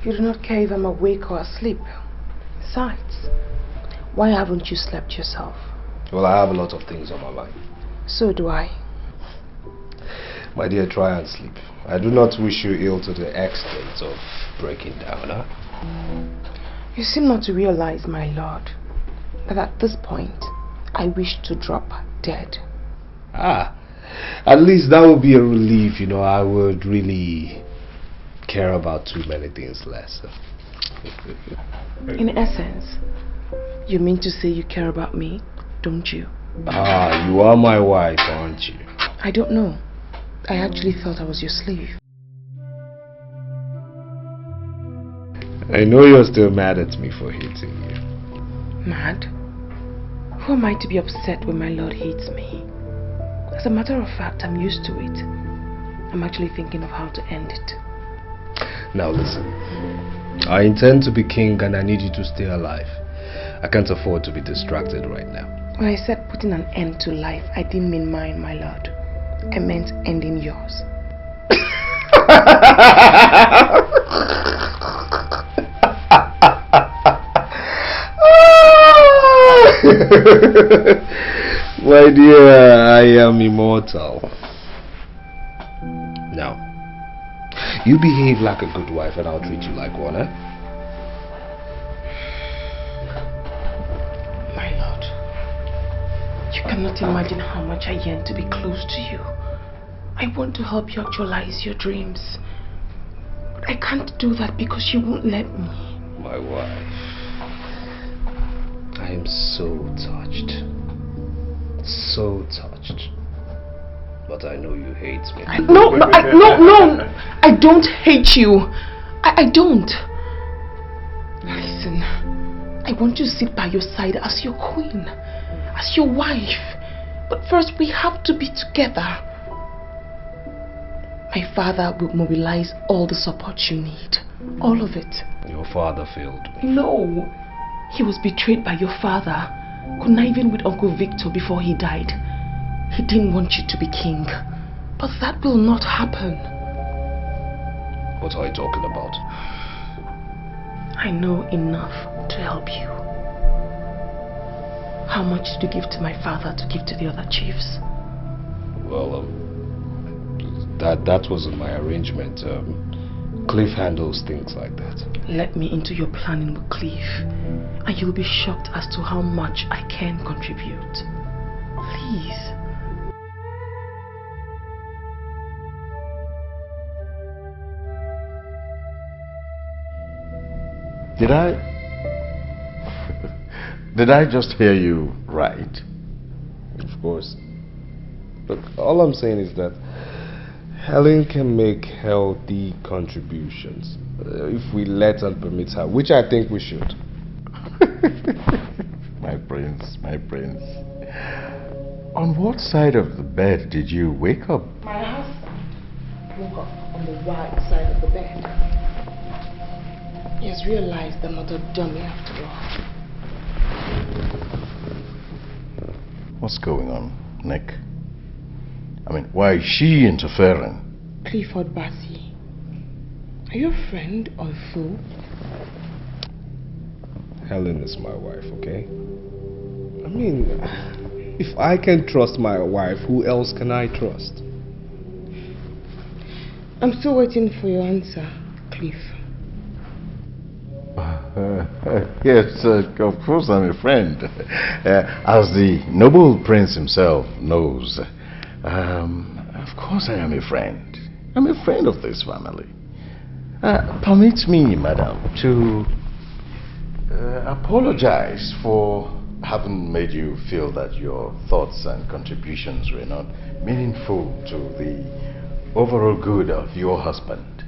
You do not care if I'm awake or asleep. Besides, why haven't you slept yourself? Well, I have a lot of things on my mind. So do I. My dear, try and sleep. I do not wish you ill to the extent of breaking down, huh? You seem not to realize, my lord, that at this point, I wish to drop dead. Ah, at least that would be a relief, you know. I would really care about too many things less. In essence, you mean to say you care about me, don't you? Ah, you are my wife, aren't you? I don't know. I actually felt I was your slave. I know you're still mad at me for hating you. Mad? Who am I to be upset when my lord hates me? As a matter of fact, I'm used to it. I'm actually thinking of how to end it. Now listen, I intend to be king and I need you to stay alive. I can't afford to be distracted right now. When I said putting an end to life, I didn't mean mine, my lord. I meant ending yours. My dear, I am immortal. Now, you behave like a good wife and I'll treat you like one, eh? My lord, cannot imagine how much I yearn to be close to you. I want to help you actualize your dreams. But I can't do that because you won't let me. My wife. I am so touched. So touched. But I know you hate me. No, I don't hate you. I don't. Listen, I want to sit by your side as your queen, as your wife. But first we have to be together. My father will mobilize all the support you need. All of it. Your father failed me. No. He was betrayed by your father, conniving with Uncle Victor before he died. He didn't want you to be king. But that will not happen. What are you talking about? I know enough to help you. How much did you give to my father to give to the other chiefs? Well, that wasn't my arrangement. Cliff handles things like that. Let me into your planning with Cliff, and you'll be shocked as to how much I can contribute. Please. Did I just hear you right? Of course. Look, all I'm saying is that Helen can make healthy contributions if we let and permit her, which I think we should. My prince, my prince. On what side of the bed did you wake up? My husband woke up on the right side of the bed. He has realized I'm not a dummy after all. What's going on, Nick? I mean, why is she interfering? Clifford Bassey, are you a friend or a fool? Helen is my wife, okay? I mean, if I can trust my wife, who else can I trust? I'm still waiting for your answer, Cliff. Yes, of course I'm a friend. As the noble prince himself knows, of course I am a friend. I'm a friend of this family. Permit me, madam, to apologize for having made you feel that your thoughts and contributions were not meaningful to the overall good of your husband.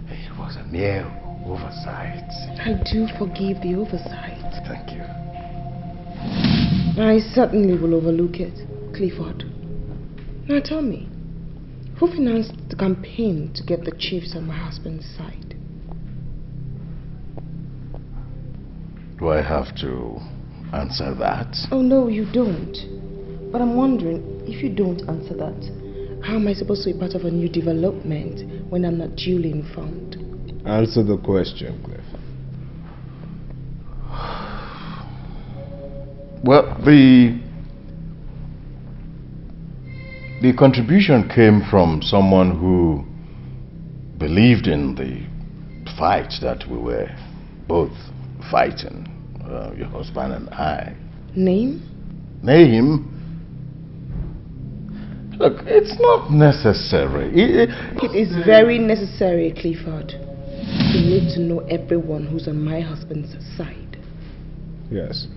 It was a mere oversight. I do forgive the oversight. Thank you. I certainly will overlook it, Clifford. Now tell me, who financed the campaign to get the chiefs on my husband's side? Do I have to answer that? Oh no, you don't. But I'm wondering, if you don't answer that, how am I supposed to be part of a new development when I'm not duly informed? Answer the question, Cliff. Well, the contribution came from someone who believed in the fight that we were both fighting, your husband and I. Name? Name? Look, it's not necessary. It is very necessary, Clifford. You need to know everyone who's on my husband's side. Yes.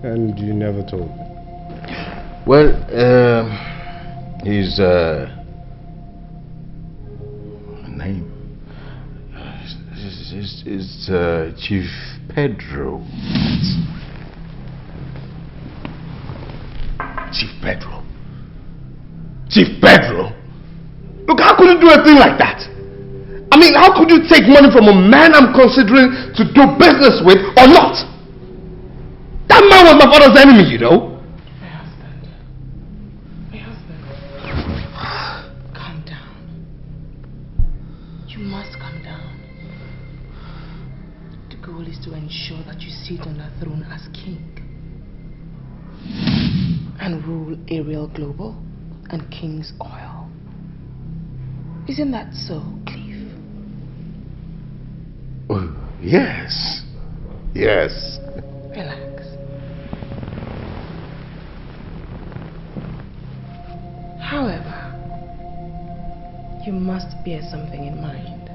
And you never told me. Well, his name is Chief Pedro. Chief Pedro? Chief Pedro? Look, how could you do a thing like that? I mean, how could you take money from a man I'm considering to do business with or not? That man was my father's enemy, you know. My husband. Calm down. You must calm down. The goal is to ensure that you sit on the throne as king and rule Ariel Global and King's Oil. Isn't that so, Cliff? Oh, yes. Yes. Relax. You must bear something in mind.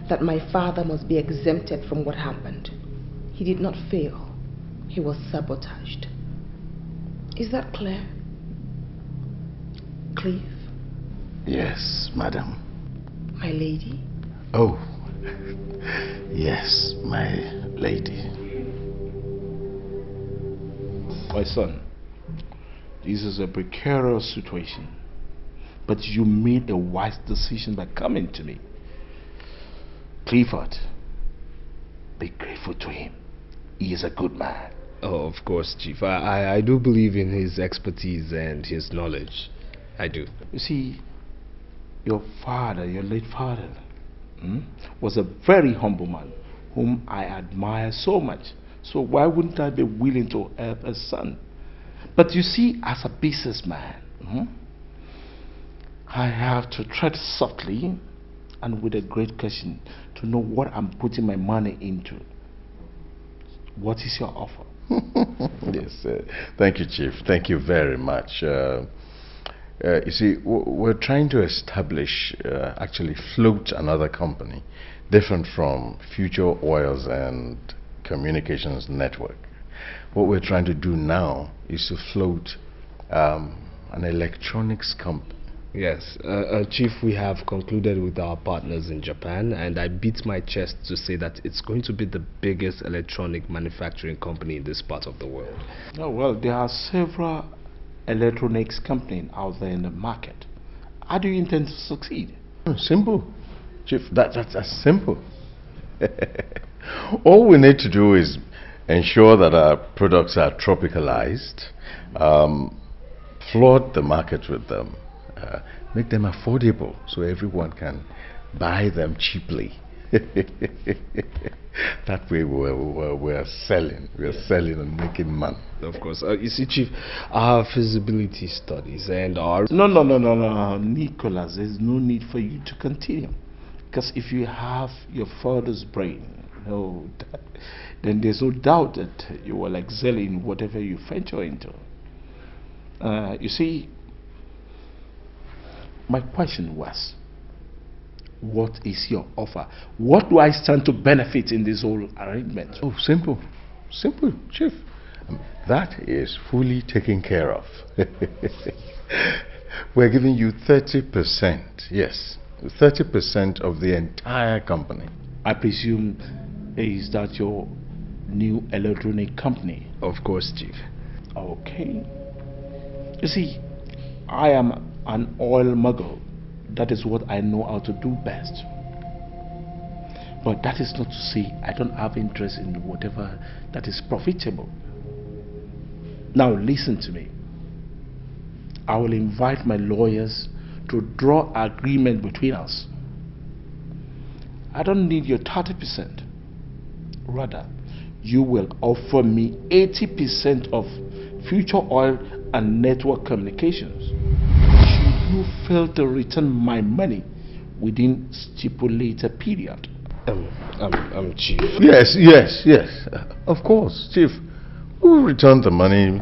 That my father must be exempted from what happened. He did not fail. He was sabotaged. Is that clear? Cliff? Yes, madam. My lady? Oh, yes, my lady. My son, this is a precarious situation, but you made a wise decision by coming to me. Clifford, be grateful to him. He is a good man. Oh, of course, Chief. I do believe in his expertise and his knowledge. I do. You see, your father, your late father, was a very humble man whom I admire so much. So why wouldn't I be willing to help a son? But you see, as a businessman, I have to tread softly and with a great caution to know what I'm putting my money into. What is your offer? Yes, thank you, Chief. Thank you very much. You see, we're trying to establish, actually float another company different from Future Oils and Communications Network. What we're trying to do now is to float an electronics company. Yes, Chief, we have concluded with our partners in Japan, and I beat my chest to say that it's going to be the biggest electronic manufacturing company in this part of the world. Oh, well, there are several electronics companies out there in the market. How do you intend to succeed? Simple, Chief. That's as simple. All we need to do is ensure that our products are tropicalized, flood the market with them, make them affordable so everyone can buy them cheaply. That way we're selling. We're selling and making money. Of course. You see, Chief, our feasibility studies and our... No, Nicholas, there's no need for you to continue. Because if you have your father's brain, then there's no doubt that you will excel in whatever you venture into. You see, my question was, what is your offer? What do I stand to benefit in this whole arrangement? Oh, simple, Chief. That is fully taken care of. We're giving you 30%, yes, 30% of the entire company. I presume, is that your new electronic company? Of course, Chief. Okay. You see, I am an oil muggle. That is what I know how to do best. But that is not to say I don't have interest in whatever that is profitable. Now listen to me. I will invite my lawyers to draw agreement between us. I don't need your 30%. Rather, you will offer me 80% of Future Oil and Network Communications. Should you fail to return my money within stipulated period? Chief. Yes. Of course, Chief. We'll return the money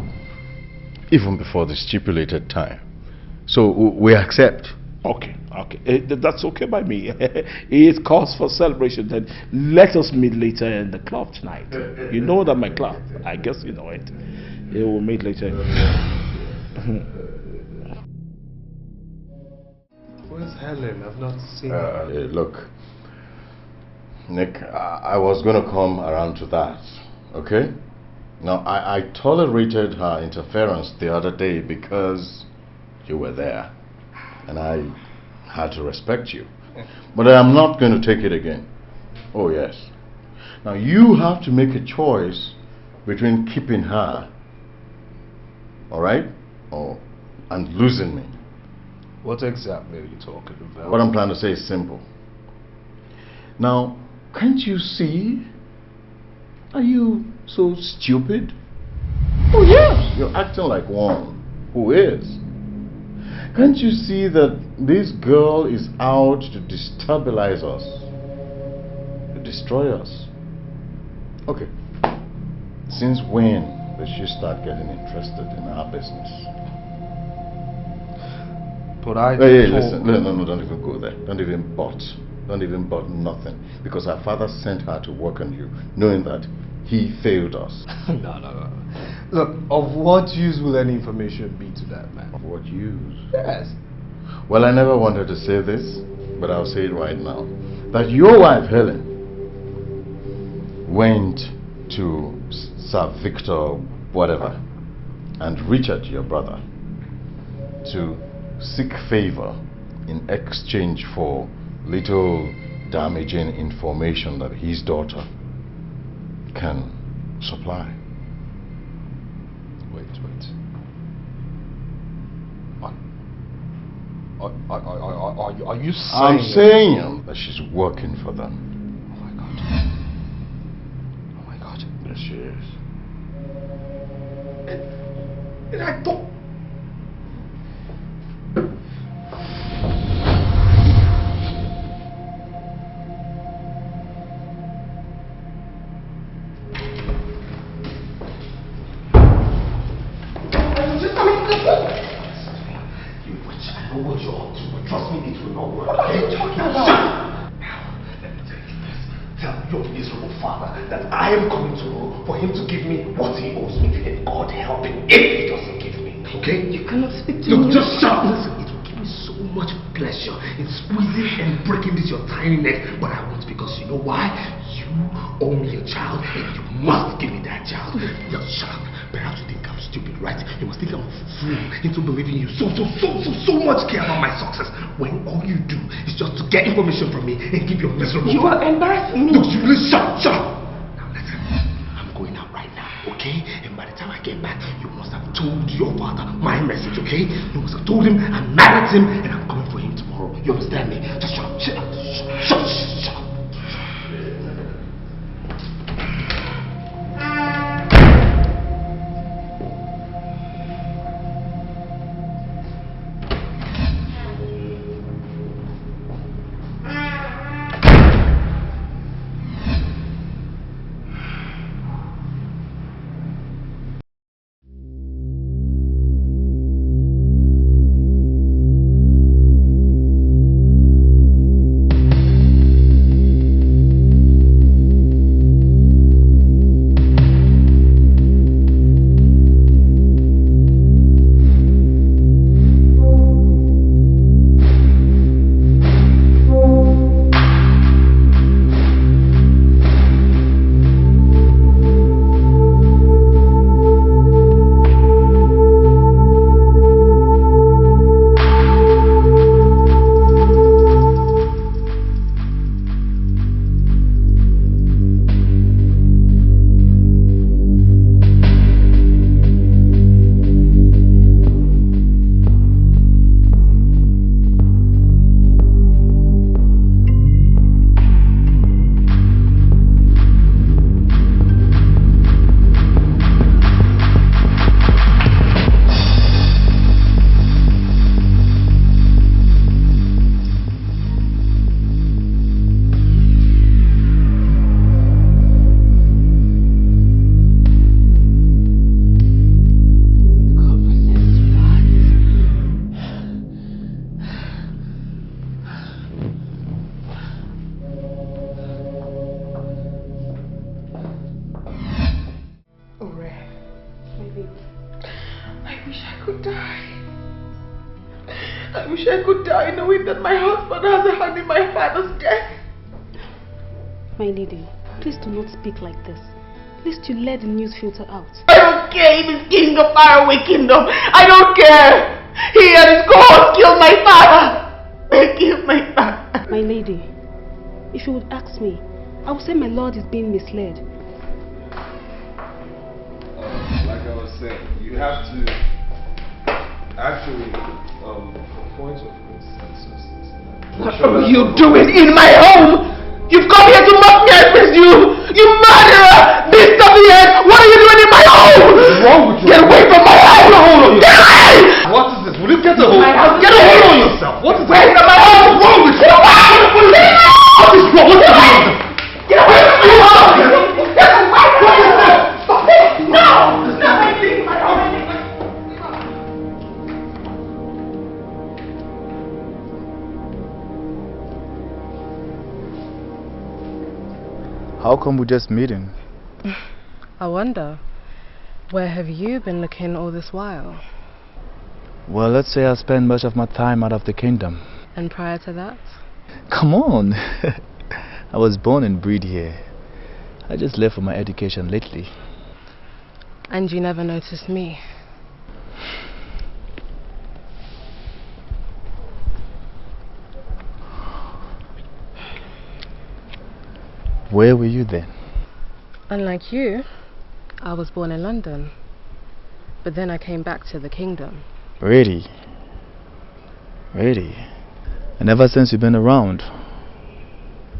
even before the stipulated time. So we accept. Okay. That's okay by me. It calls for celebration. Then let us meet later in the club tonight. You know that my club. I guess you know it. We will meet later. Where's Helen? I've not seen her. Look, Nick, I was going to come around to that, okay? Now, I tolerated her interference the other day because you were there, and I had to respect you. But I am not going to take it again. Oh, yes. Now, you have to make a choice between keeping her, all right, and losing me. What exactly are you talking about? What I'm trying to say is simple. Now, can't you see? Are you so stupid? Oh yes, you're acting like one who is. Can't you see that this girl is out to destabilize us, to destroy us? Okay, since when did she start getting interested in our business? But I Hey, listen, no, don't even go there. Don't even but nothing. Because our father sent her to work on you, knowing that he failed us. No. Look, of what use will any information be to that man? Of what use? Yes. Well, I never wanted to say this, but I'll say it right now. That your wife, Helen, went to Sir Victor, whatever, and Richard, your brother, to seek favor in exchange for little damaging information that his daughter can supply. Wait. Are you saying... I'm saying that she's working for them. Oh my God. Yes, she is. And I thought... Trust me, it will not work. What are you talking about? Now, let me tell you this. Tell your miserable father that I am coming tomorrow for him to give me what he owes me, and God help him if he doesn't give me. Okay? You cannot speak to me. Look, just shut up. Listen, it will give me so much pleasure in squeezing and breaking this your tiny neck, but I won't, because you know why? You owe me a child, and you must give me that child. Just shut up. Perhaps you think I'm stupid, right? You must think I'm a fool into believing you so much care about my success, when all you do is just to get information from me and give your miserable... You are embarrassing me. Look, you really shut up. Now listen, I'm going out right now, okay? And by the time I get back, you must have told your father my message, okay? You must have told him I married him and I'm coming for him tomorrow. You understand me? Just shut up, shut up. That my husband has a hand in my father's death. My lady, please do not speak like this. At least you let the news filter out. I don't care if he's king of faraway kingdom. I don't care. He and his cohorts killed my father. They killed my father. My lady, if you would ask me, I would say my lord is being misled. Like I was saying, you have to actually, for points of consensus. What are you doing in my home? You've come here to mock me, I presume. You murderer! Beast of the earth! What are you doing in my home? What's wrong with you? Get away from my house! Get a hold on Get away! What is this? Will you get a hold? My house. Get a hold on yourself. What is away from my home? What's wrong with you? Get away! What is wrong? What's wrong? Get away from my home! Get away from my home! Stop it! No! Stop it! Leave my home! come we're just meeting? I wonder, where have you been looking all this while? Well, let's say I spent much of my time out of the kingdom. And prior to that? Come on. I was born and bred here. I just left for my education lately. And you never noticed me? Where were you then? Unlike you, I was born in London. But then I came back to the kingdom. Really? Really? And ever since you've been around?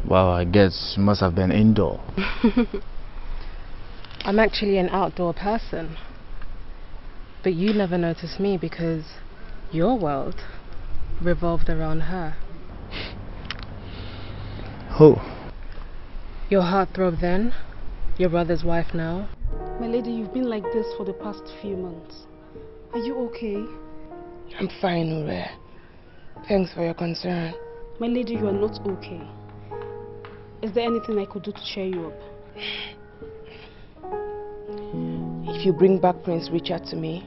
Well, I guess you must have been indoor. I'm actually an outdoor person. But you never noticed me because your world revolved around her. Who? Your heartthrob then, your brother's wife now. My lady, you've been like this for the past few months. Are you okay? I'm fine, Ure. Thanks for your concern. My lady, you are not okay. Is there anything I could do to cheer you up? If you bring back Prince Richard to me,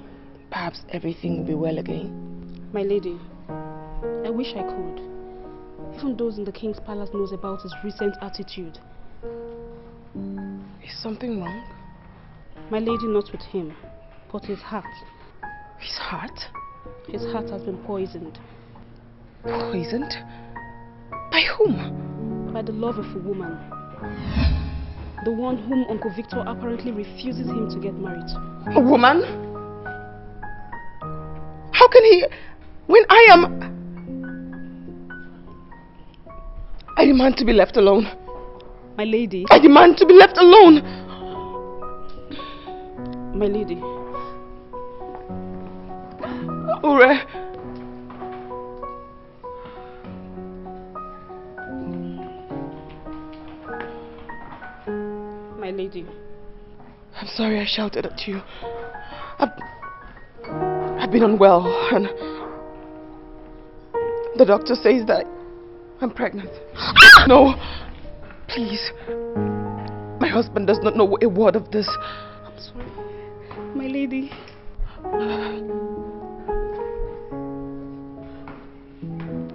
perhaps everything will be well again. My lady, I wish I could. Even those in the king's palace knows about his recent attitude. Is something wrong? My lady, not with him, but his heart. His heart? His heart has been poisoned. Poisoned? By whom? By the love of a woman. The one whom Uncle Victor apparently refuses him to get married to. A woman? How can he... When I demand to be left alone. My lady. I demand to be left alone. My lady. Ure. My lady. I'm sorry I shouted at you. I've been unwell and the doctor says that I'm pregnant. No, please. My husband does not know a word of this. I'm sorry. My lady.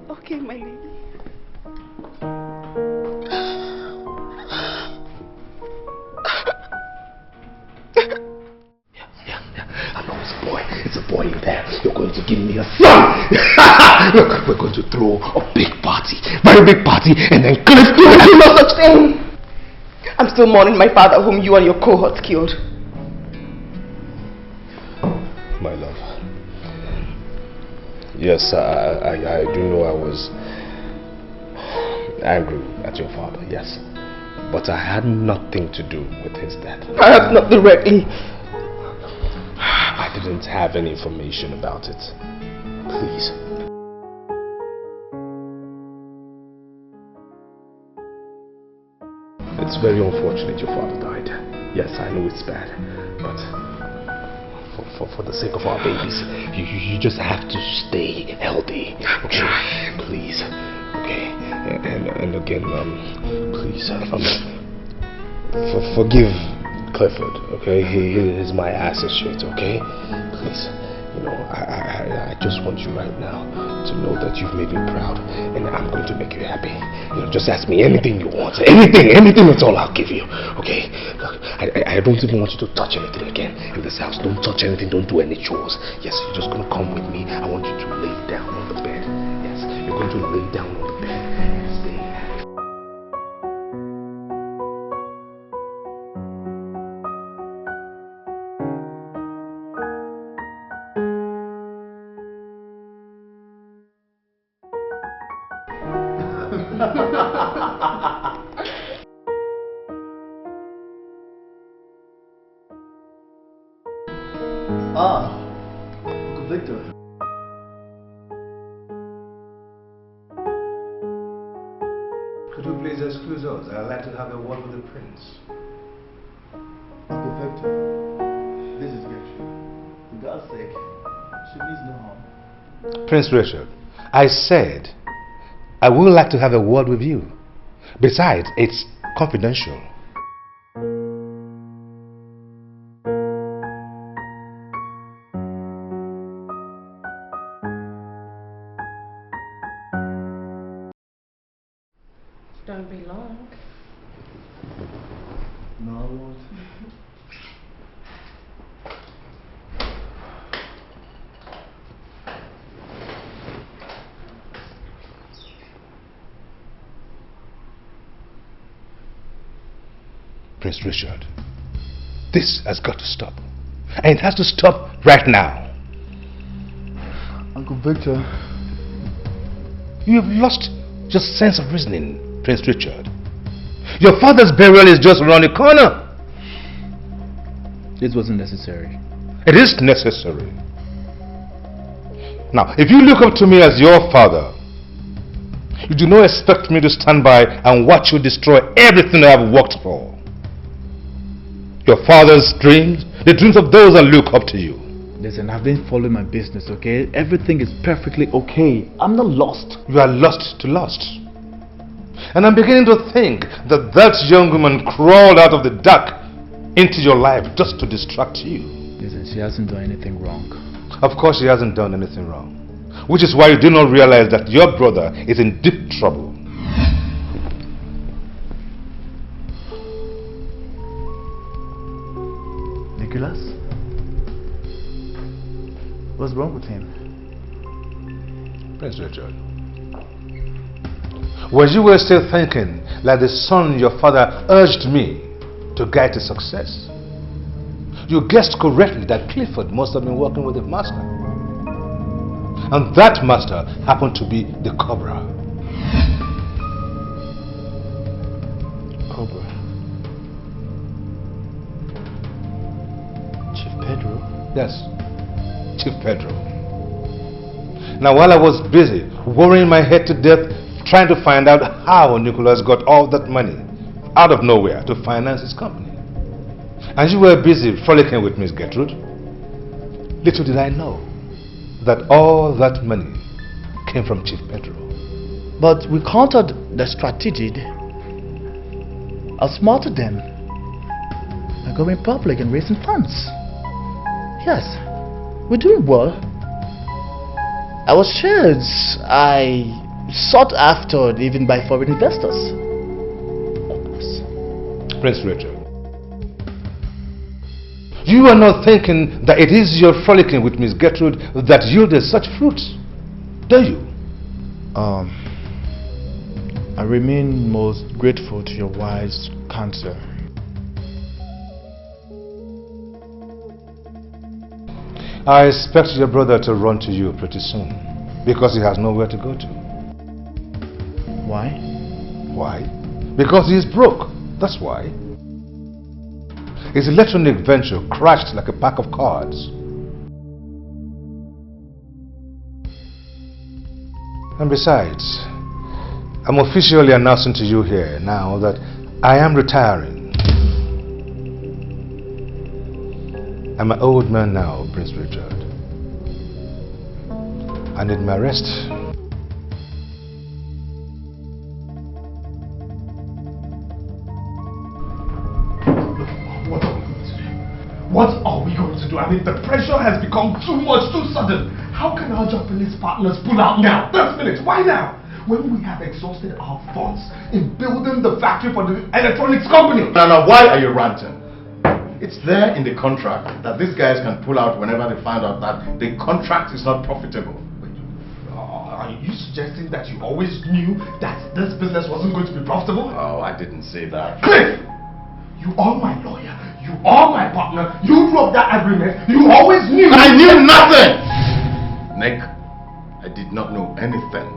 Okay, my lady. I know it's a boy. It's a boy in there. You're going to give me a son. Look, we're going to throw a big party. Very big party. And then Cliff... No such thing. I'm still mourning my father whom you and your cohorts killed. My love. Yes, I do know I was angry at your father, yes. But I had nothing to do with his death. Perhaps not directly. I didn't have any information about it. Please. It's very unfortunate your father died. Yes, I know it's bad, but for the sake of our babies, you just have to stay healthy. Okay, please. Okay, and again, please, forgive Clifford. Okay, he is my associate. Okay, please. You know, I just want you right now to know that you've made me proud, and I'm going to make you happy. You know, just ask me anything you want. Anything, that's all I'll give you. Okay? Look, I don't even want you to touch anything again in this house. Don't touch anything, don't do any chores. Yes, you're just going to come with me. I want you to lay down on the bed. Yes, you're going to lay down on the bed and stay. Uncle Victor. Could you please excuse us? I'd like to have a word with the prince. Uncle Victor, this is Gertrude. For God's sake, she means no harm. Prince Richard, I said I would like to have a word with you. Besides, it's confidential. Prince Richard, this has got to stop. And it has to stop right now. Uncle Victor. You have lost your sense of reasoning, Prince Richard. Your father's burial is just around the corner. This wasn't necessary. It is necessary. Now, if you look up to me as your father, you do not expect me to stand by and watch you destroy everything I have worked for. Your father's dreams, the dreams of those that look up to you. Listen, I've been following my business, okay? Everything is perfectly okay. I'm not lost. You are lost to lost. And I'm beginning to think that that young woman crawled out of the dark into your life just to distract you. Listen, she hasn't done anything wrong. Of course she hasn't done anything wrong. Which is why you do not realize that your brother is in deep trouble. Nicholas? What's wrong with him? Prince Richard, when you were still thinking like the son your father urged me to guide to success, you guessed correctly that Clifford must have been working with a master. And that master happened to be the Cobra. Cobra? Chief Pedro? Yes, Chief Pedro. Now while I was busy worrying my head to death trying to find out how Nicholas got all that money out of nowhere to finance his company, and you were busy frolicking with Miss Gertrude, little did I know that all that money came from Chief Pedro. But we countered the strategy, outsmarted them by going public and raising funds. Yes, we're doing well. Our shares I sought after even by foreign investors. Prince Richard, you are not thinking that it is your frolicking with Miss Gertrude that yielded such fruits, do you? I remain most grateful to your wise counsel. I expect your brother to run to you pretty soon because he has nowhere to go to. Why? Why? Because he is broke. That's why. His electronic venture crashed like a pack of cards. And besides, I'm officially announcing to you here now that I am retiring. I'm an old man now, Prince Richard. I need my rest. What are we going to do? I mean, the pressure has become too much, too sudden. How can our Japanese partners pull out now? This minute, why now? When we have exhausted our funds in building the factory for the electronics company. Now, why are you ranting? It's there in the contract that these guys can pull out whenever they find out that the contract is not profitable. Are you suggesting that you always knew that this business wasn't going to be profitable? Oh, I didn't say that. Cliff! You are my lawyer. You are my partner. You wrote that agreement. You always knew. I knew nothing! Nick, I did not know anything.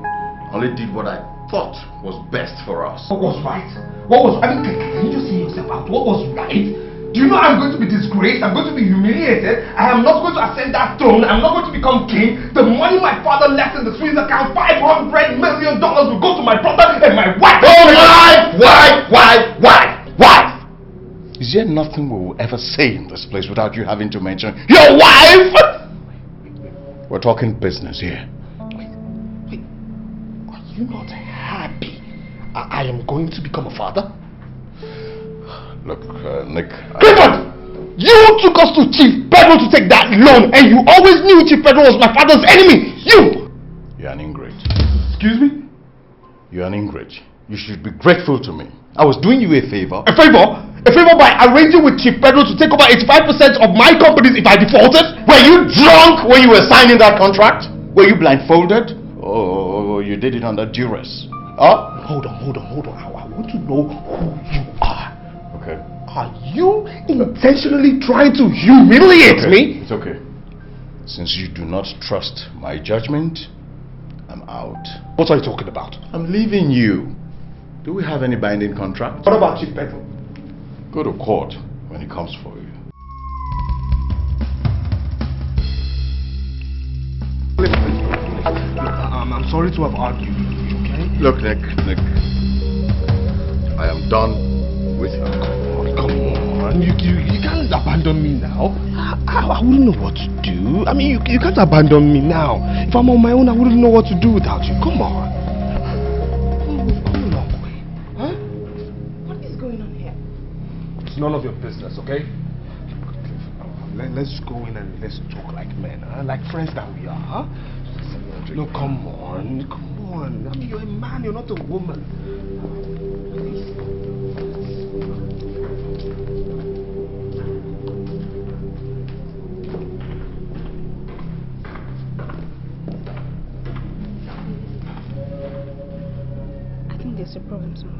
Only did what I thought was best for us. What was right? What was... I mean, can you just see yourself out? What was right? Do you know I'm going to be disgraced? I'm going to be humiliated. I am not going to ascend that throne. I'm not going to become king. The money my father left in the Swiss account, $500 million, will go to my brother and my wife. Oh, why? Is there nothing we will ever say in this place without you having to mention your wife? We're talking business here. Wait. Are you not happy I am going to become a father? Look, Nick... Clifford! You took us to Chief Pedro to take that loan, and you always knew Chief Pedro was my father's enemy! You! You're an ingrate. Excuse me? You're an ingrate. You should be grateful to me. I was doing you a favor. A favor? A favor by arranging with Chief Pedro to take over 85% of my companies if I defaulted? Were you drunk when you were signing that contract? Were you blindfolded? Or you did it under duress? Huh? Hold on. I want to know who you are. Okay. Are you intentionally trying to humiliate me? It's okay. Since you do not trust my judgment, I'm out. What are you talking about? I'm leaving you. Do we have any binding contract? What about Chief Pedro? Go to court when he comes for you. I'm sorry to have argued with you, okay? Look, Nick. I am done with you. Come on. You can't abandon me now. I wouldn't know what to do. I mean, you can't abandon me now. If I'm on my own, I wouldn't know what to do without you. Come on. Come along, huh? What is going on here? It's none of your business, okay? Let's go in and let's talk like men, huh? Like friends that we are, huh? No, come on. I mean, you're a man, you're not a woman. Please. I think there's a problem somewhere.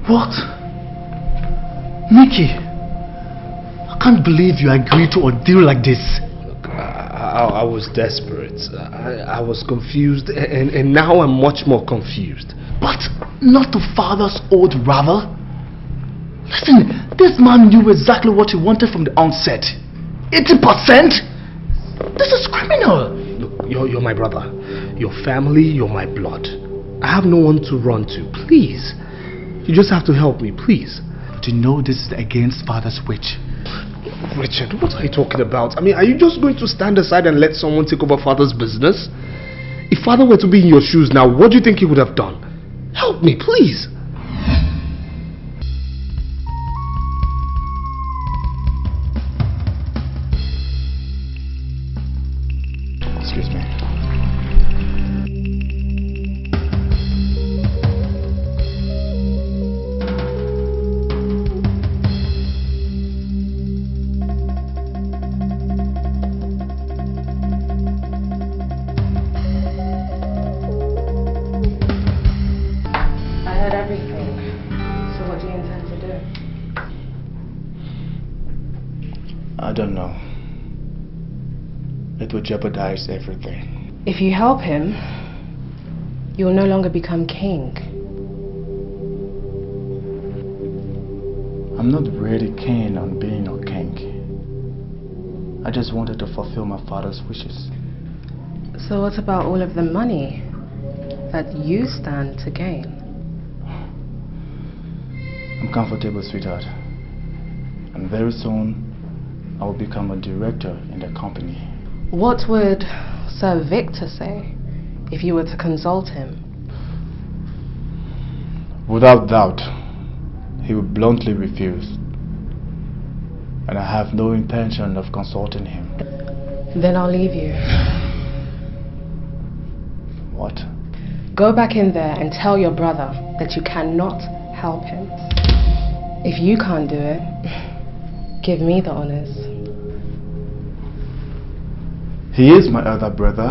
What? Mickey, I can't believe you agreed to a deal like this. Look, I was desperate. I was confused, and now I'm much more confused. But not to father's old rival. Listen, this man knew exactly what he wanted from the onset. 80%? This is criminal. Look, you're my brother. Your family, you're my blood. I have no one to run to. Please. You just have to help me, please. But you know this is against father's wish. Richard, what are you talking about? I mean, are you just going to stand aside and let someone take over father's business? If father were to be in your shoes now, what do you think he would have done? Help me, please. Excuse me. I don't know. It would jeopardize everything. If you help him, you'll no longer become king. I'm not really keen on being a king. I just wanted to fulfill my father's wishes. So what about all of the money that you stand to gain? I'm comfortable, sweetheart. And very soon, I will become a director in the company. What would Sir Victor say if you were to consult him? Without doubt, he would bluntly refuse. And I have no intention of consulting him. Then I'll leave you. What? Go back in there and tell your brother that you cannot help him. If you can't do it, give me the honors. He is my other brother,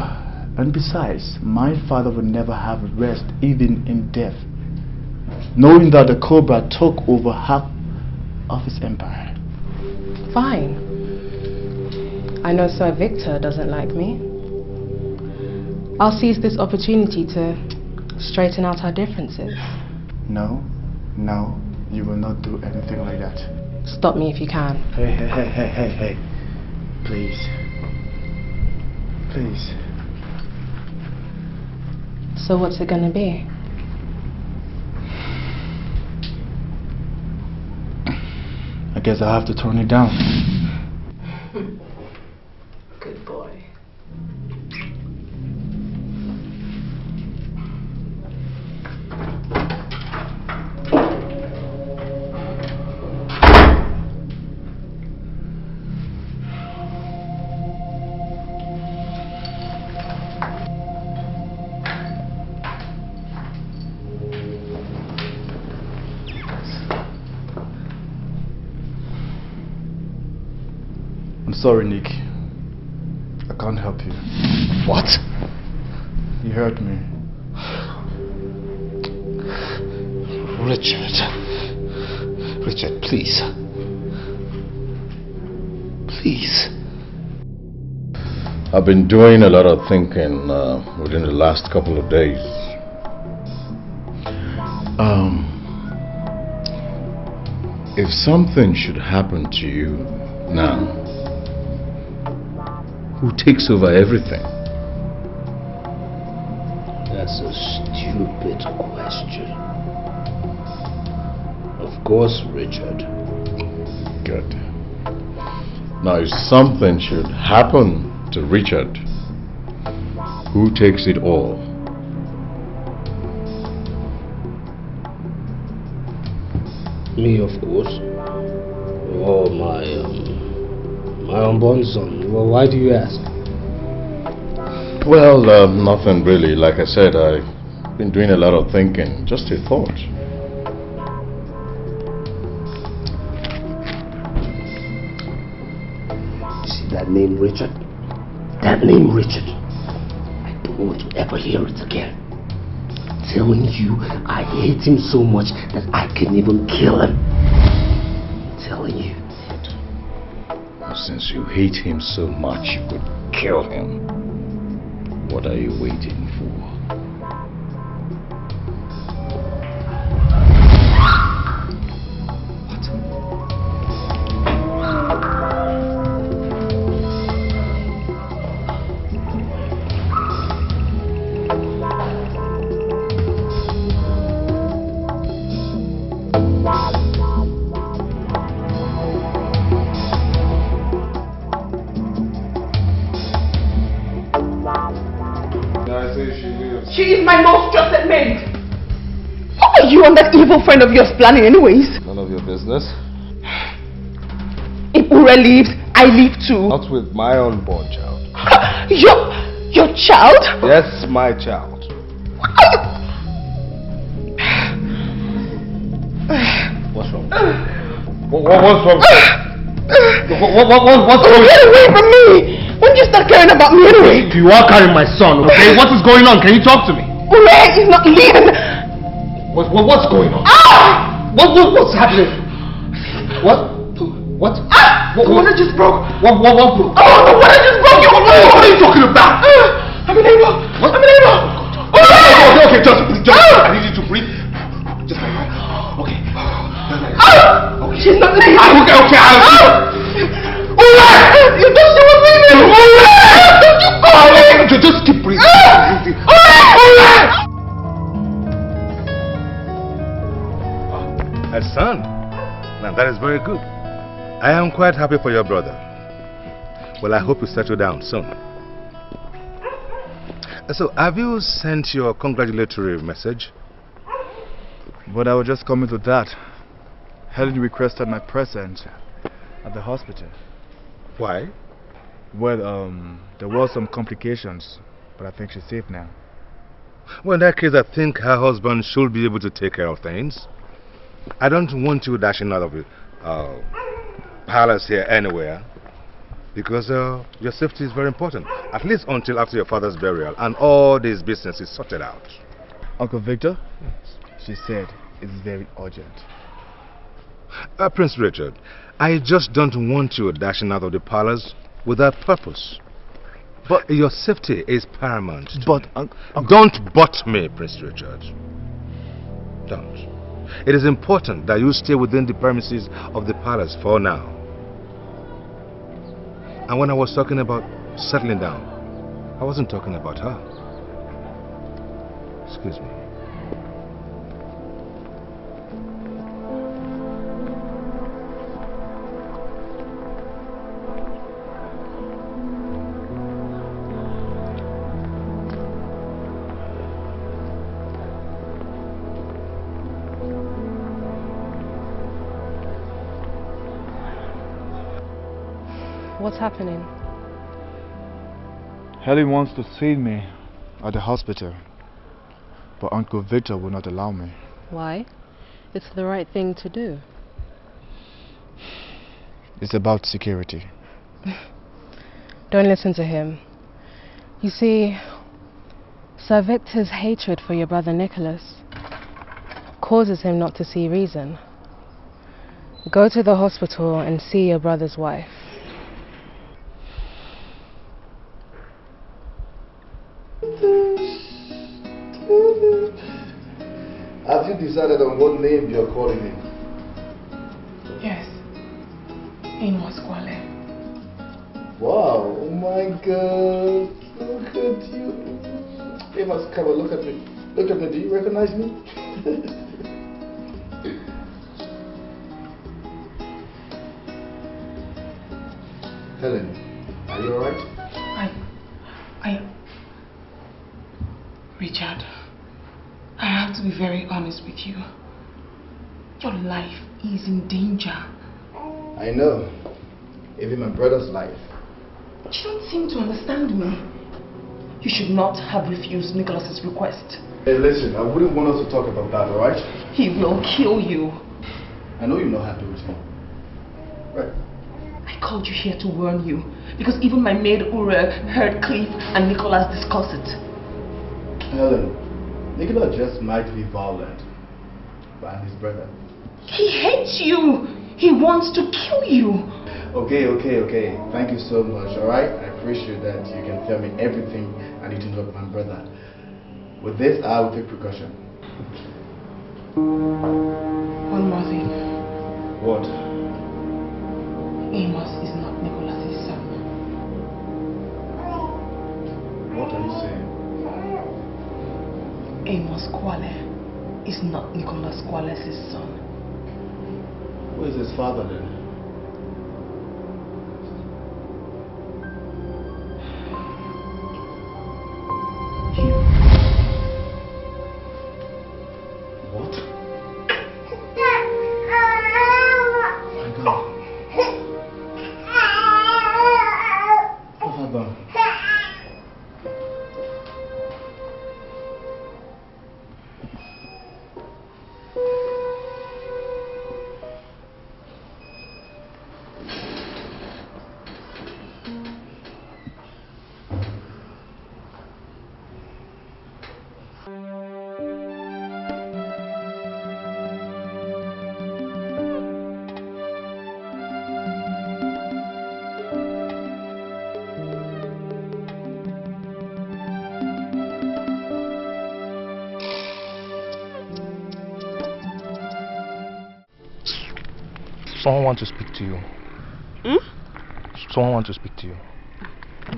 and besides, my father would never have rest even in death, knowing that the Cobra took over half of his empire. Fine. I know Sir Victor doesn't like me. I'll seize this opportunity to straighten out our differences. No, you will not do anything like that. Stop me if you can. Hey. Please. So what's it gonna be? I guess I have to turn it down. Okay. sorry, Nick. I can't help you. What? You hurt me. Richard. Richard, please. Please. I've been doing a lot of thinking within the last couple of days. If something should happen to you now, who takes over everything? That's a stupid question. Of course, Richard. Good. Now, if something should happen to Richard, who takes it all? Me, of course. Oh, my unborn son. Well, why do you ask? Well, nothing really. Like I said, I've been doing a lot of thinking. Just a thought. You see that name, Richard? That name, Richard. I don't want to ever hear it again. I'm telling you, I hate him so much that I can even kill him. I'm telling you. Since you hate him so much, you could kill him. What are you waiting for? She is my most trusted maid. What are you and that evil friend of yours planning anyways? None of your business. If Ure leaves, I leave too. Not with my unborn child. Your child? Yes, my child. What's wrong? What's wrong? What's wrong? Get away from me! When did you start caring about me anyway? You are carrying my son, okay? What is going on? Can you talk to me? Ure is not leaving. What's going on? Ah! What's happening? What? Ah! The water just broke. What broke? Oh, the water just broke. What are you talking about? I'm unable. What? I'm unable. Okay, just I need you to breathe. Just like that. Okay. Okay. She's not leaving. Okay, You thought she was leaving. Don't you call me. Just keep breathing. That's son. Now that is very good. I am quite happy for your brother. Well, I hope you settle down soon. So, have you sent your congratulatory message? But I was just coming to that. Helen requested my presence at the hospital. Why? Well, there were some complications, but I think she's safe now. Well, in that case, I think her husband should be able to take care of things. I don't want you dashing out of the palace here anywhere, because your safety is very important, at least until after your father's burial and all this business is sorted out. Uncle Victor? She said it's very urgent. Prince Richard, I just don't want you dashing out of the palace without purpose. But your safety is paramount. But don't butt me, Prince Richard. Don't. It is important that you stay within the premises of the palace for now. And when I was talking about settling down, I wasn't talking about her. Excuse me. What's happening? Helen wants to see me at the hospital, but Uncle Victor will not allow me. Why? It's the right thing to do. It's about security. Don't listen to him. You see, Sir Victor's hatred for your brother Nicholas causes him not to see reason. Go to the hospital and see your brother's wife. Have you decided on what name you're calling him? Yes. Amos Kwale. Wow, oh my God. Look at you. Amos, come on, look at me. Look at me, do you recognize me? Helen, are you alright? Richard, I have to be very honest with you. Your life is in danger. I know. Even my brother's life. You don't seem to understand me. You should not have refused Nicholas's request. Hey, listen, I wouldn't want us to talk about that, alright? He will kill you. I know you're not happy with me. Right. I called you here to warn you because even my maid Ure heard Cliff and Nicholas discuss it. Helen, Nicholas just might be violent, but I'm his brother. He hates you. He wants to kill you. Okay. Thank you so much, alright? I appreciate that you can tell me everything I need to know about my brother. With this, I will take precaution. One more thing. What? Amos is not Nicholas's son. What are you saying? Amos Kwale is not Nicholas Kwale's son. Who is his father then? What? My God. What happened? Someone wants to speak to you. Hmm? Someone wants to speak to you.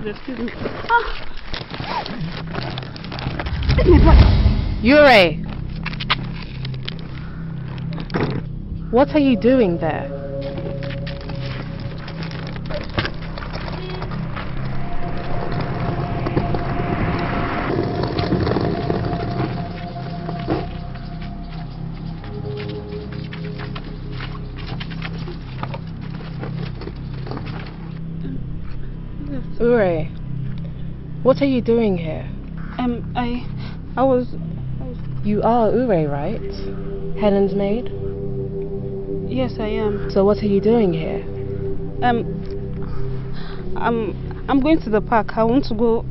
Excuse me. Ure! What are you doing there? Ure, what are you doing here? I was... You are Ure, right? Helen's maid? Yes, I am. So what are you doing here? I'm going to the park. I want to go...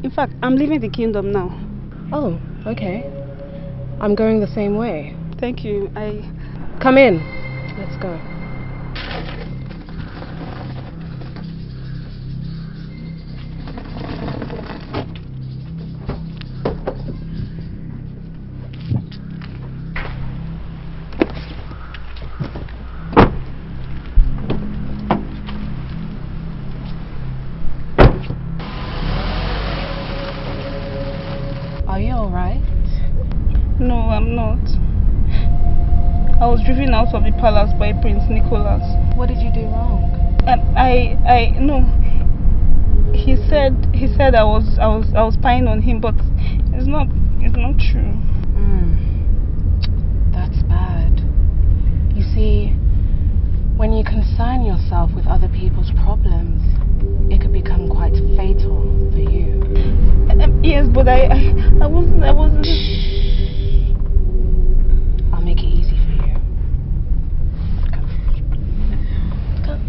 In fact, I'm leaving the kingdom now. Oh, okay. I'm going the same way. Thank you. Come in. Let's go. Are you alright? No, I'm not. I was driven out of the palace by Prince Nicholas. What did you do wrong? No. He said I was spying on him, but it's not true. That's bad. You see, when you concern yourself with other people's problems, it could become quite fatal for you. Yes, but I wasn't. I'll make it easy for you. Come.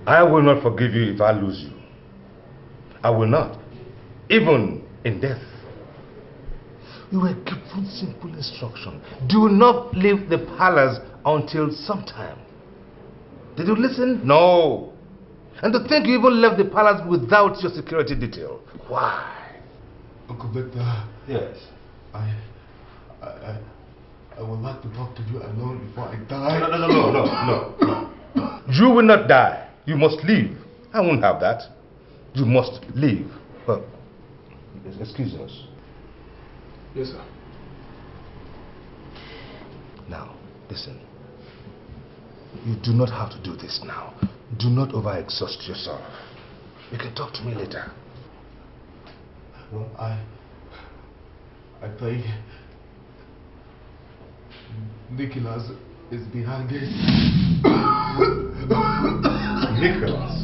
I will not forgive you if I lose you. I will not. Even in death. You were given simple instruction. Do not leave the palace until sometime. Did you listen? No. And to think you even left the palace without your security detail. Why? Uncle Victor. Yes. I would like to talk to you alone before I die. No. You will not die. You must leave. I won't have that. You must leave. Excuse us. Yes, sir. Now, listen. You do not have to do this now. Do not overexhaust yourself. You can talk to me later. Well, I think Nicholas is behind it. Nicholas?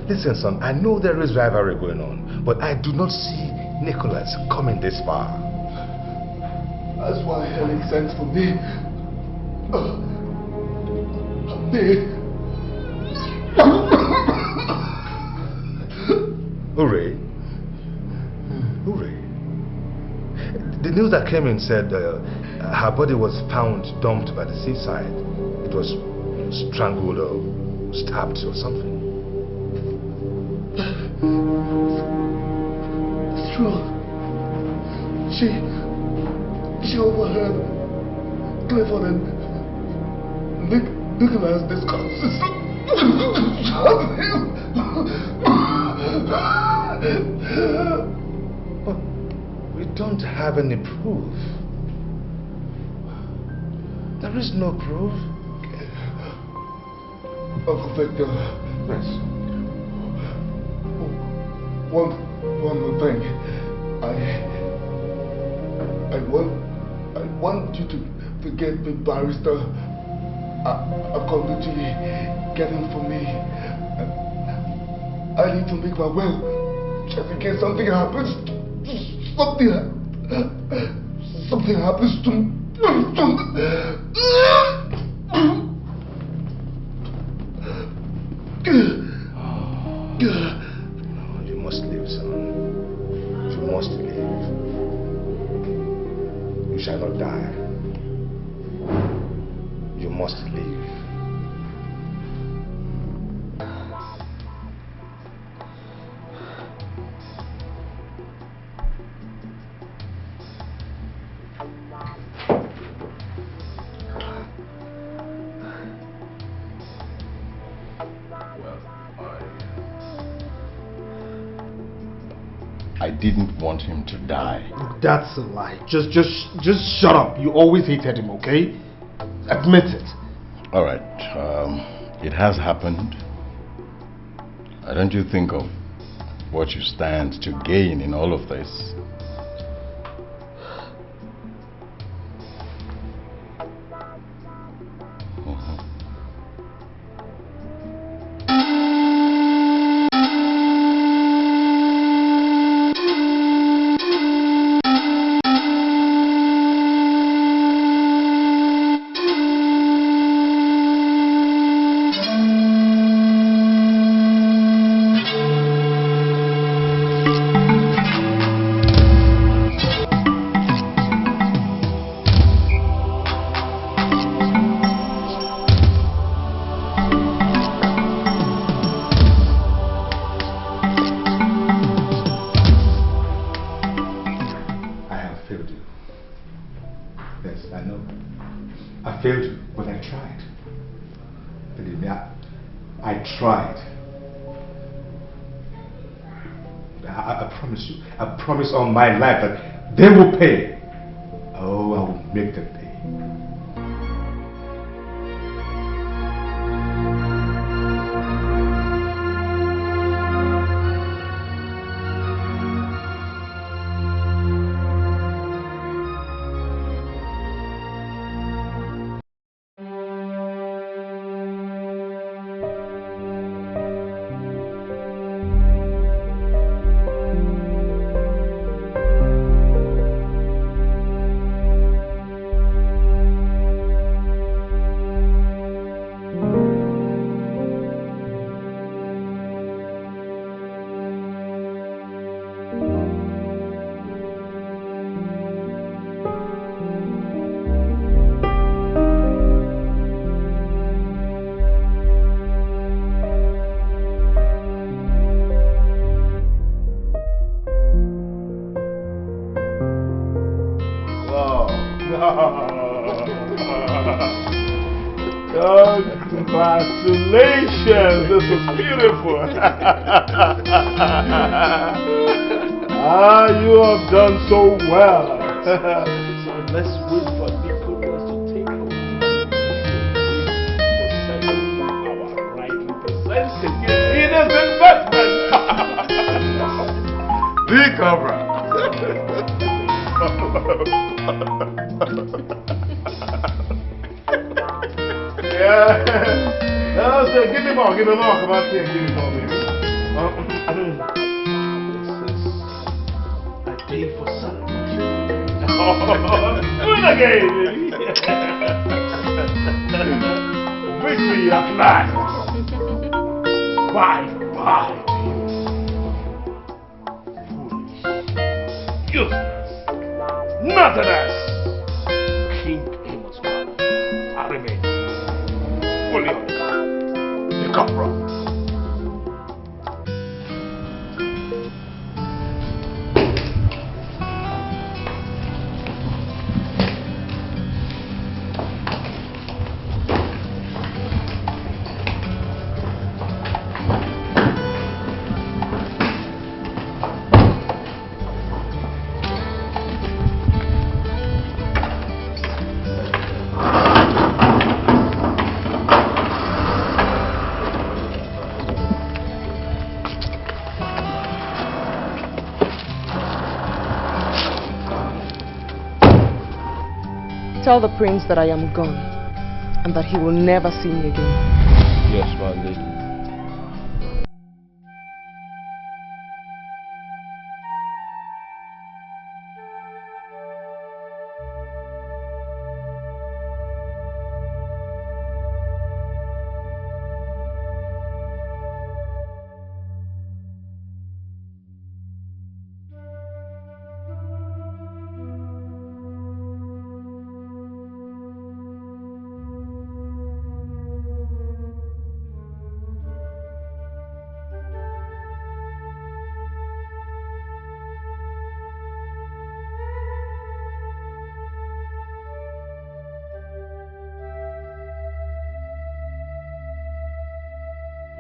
Listen, son, I know there is rivalry going on, but I do not see Nicholas coming this far. That's why Helen sent for me. Hooray. Hooray. The news that came in said her body was found dumped by the seaside. It was strangled or stabbed or something. It's true. She overheard Clifford and Nicholas discussing something. But we don't have any proof. There is no proof. Uncle Victor. Yes. One more thing. I want you to forget the barrister Akonduchi getting for me. I need to make my will, just in case something happens. Something happens to me. No, you must leave, son. You must leave. You shall not die. You must leave. I didn't want him to die. That's a lie. Just shut up. You always hated him, okay? Admit it. All right. It has happened. Don't you think of what you stand to gain in all of this? I promise on my life that they will pay. Oh, I will make them pay. Congratulations! This is beautiful. You have done so well. So let's wait for Nicholas to take over. Our rightly presented in his investment. The Cobra. Yeah. No, sir, give me more. Come on, here, give me more, baby. This is a day for celebration. Do it again, baby. Victory at last. Bye. Foolish. Useless. Nothingness. King Amos Father. I remain fully on the Cobra. Tell the prince that I am gone and that he will never see me again. Yes, my lady.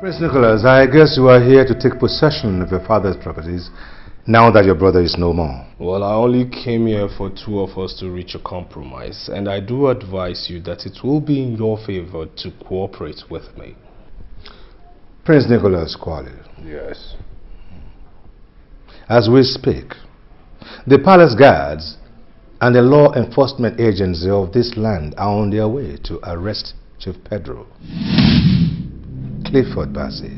Prince Nicholas, I guess you are here to take possession of your father's properties now that your brother is no more. Well, I only came here for two of us to reach a compromise, and I do advise you that it will be in your favor to cooperate with me. Prince Nicholas Kwali. Yes. As we speak, the palace guards and the law enforcement agency of this land are on their way to arrest Chief Pedro, Clifford Bassey,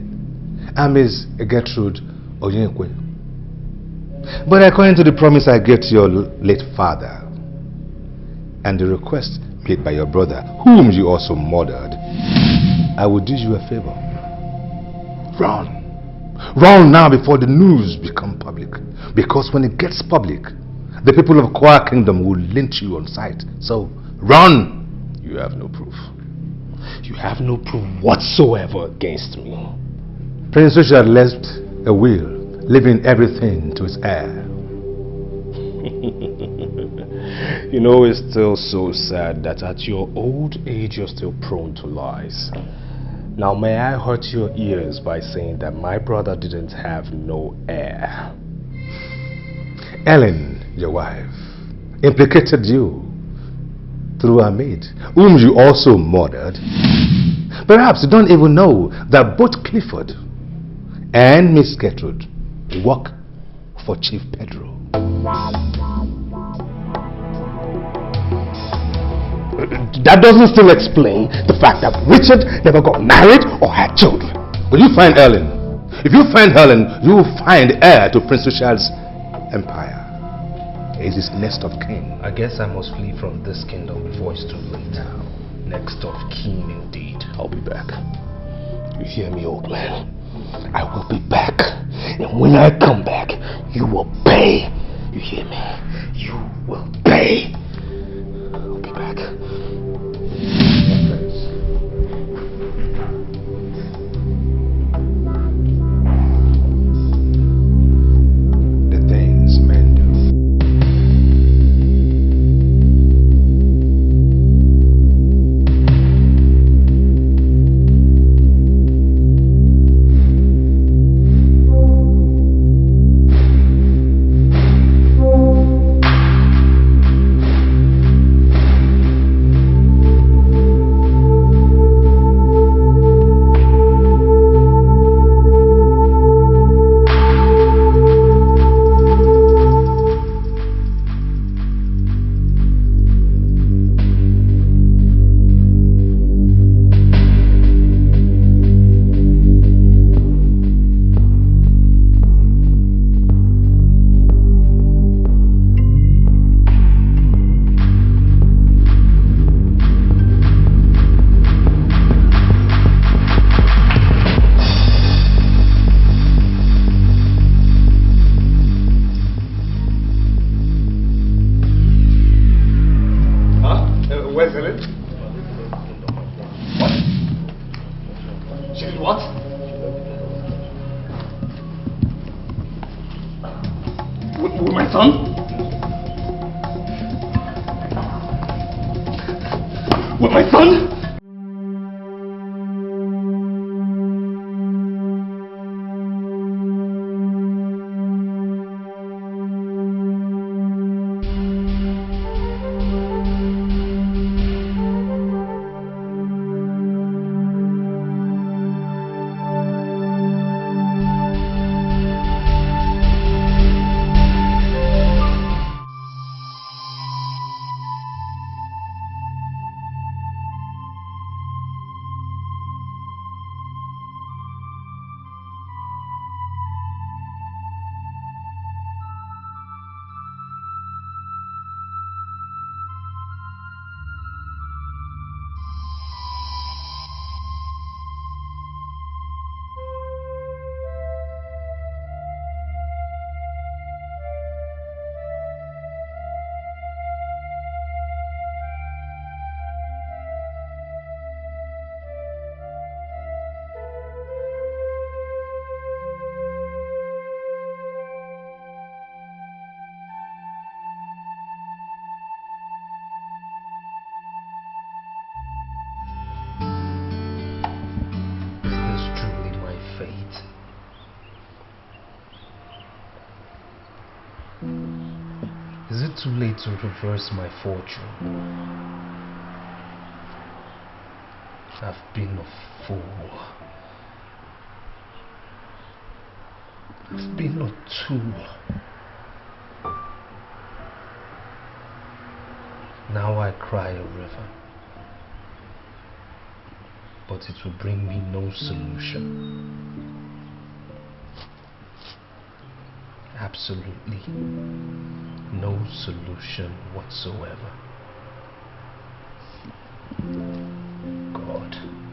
and Miss Gertrude Oyenkwe. But according to the promise I gave to your late father and the request made by your brother, whom you also murdered, I will do you a favor. Run now before the news become public, because when it gets public, the people of Kwa Kingdom will lynch you on sight. So run. You have no proof. You have no proof whatsoever against me. Prince Richard left a will, leaving everything to his heir. You know, it's still so sad that at your old age you're still prone to lies. Now, may I hurt your ears by saying that my brother didn't have no heir? Ellen, your wife, implicated you through her maid, whom you also murdered. Perhaps you don't even know that both Clifford and Miss Gertrude work for Chief Pedro. That doesn't still explain the fact that Richard never got married or had children. Will you find Ellen? If you find Helen, you will find heir to Prince Richard's empire. He is his next of kin. I guess I must flee from this kingdom before it's too late. Next of kin indeed. I'll be back. You hear me, old man? I will be back. And when I come back, you will pay. You hear me? You will pay. I'll be back. The things men do. with my son? Is it too late to reverse my fortune? I've been a fool. I've been a tool. Now I cry a river, but it will bring me no solution. Absolutely no solution whatsoever. God.